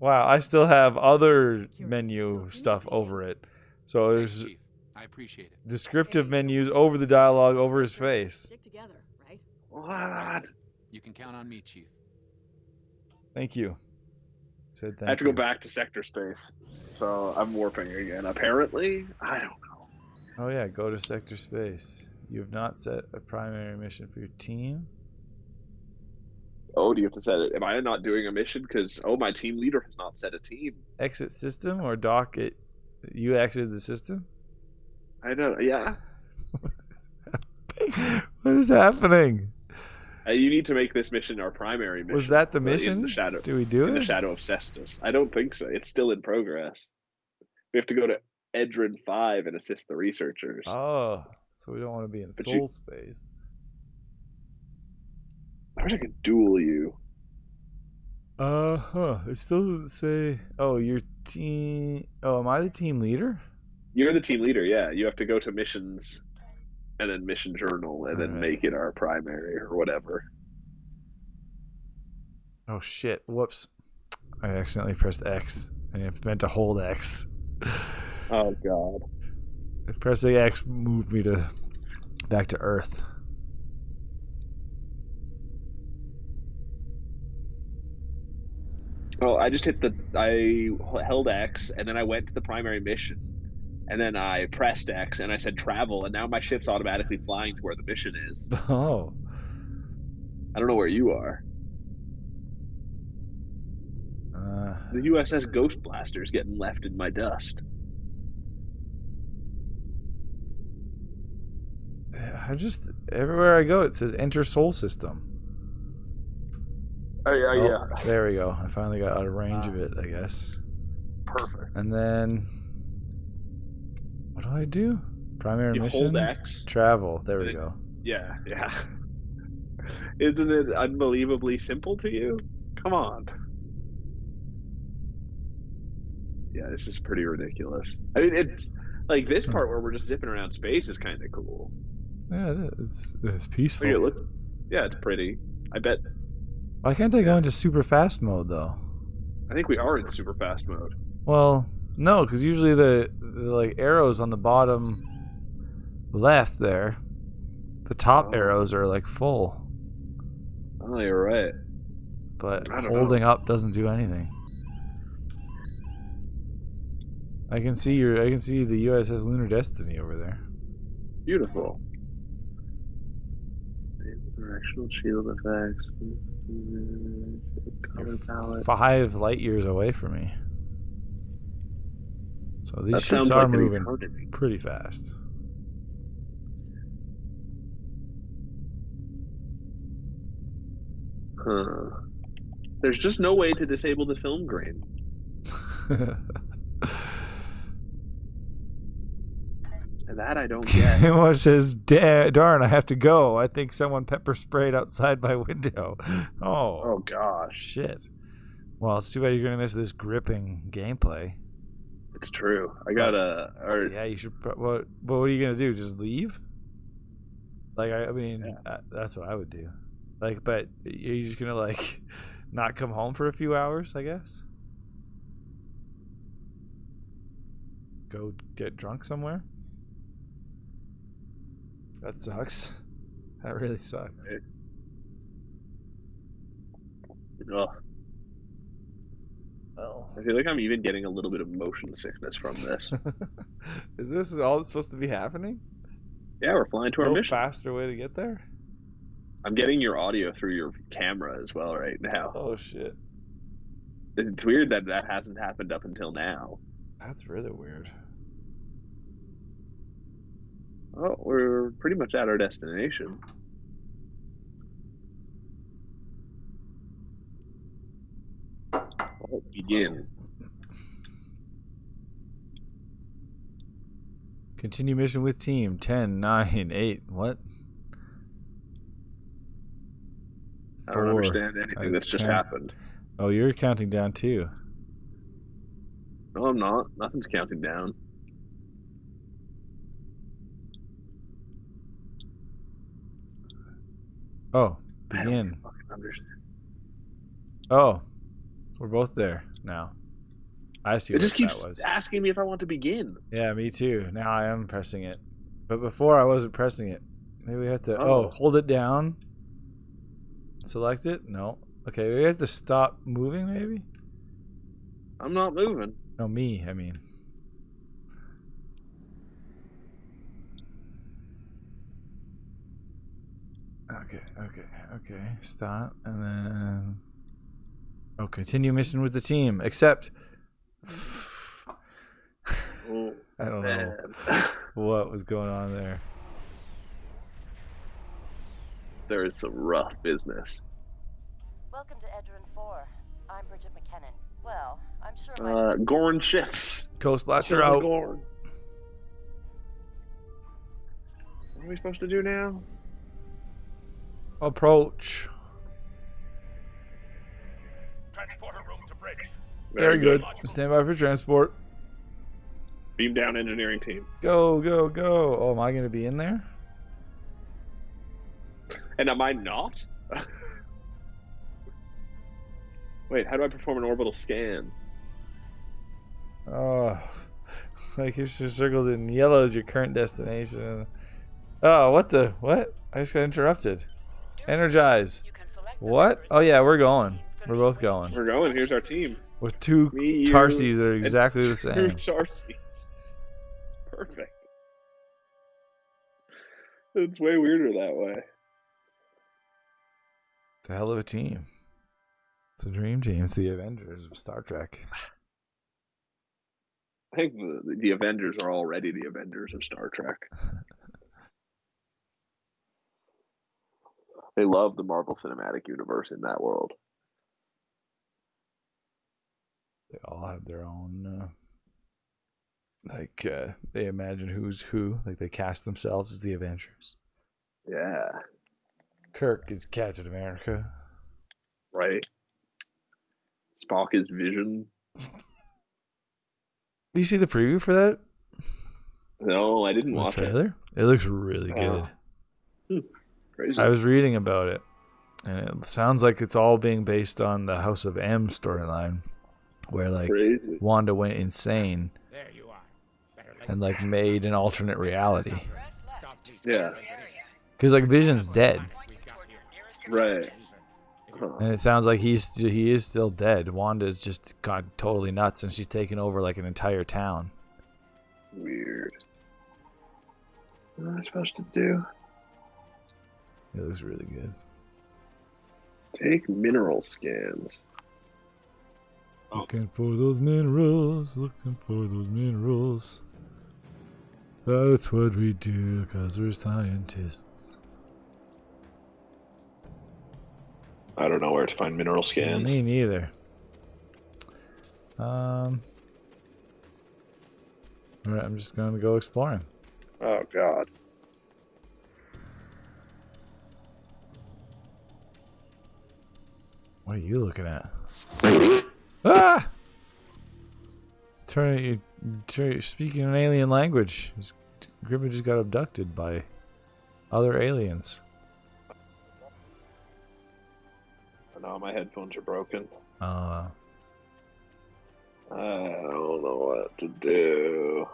Wow, I still have other menu stuff over it. So Thanks, there's Chief. I appreciate it. descriptive menus over the dialogue over his face. Stick together, right? What? You can count on me, Chief. Thank you. Said thank I have to you. go back to sector space. So I'm warping again. Apparently, I don't know. Oh yeah, go to sector space. You have not set a primary mission for your team. Oh, do you have to set it? Am I not doing a mission? Because, my team leader has not set a team. Exit system or dock it. You exited the system? I don't, yeah. What is happening? You need to make this mission our primary mission. Was that the In mission? the shadow, Do we do in it? the shadow of Cestus. I don't think so. It's still in progress. We have to go to Edrin 5 and assist the researchers. Oh, so we don't want to be in But soul space. I wish I could duel you. It still doesn't say. Oh, your team. Oh, am I the team leader? You're the team leader, yeah. You have to go to missions and then mission journal and then make it our primary or whatever. Oh shit! Whoops! I accidentally pressed X. I meant to hold X. Oh god! If pressing X moved me to back to Earth. Well, I just I held X and then I went to the primary mission and then I pressed X and I said travel and now my ship's automatically flying to where the mission is. Oh. I don't know where you are. The USS Ghost Blaster's getting left in my dust. I just everywhere I go it says enter soul system. Oh yeah, yeah. There we go. I finally got out of range of it, I guess. Perfect. And then what do I do? Primary You mission. hold X. Travel. There we go. Yeah, yeah. Isn't it unbelievably simple to you? Come on. Yeah, this is pretty ridiculous. I mean, it's like this part where we're just zipping around space is kind of cool. Yeah, it's peaceful. Yeah, it's pretty. I bet. Why can't they go into super fast mode though? I think we are in super fast mode. Well, no, because usually the like arrows on the bottom left there, the top arrows are like full. Oh, you're right. But I don't holding up doesn't do anything. I can see the USS Lunar Destiny over there. Beautiful. Directional shield effects. Color palette. 5 light years away from me. So these That ships sounds are like an moving eternity. pretty fast. Huh. There's just no way to disable the film grain. And that I don't get. It says, darn, I have to go. I think someone pepper sprayed outside my window. Oh gosh. Shit. Well, it's too bad you're going to miss this gripping gameplay. It's true. I gotta. Yeah, you should. What are you going to do? Just leave? Like, I mean, that's what I would do. Like, but you're just going to, like, not come home for a few hours, I guess? Go get drunk somewhere? That sucks. That really sucks. Ugh. Oh. I feel like I'm even getting a little bit of motion sickness from this. Is this all that's supposed to be happening? Yeah, we're flying to our No mission. faster way to get there? I'm getting your audio through your camera as well right now. Oh shit. It's weird that that hasn't happened up until now. That's really weird. Oh, we're pretty much at our destination. Well, begin. Continue mission with team 10, 9, 8. What? I don't understand anything that's just happened. Oh, you're counting down too. No, I'm not. Nothing's counting down. Oh, begin. Oh, we're both there now. I see It what just that keeps was. asking me if I want to begin. Yeah, me too. Now I am pressing it. But before I wasn't pressing it. Maybe we have to... Oh. Oh, hold it down. Select it? No. Okay, we have to stop moving maybe? I'm not moving. No, me, I mean. Okay. Stop. And then... Oh, continue mission with the team. Except... Oh, I don't know what was going on there. There is some rough business. Welcome to Edrin 4. I'm Bridget McKinnon. Well, I'm sure Gorn ships. Coast Blaster out. Gorn. What are we supposed to do now? Approach. Transporter room to bridge. Very good. Stand by for transport. Beam down engineering team. Go. Oh, am I going to be in there? And am I not? Wait, how do I perform an orbital scan? Oh, like it's just circled in yellow as your current destination. Oh, what? I just got interrupted. Energize. What? Oh yeah, we're going. We're both going. We're going. Here's our team. With two Tarsies that are exactly the same. Two Tarsies. Perfect. It's way weirder that way. It's a hell of a team. It's a dream team. It's the Avengers of Star Trek. I think the Avengers are already the Avengers of Star Trek. They love the Marvel Cinematic Universe in that world. They all have their own, they imagine who's who. Like, they cast themselves as the Avengers. Yeah. Kirk is Captain America. Right. Spock is Vision. Do you see the preview for that? No, I didn't watch it. It looks really good. Crazy. I was reading about it, and it sounds like it's all being based on the House of M storyline, where Crazy. Wanda went insane and made an alternate reality. Yeah. Because Vision's dead. Right. Huh. And it sounds like he is still dead. Wanda's just gone totally nuts, and she's taken over an entire town. Weird. What am I supposed to do? It looks really good. Take mineral scans. Looking for those minerals. That's what we do, because we're scientists. I don't know where to find mineral scans. Me neither. Alright, I'm just going to go exploring. Oh, God. What are you looking at? Ah! You're speaking an alien language. Grimpen just got abducted by other aliens. No, my headphones are broken. Uh, I don't know what to do.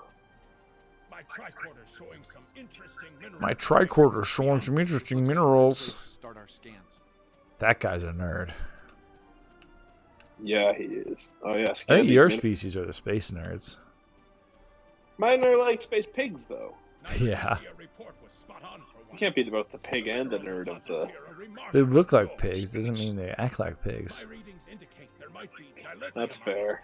My tricorder showing some interesting minerals. my tricorder showing some interesting minerals. Start our scans. That guy's a nerd. Yeah, he is. Oh, yeah. I think your species are the space nerds. Mine are like space pigs, though. Yeah. You can't be both the pig and the nerd of the... They look like pigs, doesn't mean they act like pigs. That's fair.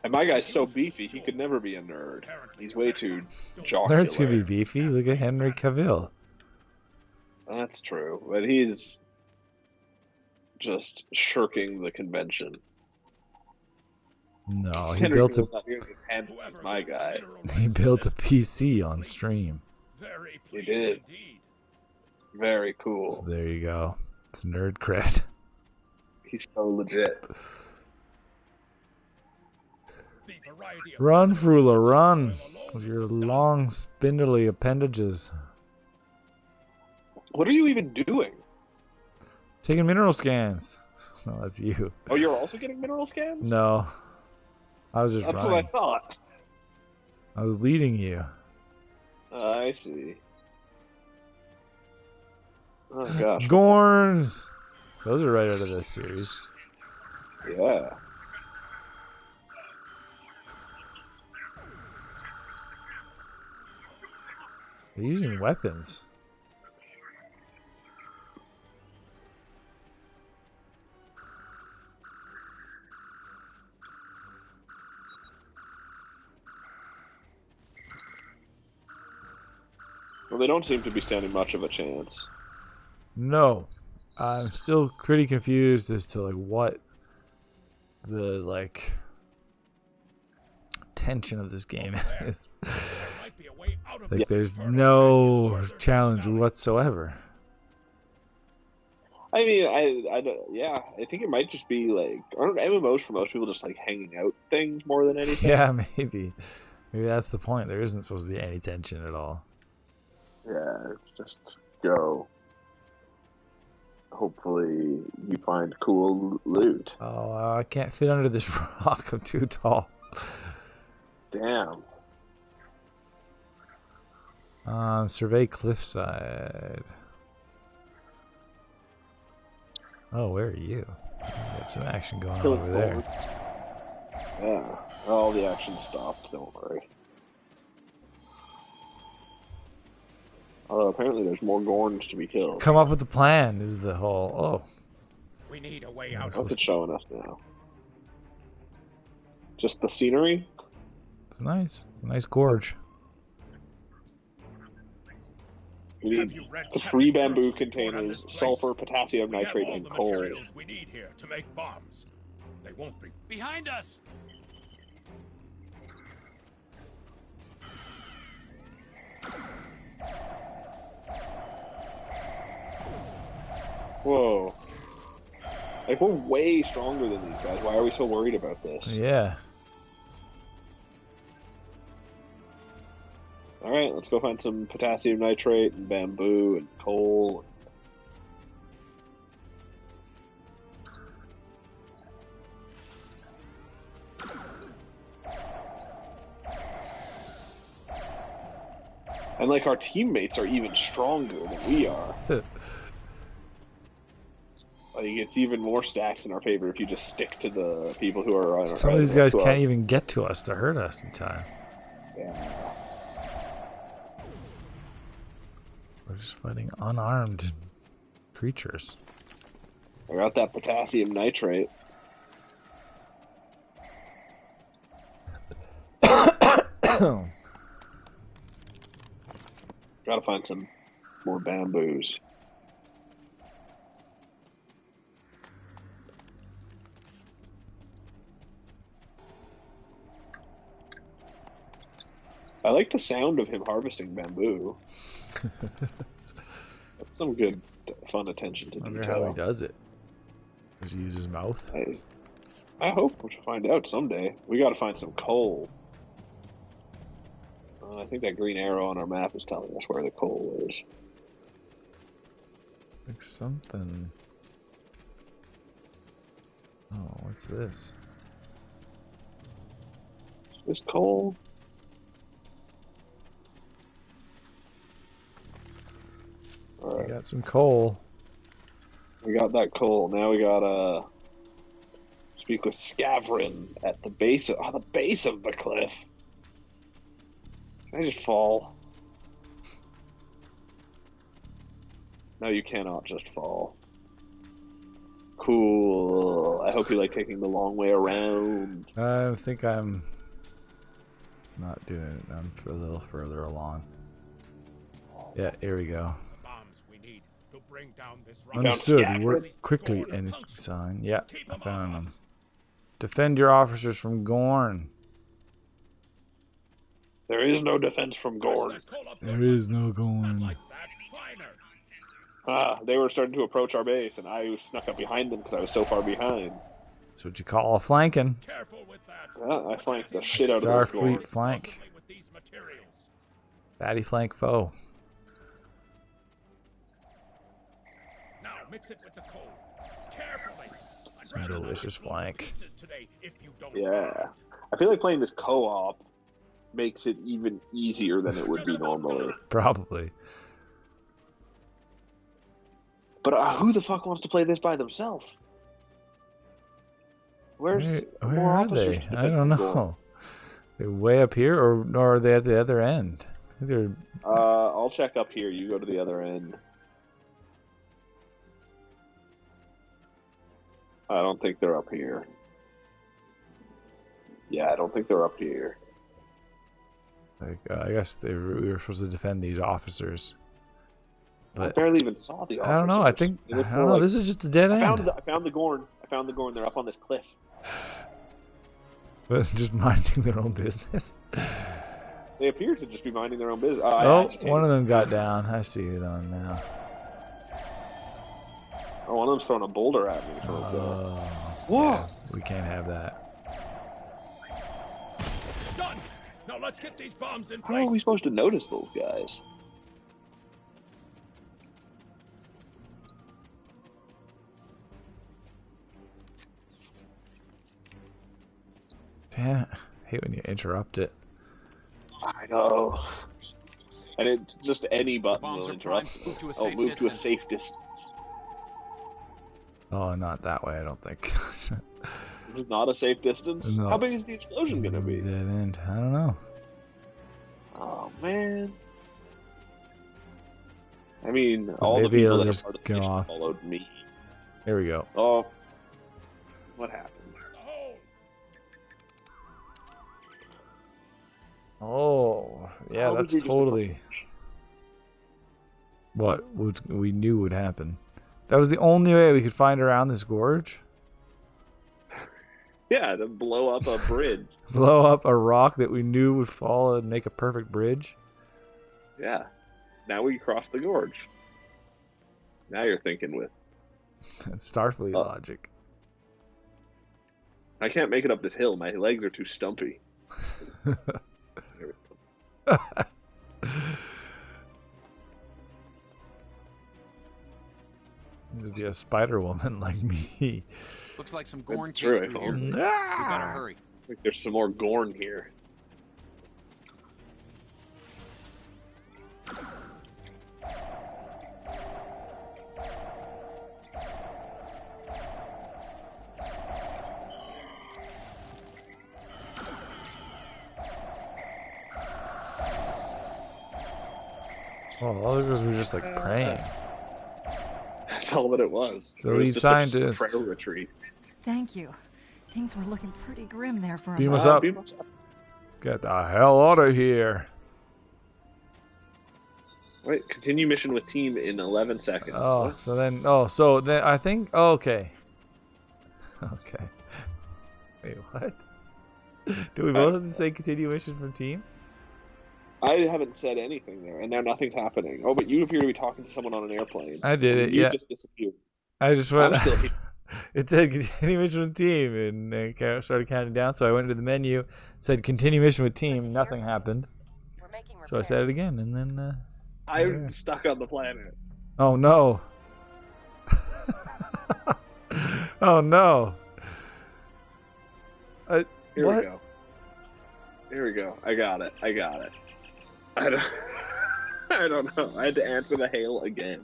And my guy's so beefy, he could never be a nerd. He's way too jocular. Nerds can be beefy. Look at Henry Cavill. That's true, but he's just shirking the convention. No, he Henry built a Cavill's not nearly as handsome as my guy. he built a PC on stream. He did. Very cool. So there you go. It's nerd cred. He's so legit. Run, Frula, run! With your long, spindly appendages. What are you even doing? Taking mineral scans. No, that's you. Oh, you're also getting mineral scans? No. I was just That's running. what I thought. I was leading you. I see. Oh gosh. Gorns! Those are right out of this series. Yeah. They're using weapons. Well, they don't seem to be standing much of a chance. No. I'm still pretty confused as to like what the like tension of this game is. Like there's no challenge whatsoever. I mean, yeah, I think it might just be like, aren't MMOs for most people just like hanging out things more than anything? Yeah, maybe. Maybe that's the point. There isn't supposed to be any tension at all. Yeah, it's just go. Hopefully you find cool loot. Oh, I can't fit under this rock. I'm too tall. Damn. Survey cliffside. Oh, where are you? Got some action going on over there. Yeah. All the action stopped, don't worry. Although apparently there's more Gorns to be killed. Come up with a plan is the whole... Oh. We need a way out. What's it showing us now? Just the scenery? It's nice. It's a nice gorge. We need 3 bamboo containers, sulfur, potassium nitrate, and coal. We need here to make bombs. They won't be behind us. Whoa. Like, we're way stronger than these guys. Why are we so worried about this? Yeah. Alright, let's go find some potassium nitrate and bamboo and coal. And like our teammates are even stronger than we are. Like it's even more stacked in our favor if you just stick to the people who are on our Some of these guys can't even get to us to hurt us in time. Yeah. We're just fighting unarmed creatures. I got that potassium nitrate. Gotta find some more bamboos. I like the sound of him harvesting bamboo. That's some good, fun attention to detail. I wonder how he does it. Does he use his mouth? I hope we'll find out someday. We gotta find some coal. I think that green arrow on our map is telling us where the coal is. Like something. Oh, what's this? Is this coal? All right. We got some coal. We got that coal. Now we gotta speak with Scavrin at the base of the cliff. Can I just fall? No, you cannot just fall. Cool. I hope you like taking the long way around. I think I'm not doing it. I'm a little further along. Yeah, here we go. Understood. Work quickly and sign. Yeah, I found them. Defend your officers from Gorn. There is no defense from Gorn. There is no Gorn. They were starting to approach our base, and I snuck up behind them because I was so far behind. That's what you call a flanking. Careful with that. I flanked the shit out of those Starfleet Gorns. flank. With these materials. Fatty flank foe. Now mix it with the coal. Carefully. Some delicious flank. Today if you don't Yeah. I feel like playing this co-op makes it even easier than it would be normally. Probably. But who the fuck wants to play this by themselves? Where are they? I don't know. They're way up here, or are they at the other end? I think I'll check up here. You go to the other end. I don't think they're up here. Yeah, I don't think they're up here. I guess we were supposed to defend these officers. But I barely even saw the officers. I don't know. I don't know. This is just a dead end. I found the Gorn. They're up on this cliff. But just minding their own business. They appear to just be minding their own business. One of them got down. I see it on now. Oh, one of them's throwing a boulder at me. Whoa! Yeah, we can't have that. Done. Now let's get these bombs in How place. are we supposed to notice those guys? Damn, I hate when you interrupt it. I know. And it just any button Bombs will are interrupt. primed. Move to a Oh, safe move to a distance. safe distance. Oh, not that way, I don't think. This is not a safe distance? No. How big is the explosion going to be? Dead end. I don't know. Oh, man. I mean, all the maybe people it'll that are just part of go the mission off. followed me. Here we go. Oh. What happened? Oh, yeah, How did we that's just totally what we knew would happen. That was the only way we could find around this gorge. Yeah, to blow up a bridge. Blow up a rock that we knew would fall and make a perfect bridge. Yeah. Now we cross the gorge. Now you're thinking with. That's Starfleet logic. I can't make it up this hill. My legs are too stumpy. There'd be a Spider Woman like me. Looks like some Gorn That's came true. through here. We Ah! better hurry. I think there's some more Gorn here. Oh, all of us were just like praying. That's all that it was. The It was lead just scientist. A prayer retreat. Thank you. Things were looking pretty grim there for a Beam moment. us up. Beam us up. Let's get the hell out of here. Wait, continue mission with team in 11 seconds. Oh, What? so then I think. Oh, okay. Okay. Wait, what? Do we both have to say continue mission from team? I haven't said anything there, and now nothing's happening. Oh, but you appear to be talking to someone on an airplane. I did it, You yeah. just disappeared. I just went. I'm still here. It said continue mission with team, and it started counting down. So I went to the menu, said continue mission with team. Nothing happened. So I said it again, and then. I'm stuck on the planet. Oh no! Oh no! Here what? we go. Here we go. I got it. I don't. I don't know. I had to answer the hail again.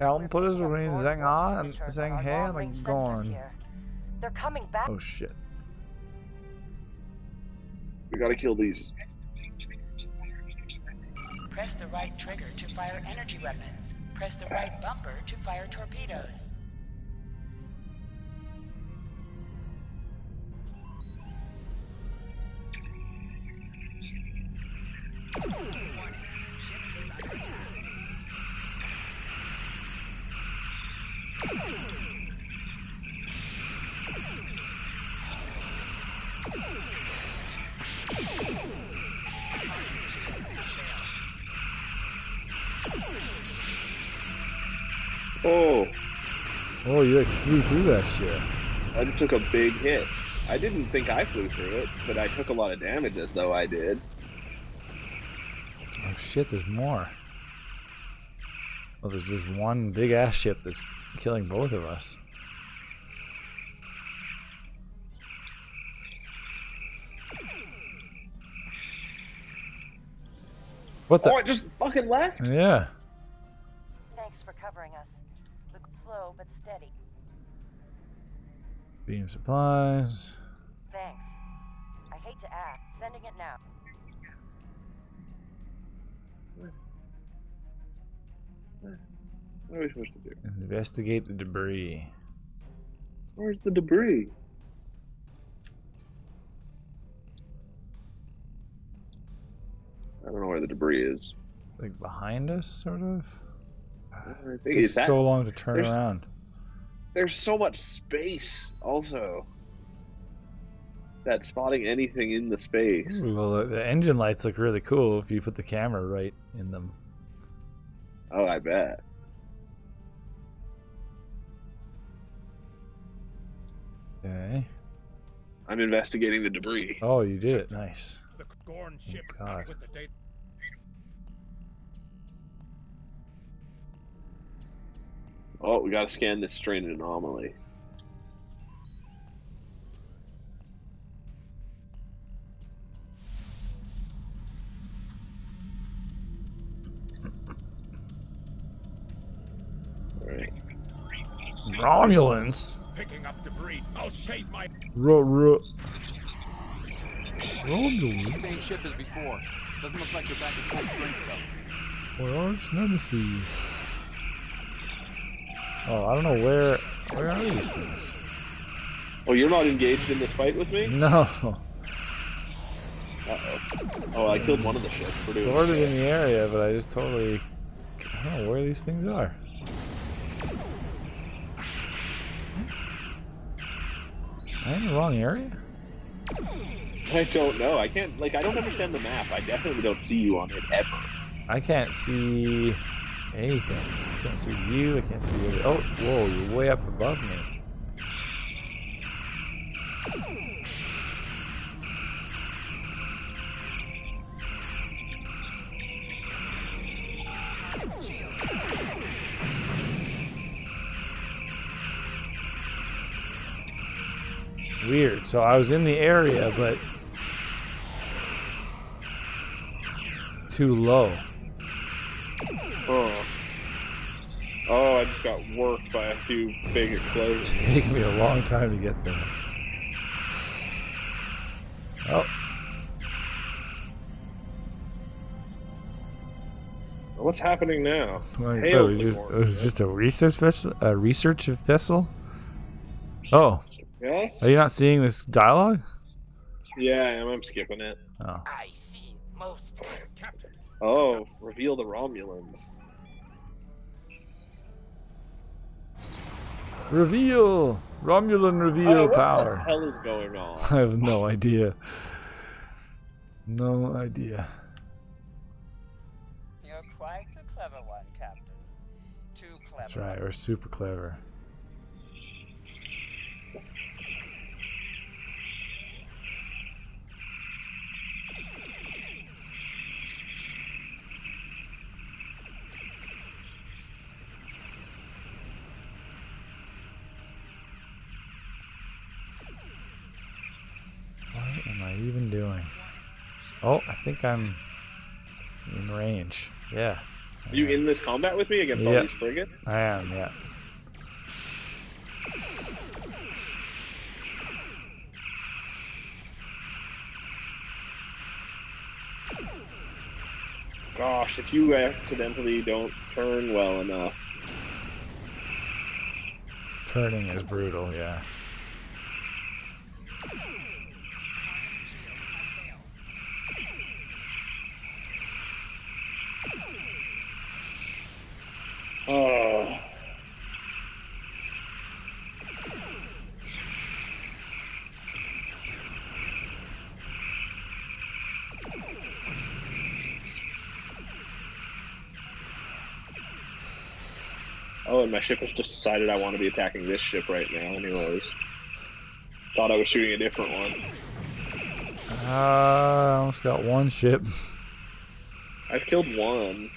Elm put us between Zheng Ha and Zheng He and like Gorn. They're coming back. Oh shit! We gotta kill these. Press the right trigger to fire energy weapons. Press the right bumper to fire torpedoes. Warning, ship is under attack. Oh. Oh, you like flew through that shit. I just took a big hit. I didn't think I flew through it, but I took a lot of damage as though I did. Oh shit, there's more. Well, there's just one big ass ship that's killing both of us. What the? Oh, it just fucking left? Yeah. Thanks for covering us. Look slow but steady. Beam supplies. Thanks. I hate to ask. Sending it now. What are we supposed to do? Investigate the debris. Where's the debris? I don't know where the debris is. Like behind us, sort of? It It takes takes so long to turn around. There's so much space, also. That spotting anything in the space. Ooh, well, the engine lights look really cool if you put the camera right in them. Oh, I bet. Okay. I'm investigating the debris. Oh, you did it. Nice. The Gorn ship God. with the data. Oh, we gotta scan this strain anomaly. Alright. Romulans? Picking up debris. I'll shave my. Romulans? It's the same ship as before. Doesn't look like they're back at full strength though. My arch nemesis. Oh, I don't know where are these things? Oh, you're not engaged in this fight with me? No. Uh-oh. Oh, I killed one of the ships. We're doing Sort of okay. in the area, but I just totally... I don't know where these things are. What? Am I in the wrong area? I don't know. I can't, like, I don't understand the map. I definitely don't see you on it ever. I can't see anything. I can't see you. I can't see you. Oh, whoa, you're way up above me. Weird. So I was in the area, but too low. Oh. Oh, I just got worked by a few big explosions. It's taking me a long time to get there. Oh. What's happening now? Like, Hail it the was just a research vessel? A research vessel? Oh. Yes? Are you not seeing this dialogue? Yeah, I am. I'm skipping it. Oh. I see most. Captain. Oh, reveal the Romulans. Reveal! Romulan reveal power. What the hell is going on? I have no idea. No idea. You're quite the clever one, Captain. Too clever. That's right, we're super clever. What am I even doing? Oh, I think I'm in range. Yeah. Are you in this combat with me against all Yep. these frigates? I am, yeah. Gosh, if you accidentally don't turn well enough. Turning is brutal, yeah. Oh. Oh, and my ship has just decided I want to be attacking this ship right now anyways. Thought I was shooting a different one. I almost got one ship. I've killed one.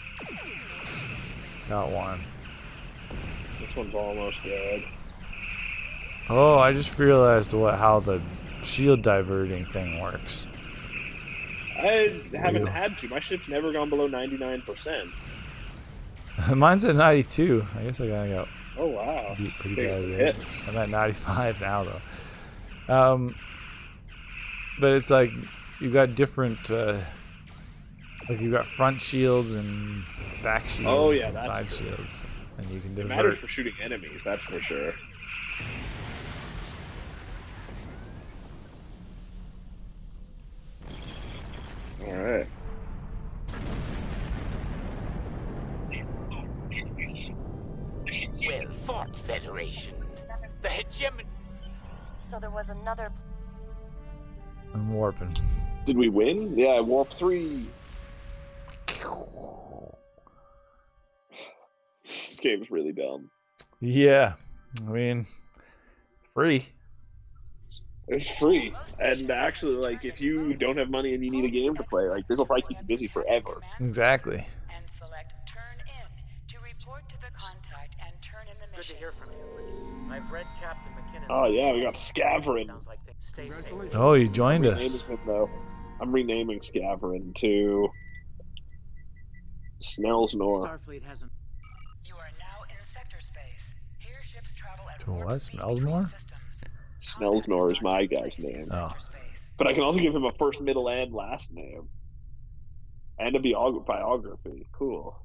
Got one. This one's almost dead. Oh, I just realized how the shield diverting thing works. I haven't had to. My ship's never gone below 99%. Mine's at 92. I guess I got Oh wow. pretty Taking bad some there. hits. I'm at 95 now though. But it's like you got different like you got front shields and back shields and side shields, and you can divert. It matters for shooting enemies, that's for sure. All right. Well fought, Federation. The hegemony. So there was another. I'm warping. Did we win? Yeah, warp 3. This game's really dumb. Yeah, I mean, free. It's free, and actually, like, if you don't have money and you need a game to play, like, this will probably keep you busy forever. Exactly. And select turn in to report to the contact and turn in the mission. Good to hear from you. I've read Captain McKinnon's. Oh yeah, we got Scaverin. Sounds like they stay safe. Oh, you joined us. I'm renaming Scaverin to Snellsnor. Starfleet hasn't. You are now in sector space. Here ships travel at To what? Smellsmore? Snellsnor is my guy's name. Oh. But I can also give him a first, middle, and last name. And a biography. Cool.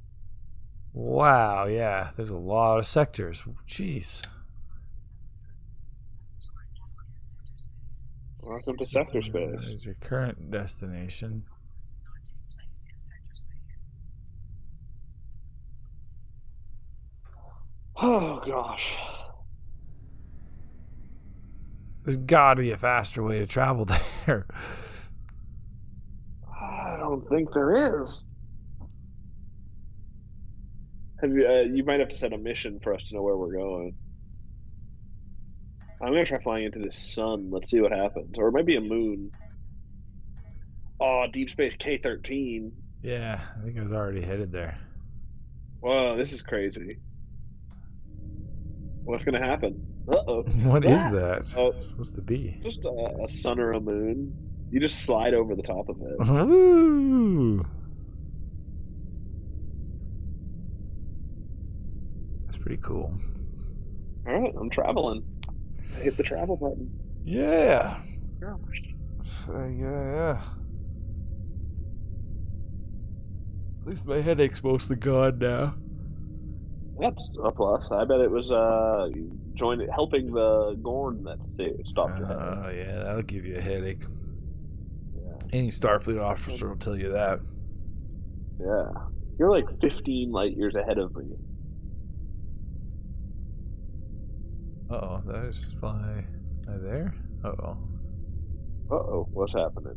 Wow, yeah. There's a lot of sectors. Jeez. Welcome to sector space. There's your current destination. Oh, gosh. There's got to be a faster way to travel there. I don't think there is. Have you? You might have to set a mission for us to know where we're going. I'm gonna try flying into the sun. Let's see what happens, or it might be a moon. Oh, Deep Space K-13. Yeah, I think I was already headed there. Whoa, this is crazy. What's gonna happen? Uh-oh. What is that? Oh, It's supposed to be? just a sun or a moon. You just slide over the top of it. Woo! That's pretty cool. All right, I'm traveling. I hit the travel button. Yeah. Gosh. Yeah. At least my headache's mostly gone now. That's a plus. I bet it was helping the Gorn that stopped your headache. Oh yeah, that'll give you a headache. Yeah. Any Starfleet officer will tell you that. Yeah. You're like 15 light years ahead of me. Uh-oh, that is just fly. Am I there? Uh-oh. Uh-oh, what's happening?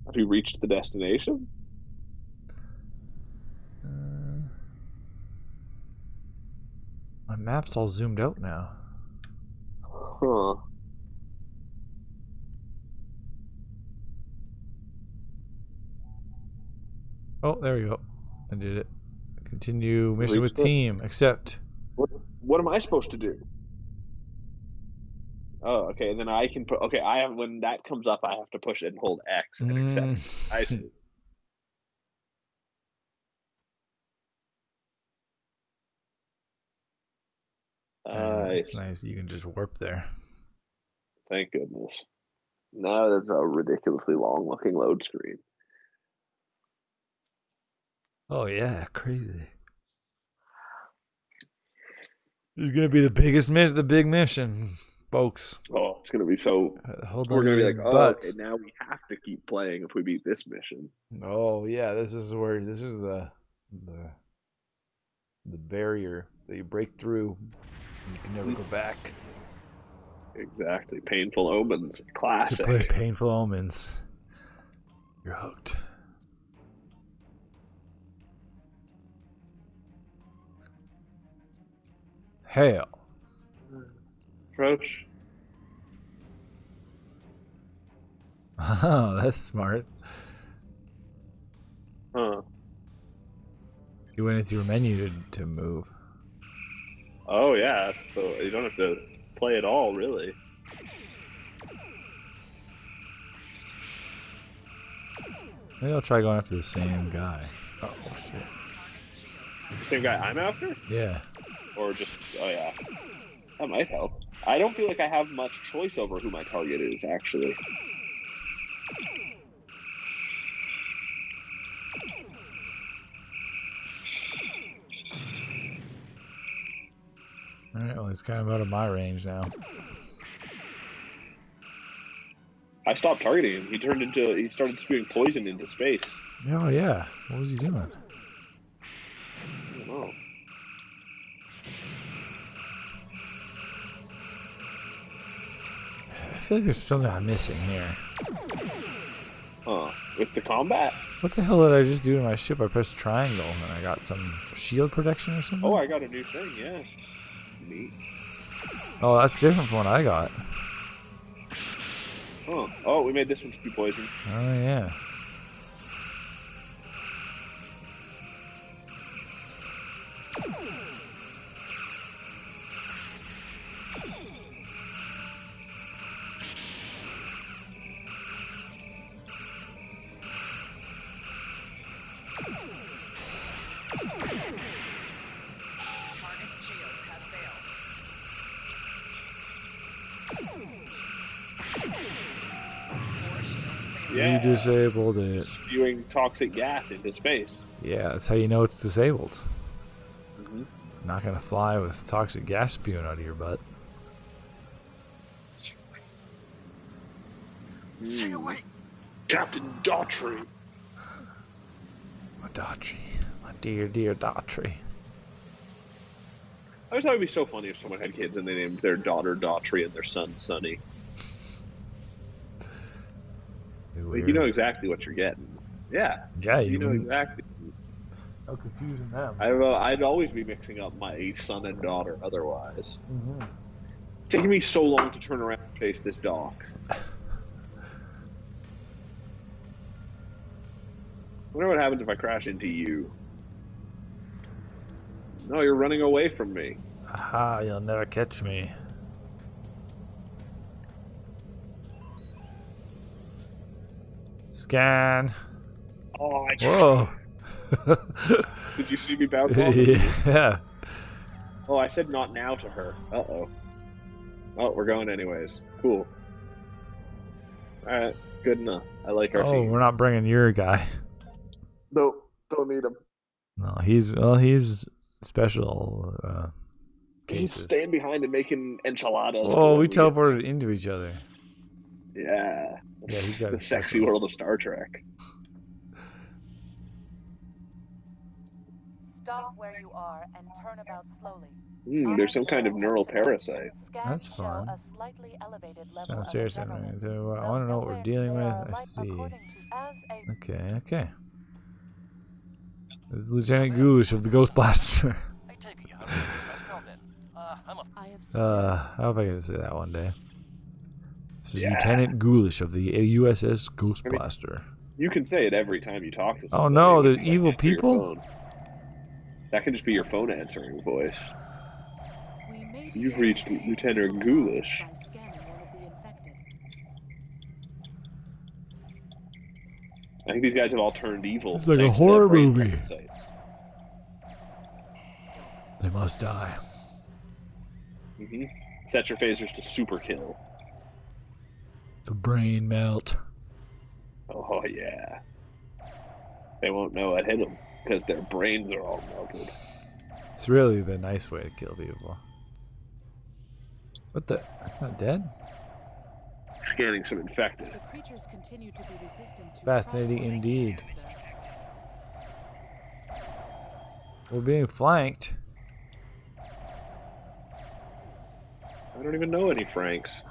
Have you reached the destination? My map's all zoomed out now. Huh. Oh, there we go. I did it. Continue mission with team. Accept. What am I supposed to do? Oh, okay. Then I can put. Okay, I have. When that comes up, I have to push it and hold X and accept. I see. It's nice. You can just warp there. Thank goodness. No, that's a ridiculously long-looking load screen. Oh yeah, crazy. This is gonna be the biggest mission, the big mission, folks. Oh, it's gonna be so. Hold we're on gonna be to like, your oh, butts. okay, now we have to keep playing if we beat this mission. Oh yeah, this is the barrier that you break through. And you can never go back. Exactly. Painful Omens. Classic. To play Painful Omens. You're hooked. hail. Approach. Oh, that's smart. Huh. You went into your menu to move. Oh yeah, so you don't have to play at all, really. Maybe I'll try going after the same guy. Oh shit. Same guy I'm after? Yeah. Or just, oh yeah. That might help. I don't feel like I have much choice over who my target is, actually. Alright, well, he's kind of out of my range now. I stopped targeting him. He started spewing poison into space. Oh, yeah. What was he doing? I don't know. I feel like there's something I'm missing here. Huh. With the combat? What the hell did I just do to my ship? I pressed triangle and I got some shield protection or something? Oh, I got a new thing, yeah. Neat. Oh, that's different from what I got. Huh. Oh, we made this one spew poison. Oh, yeah. Yeah. You disabled it. Spewing toxic gas into space. Yeah, that's how you know it's disabled. Mm-hmm. Not gonna fly with toxic gas spewing out of your butt. Stay away, Captain Daughtry. My Daughtry. My dear, dear Daughtry. I always thought it'd be so funny if someone had kids and they named their daughter Daughtry and their son Sonny. Like, you know exactly what you're getting. Yeah. Yeah, you know exactly. How confusing them. I'd always be mixing up my son and daughter otherwise. Mm-hmm. It's taking me so long to turn around and face this dock. I wonder what happens if I crash into you. No, you're running away from me. Aha, you'll never catch me. Scan. Oh, whoa. Did you see me bounce off? Yeah. Oh, I said not now to her. Uh-oh. Oh, we're going anyways. Cool. Alright, good enough. I like our team. We're not bringing your guy. Nope, don't need him. No, he's special cases. He's staying behind and making enchiladas. Oh, we teleported into each other. Yeah. Yeah, he's got the sexy world of Star Trek. Stop where you are and turn about slowly. There's some kind of neural parasite. That's fun. A slightly elevated level Sounds serious. I want to know what we're dealing with. I see. Okay. This is Lieutenant Ghoulish of the Ghost Blaster. I hope I get to say that one day. This is Lieutenant Ghoulish of the USS Ghost Blaster. You can say it every time you talk to someone. Oh no, there's evil people? That can just be your phone answering voice. You've reached Lieutenant Ghoulish. I think these guys have all turned evil. It's like a horror movie. They must die. Mm-hmm. Set your phasers to super kill. The brain melt. Oh yeah. They won't know what hit them because their brains are all melted. It's really the nice way to kill people. What the? It's not dead? Scanning some infected. The creatures continue to be resistant to Fascinating indeed. We're being flanked. I don't even know any Franks.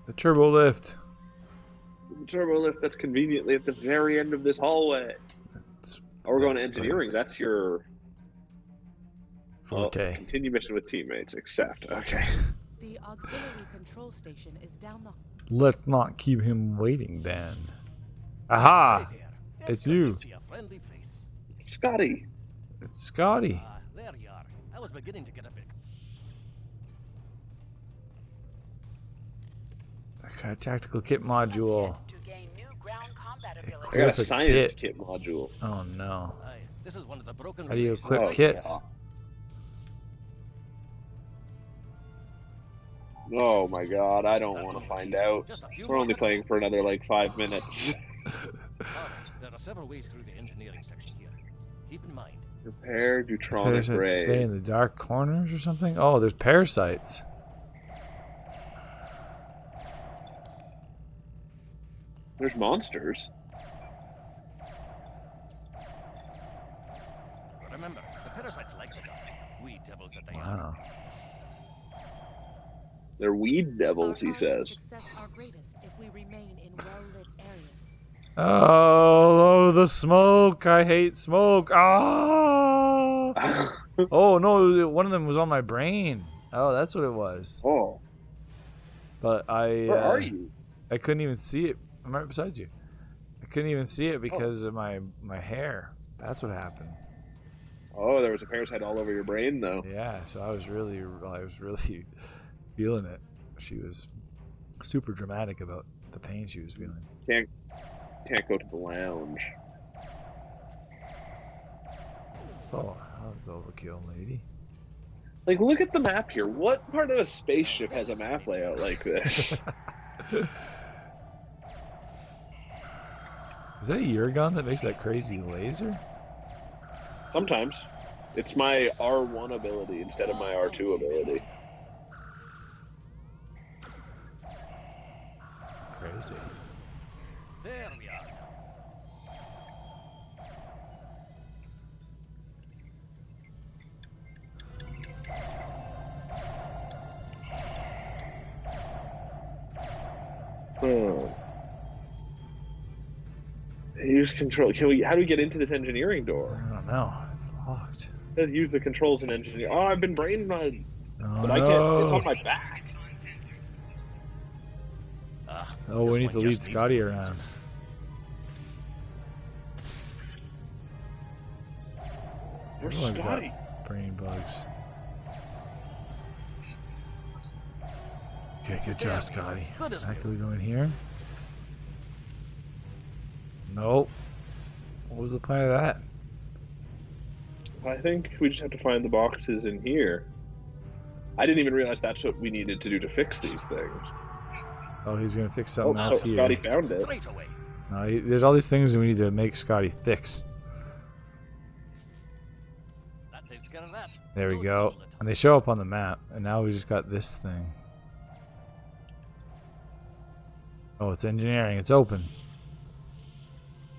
The turbo lift. The turbo lift that's conveniently at the very end of this hallway. Oh, we're going to engineering. place. That's your 4K. Continue mission with teammates. Accept. Okay. The auxiliary control station is down the. Let's not keep him waiting then. Aha! It's you. It's Scotty. It's Scotty. There you are. I was beginning to get a bit. I got a tactical kit module. I got a science kit module. Oh no. This is one of the broken How do you relays. equip kits? Oh my god, I don't want to find out. We're only playing for another like 5 minutes. There are several ways through the engineering section here. Keep in mind. Repair Neutronic Parasites ray. stay in the dark corners or something? Oh, there's parasites. There's monsters. Remember, the parasites like the dark. We devils that they Wow. are. They're weed devils, he says. Success are greatest if we remain in well-lit areas. Oh, the smoke. I hate smoke. Ah! Oh, no. One of them was on my brain. Oh, that's what it was. Oh. But Where are you? I couldn't even see it. I'm right beside you. I couldn't even see it because of my hair. That's what happened. Oh, there was a parasite all over your brain, though. Yeah, so I was really feeling it. She was super dramatic about the pain she was feeling. Can't go to the lounge. Oh, that was overkill, lady. Like, look at the map here. What part of a spaceship has a map layout like this? Is that your gun that makes that crazy laser? Sometimes. It's my R1 ability instead of my R2 ability. Crazy. There we are. Oh. Use control. How do we get into this engineering door? I don't know. It's locked. It says use the controls in engineering. Oh, I've been brain mugged. Oh, But I can't. It's on my back. Oh, we need to lead Scotty around. Where's Everyone's Scotty? got brain bugs. Okay, good job, Scotty. Can we go in here? Nope. What was the point of that? I think we just have to find the boxes in here. I didn't even realize that's what we needed to do to fix these things. Oh, he's gonna fix something else here. Scotty found it. No, there's all these things that we need to make Scotty fix. That takes care of that. There we go. And they show up on the map, and now we just got this thing. Oh, it's engineering. It's open.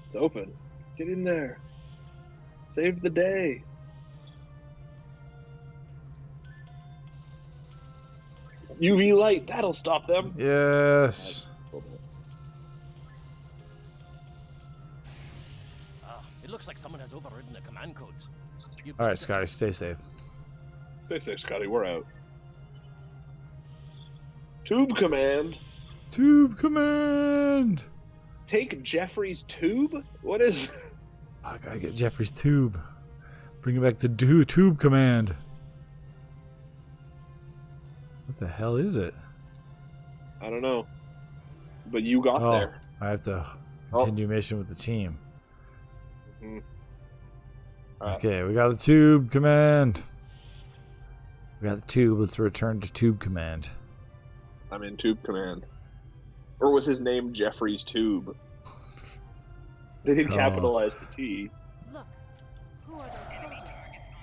It's open. Get in there. Save the day. UV light, that'll stop them. Yes. It looks like someone has overridden the command codes. All right, Scotty, stay safe. Stay safe, Scotty. We're out. Tube command. Tube command. Take Jeffrey's tube? What is... I gotta get Jeffrey's tube. Bring it back to tube command. What the hell is it? I don't know. But you got there. I have to continue mission with the team. Mm-hmm. Okay, we got the tube command. We got the tube. Let's return to tube command. I'm in tube command. Or was his name Jeffrey's Tube? They didn't capitalize the T. Look, who are those soldiers?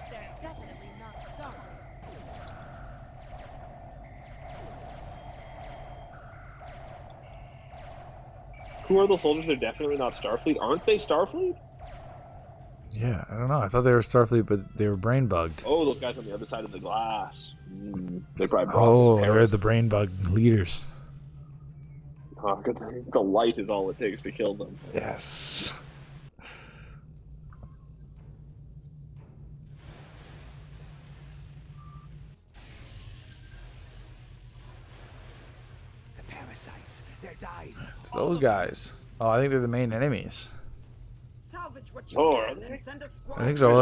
They're definitely not Starfleet. Who are the soldiers? They're definitely not Starfleet. Aren't they Starfleet? Yeah, I don't know. I thought they were Starfleet, but they were brain bugged. Oh, those guys on the other side of the glass. They probably brought they're the brain bug leaders. Oh, the light is all it takes to kill them. Yes. The parasites, they're dying. It's those guys. Oh, I think they're the main enemies. Salvage what you Oh, are can they? and send a squad. I think so.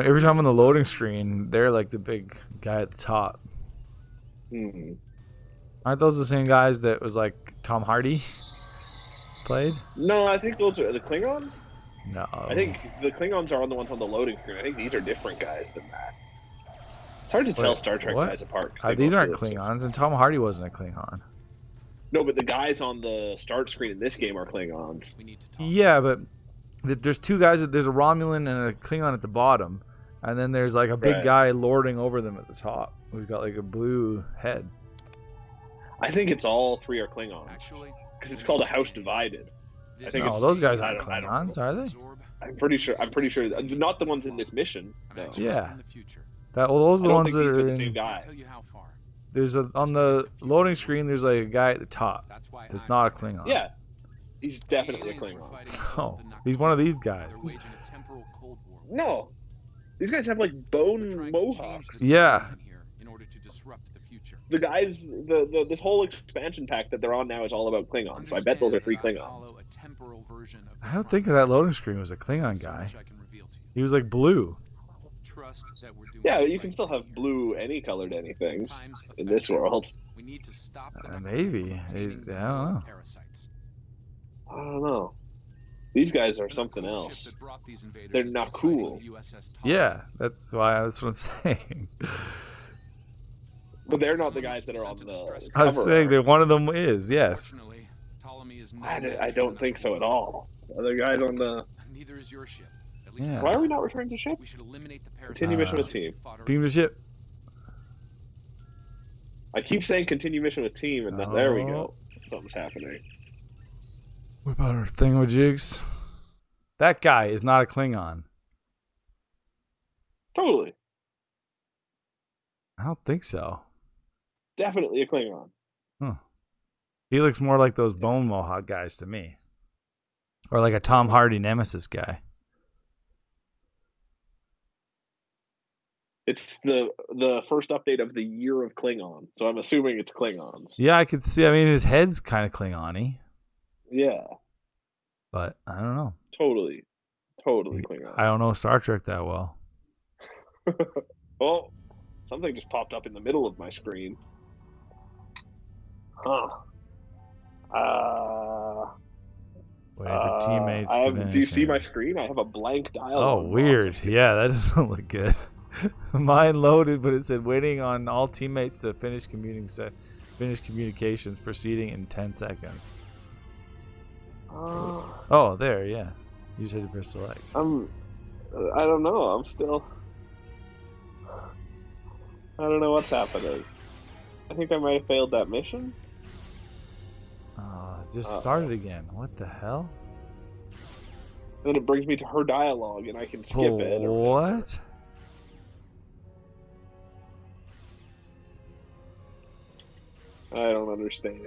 Every time on the loading screen, they're like the big guy at the top. Aren't those the same guys that was like Tom Hardy played? No, I think those are the Klingons. No. I think the Klingons are on the ones on the loading screen. I think these are different guys than that. It's hard to tell Star Trek guys apart. These aren't Klingons, and Tom Hardy wasn't a Klingon. No, but the guys on the start screen in this game are Klingons. Yeah, but there's two guys. There's a Romulan and a Klingon at the bottom, and then there's like a big guy lording over them at the top. Who's got like a blue head. I think it's all three are Klingons. Actually, because it's called a House Divided. I think No, those guys aren't Klingons, are they? I'm pretty sure. Not the ones in this mission. No. Yeah. Those are the ones that are the same in. guy. There's on the loading screen. There's like a guy at the top. That's not a Klingon. Yeah, he's definitely a Klingon. Oh, he's one of these guys. No, these guys have like bone mohawks. Yeah. The guys, this whole expansion pack that they're on now is all about Klingons. So I bet those are three Klingons. I don't think that loading screen was a Klingon guy. He was like blue. Yeah, you can still have blue any colored anything in this world. Maybe. I don't know. I don't know. These guys are something else. They're not cool. Yeah, that's what I'm saying. But they're not the guys that are on the I'm cover. saying that one of them is, yes. I don't think so at all. The guys on the... Neither is your ship. Yeah. Why are we not returning to ship? We should eliminate the Continue mission with team. Beam the ship. I keep saying continue mission with team, and then there we go. Something's happening. What about our thingamajigs? That guy is not a Klingon. Totally. I don't think so. Definitely a Klingon. Huh. He looks more like those bone mohawk guys to me. Or like a Tom Hardy Nemesis guy. It's the first update of the year of Klingon, so I'm assuming it's Klingons. Yeah, I could see. I mean, his head's kind of Klingon-y. Yeah. But I don't know. Totally Klingon. I don't know Star Trek that well. Oh, something just popped up in the middle of my screen. Huh. Wait, the teammates. Do you see my screen? I have a blank dialogue. Oh, weird. Yeah, that doesn't look good. Mine loaded, but it said waiting on all teammates to finish communications proceeding in 10 seconds. Oh, there, yeah. You just had to press select. I don't know. I'm still... I don't know what's happening. I think I might have failed that mission. Just started again. What the hell? Then it brings me to her dialogue, and I can skip it. What? I don't understand.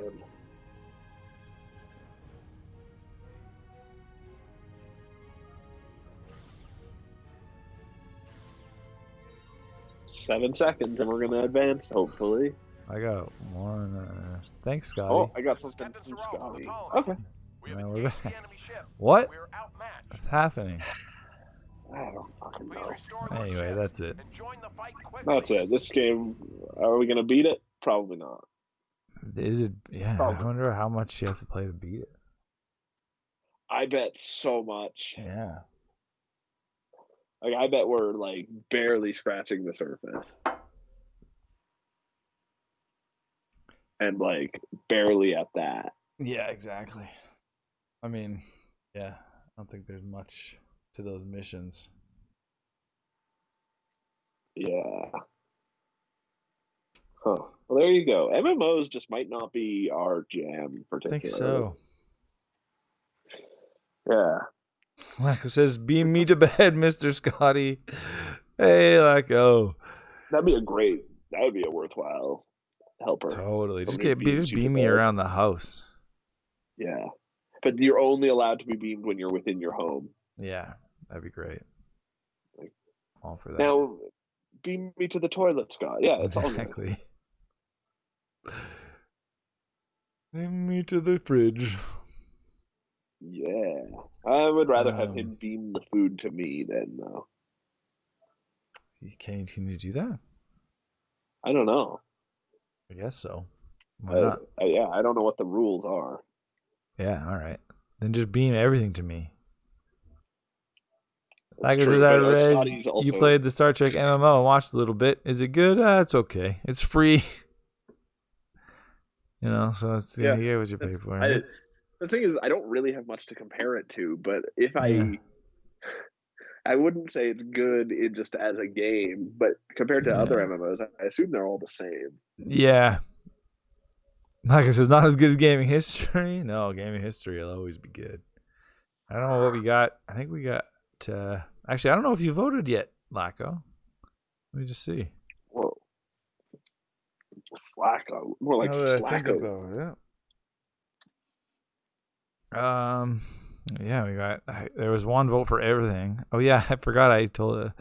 Seven seconds, and we're gonna advance. Hopefully. I got one. Thanks, Scotty. Oh, I got something from Scotty. Okay. Now we're back. What? What's happening? I don't fucking know. Anyway, that's it. That's it. This game, are we gonna beat it? Probably not. Is it? Yeah. Probably. I wonder how much you have to play to beat it. I bet so much. Yeah. Like, I bet we're like barely scratching the surface. And like barely at that. Yeah, exactly. I mean, yeah, I don't think there's much to those missions. Yeah. Huh. Well, there you go. MMOs just might not be our jam, I particularly. think so. Yeah. Lacko says, beam me to bed, Mr. Scotty. Hey, Lacko. That would be a worthwhile helper. Totally. Just Somebody beam me bed. around the house. Yeah. But you're only allowed to be beamed when you're within your home. Yeah, that'd be great. All for that. Now, beam me to the toilet, Scott. Yeah, it's all good. Exactly. Beam me to the fridge. Yeah. I would rather have him beam the food to me than, though. Can you do that? I don't know. I guess so. Why not? Yeah, I don't know what the rules are. Yeah, all right. Then just beam everything to me. That's Like true, as I but read, Scotty's also... you played the Star Trek MMO and watched a little bit. Is it good? It's okay. It's free. You know, so it's you get what you pay for. The thing is, I don't really have much to compare it to, but if Yeah. I wouldn't say it's good just as a game, but compared to other MMOs, I assume they're all the same. Yeah. Like I said, it's not as good as gaming history. No, gaming history will always be good. I don't know what we got. I think we got... actually, I don't know if you voted yet, Lacko. Let me just see. Whoa. Flacco. More like Slacko. Yeah, we got... there was one vote for everything. Oh, yeah, I forgot I told...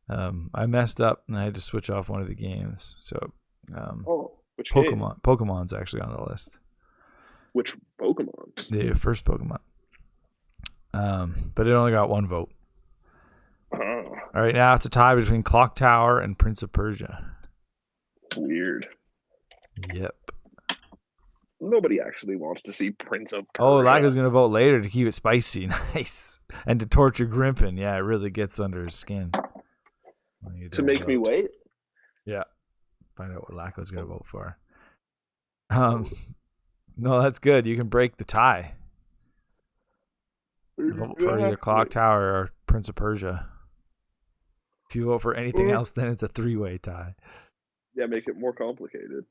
I messed up and I had to switch off one of the games. So... which Pokemon. game? Pokemon's actually on the list. Which Pokemon? The first Pokemon. But it only got one vote. Oh. All right, now it's a tie between Clock Tower and Prince of Persia. Weird. Yep. Nobody actually wants to see Prince of Persia. Oh, Lacko's going to vote later to keep it spicy. Nice. And to torture Grimpen. Yeah, it really gets under his skin. To make me wait? Yeah. Find out what Lacko's going to vote for. No, that's good. You can break the tie. Vote for either Clock Tower or Prince of Persia. If you vote for anything else, then it's a three-way tie. Yeah, make it more complicated.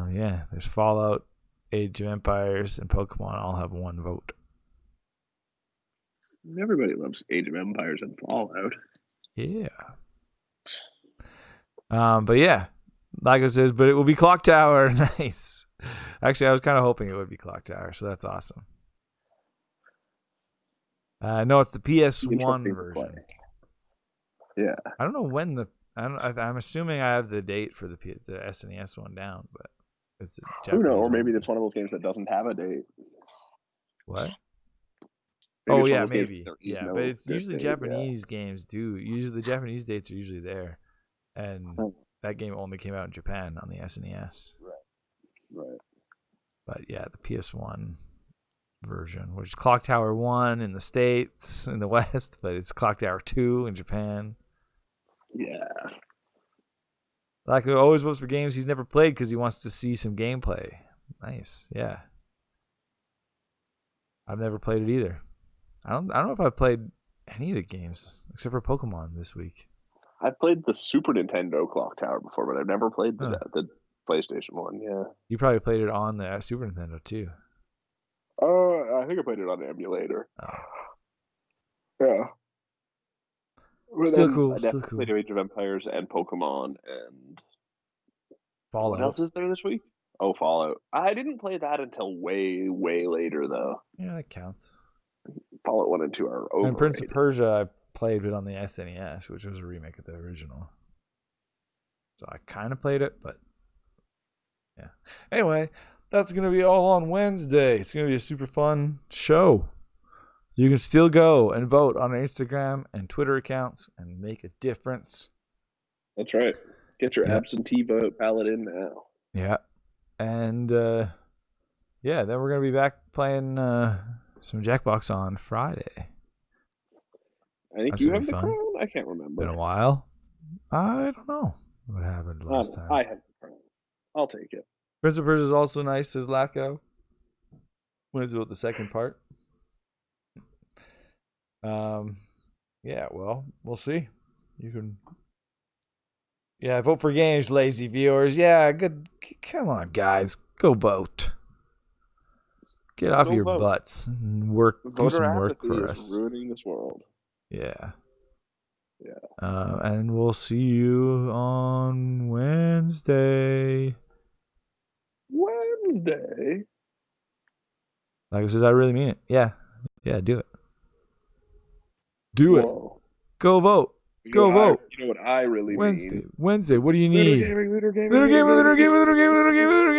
Yeah, there's Fallout, Age of Empires, and Pokemon all have one vote. Everybody loves Age of Empires and Fallout. Yeah. But yeah, like I says, but it will be Clock Tower. Nice. Actually, I was kind of hoping it would be Clock Tower, so that's awesome. No, it's the PS1 version. Yeah. I don't know when I'm assuming I have the date for the SNES one down, but it's who knows? Or maybe it's one of those games that doesn't have a date. What? Maybe oh yeah, maybe. Yeah, no but it's usually date, Japanese games do. Usually the Japanese dates are usually there, and that game only came out in Japan on the SNES. Right. But yeah, the PS1 version, which is Clock Tower 1 in the States, in the West, but it's Clock Tower 2 in Japan. Yeah. Like, he always votes for games he's never played because he wants to see some gameplay. Nice, yeah. I've never played it either. I don't know if I've played any of the games except for Pokemon this week. I've played the Super Nintendo Clock Tower before, but I've never played the PlayStation one. Yeah. You probably played it on the Super Nintendo too. I think I played it on the emulator. Oh. Yeah. But Still then cool. I definitely played Age of Empires and Pokemon and Fallout. What else is there this week? Oh, Fallout. I didn't play that until way, way later, though. Yeah, that counts. Fallout 1 and 2 are overrated. And Prince of Persia, I played it on the SNES, which was a remake of the original. So I kind of played it, but yeah. Anyway, that's going to be all on Wednesday. It's going to be a super fun show. You can still go and vote on our Instagram and Twitter accounts and make a difference. That's right. Get your absentee vote ballot in now. Yeah. And, then we're going to be back playing some Jackbox on Friday. I think you have the crown? I can't remember. Been a while. I don't know what happened last time. I have the crown. I'll take it. Prince of Persia is also nice, says Lacko. When it's about the second part. Yeah, well, we'll see. You can... Yeah, vote for games, lazy viewers. Yeah, good. Come on, guys. Go vote. Get off your butts and work. Do some work for us. Ruining this world. Yeah. Yeah. And we'll see you on Wednesday. Wednesday. Wednesday. Michael says, I really mean it. Yeah. Yeah, do it. Do it. Whoa. Go vote. Go vote. You know what I really Wednesday. mean? Wednesday. What do you need? Lunar gaming, lunar gaming, Lunar game, lunar lunar gaming. game, lunar game, lunar game, lunar game.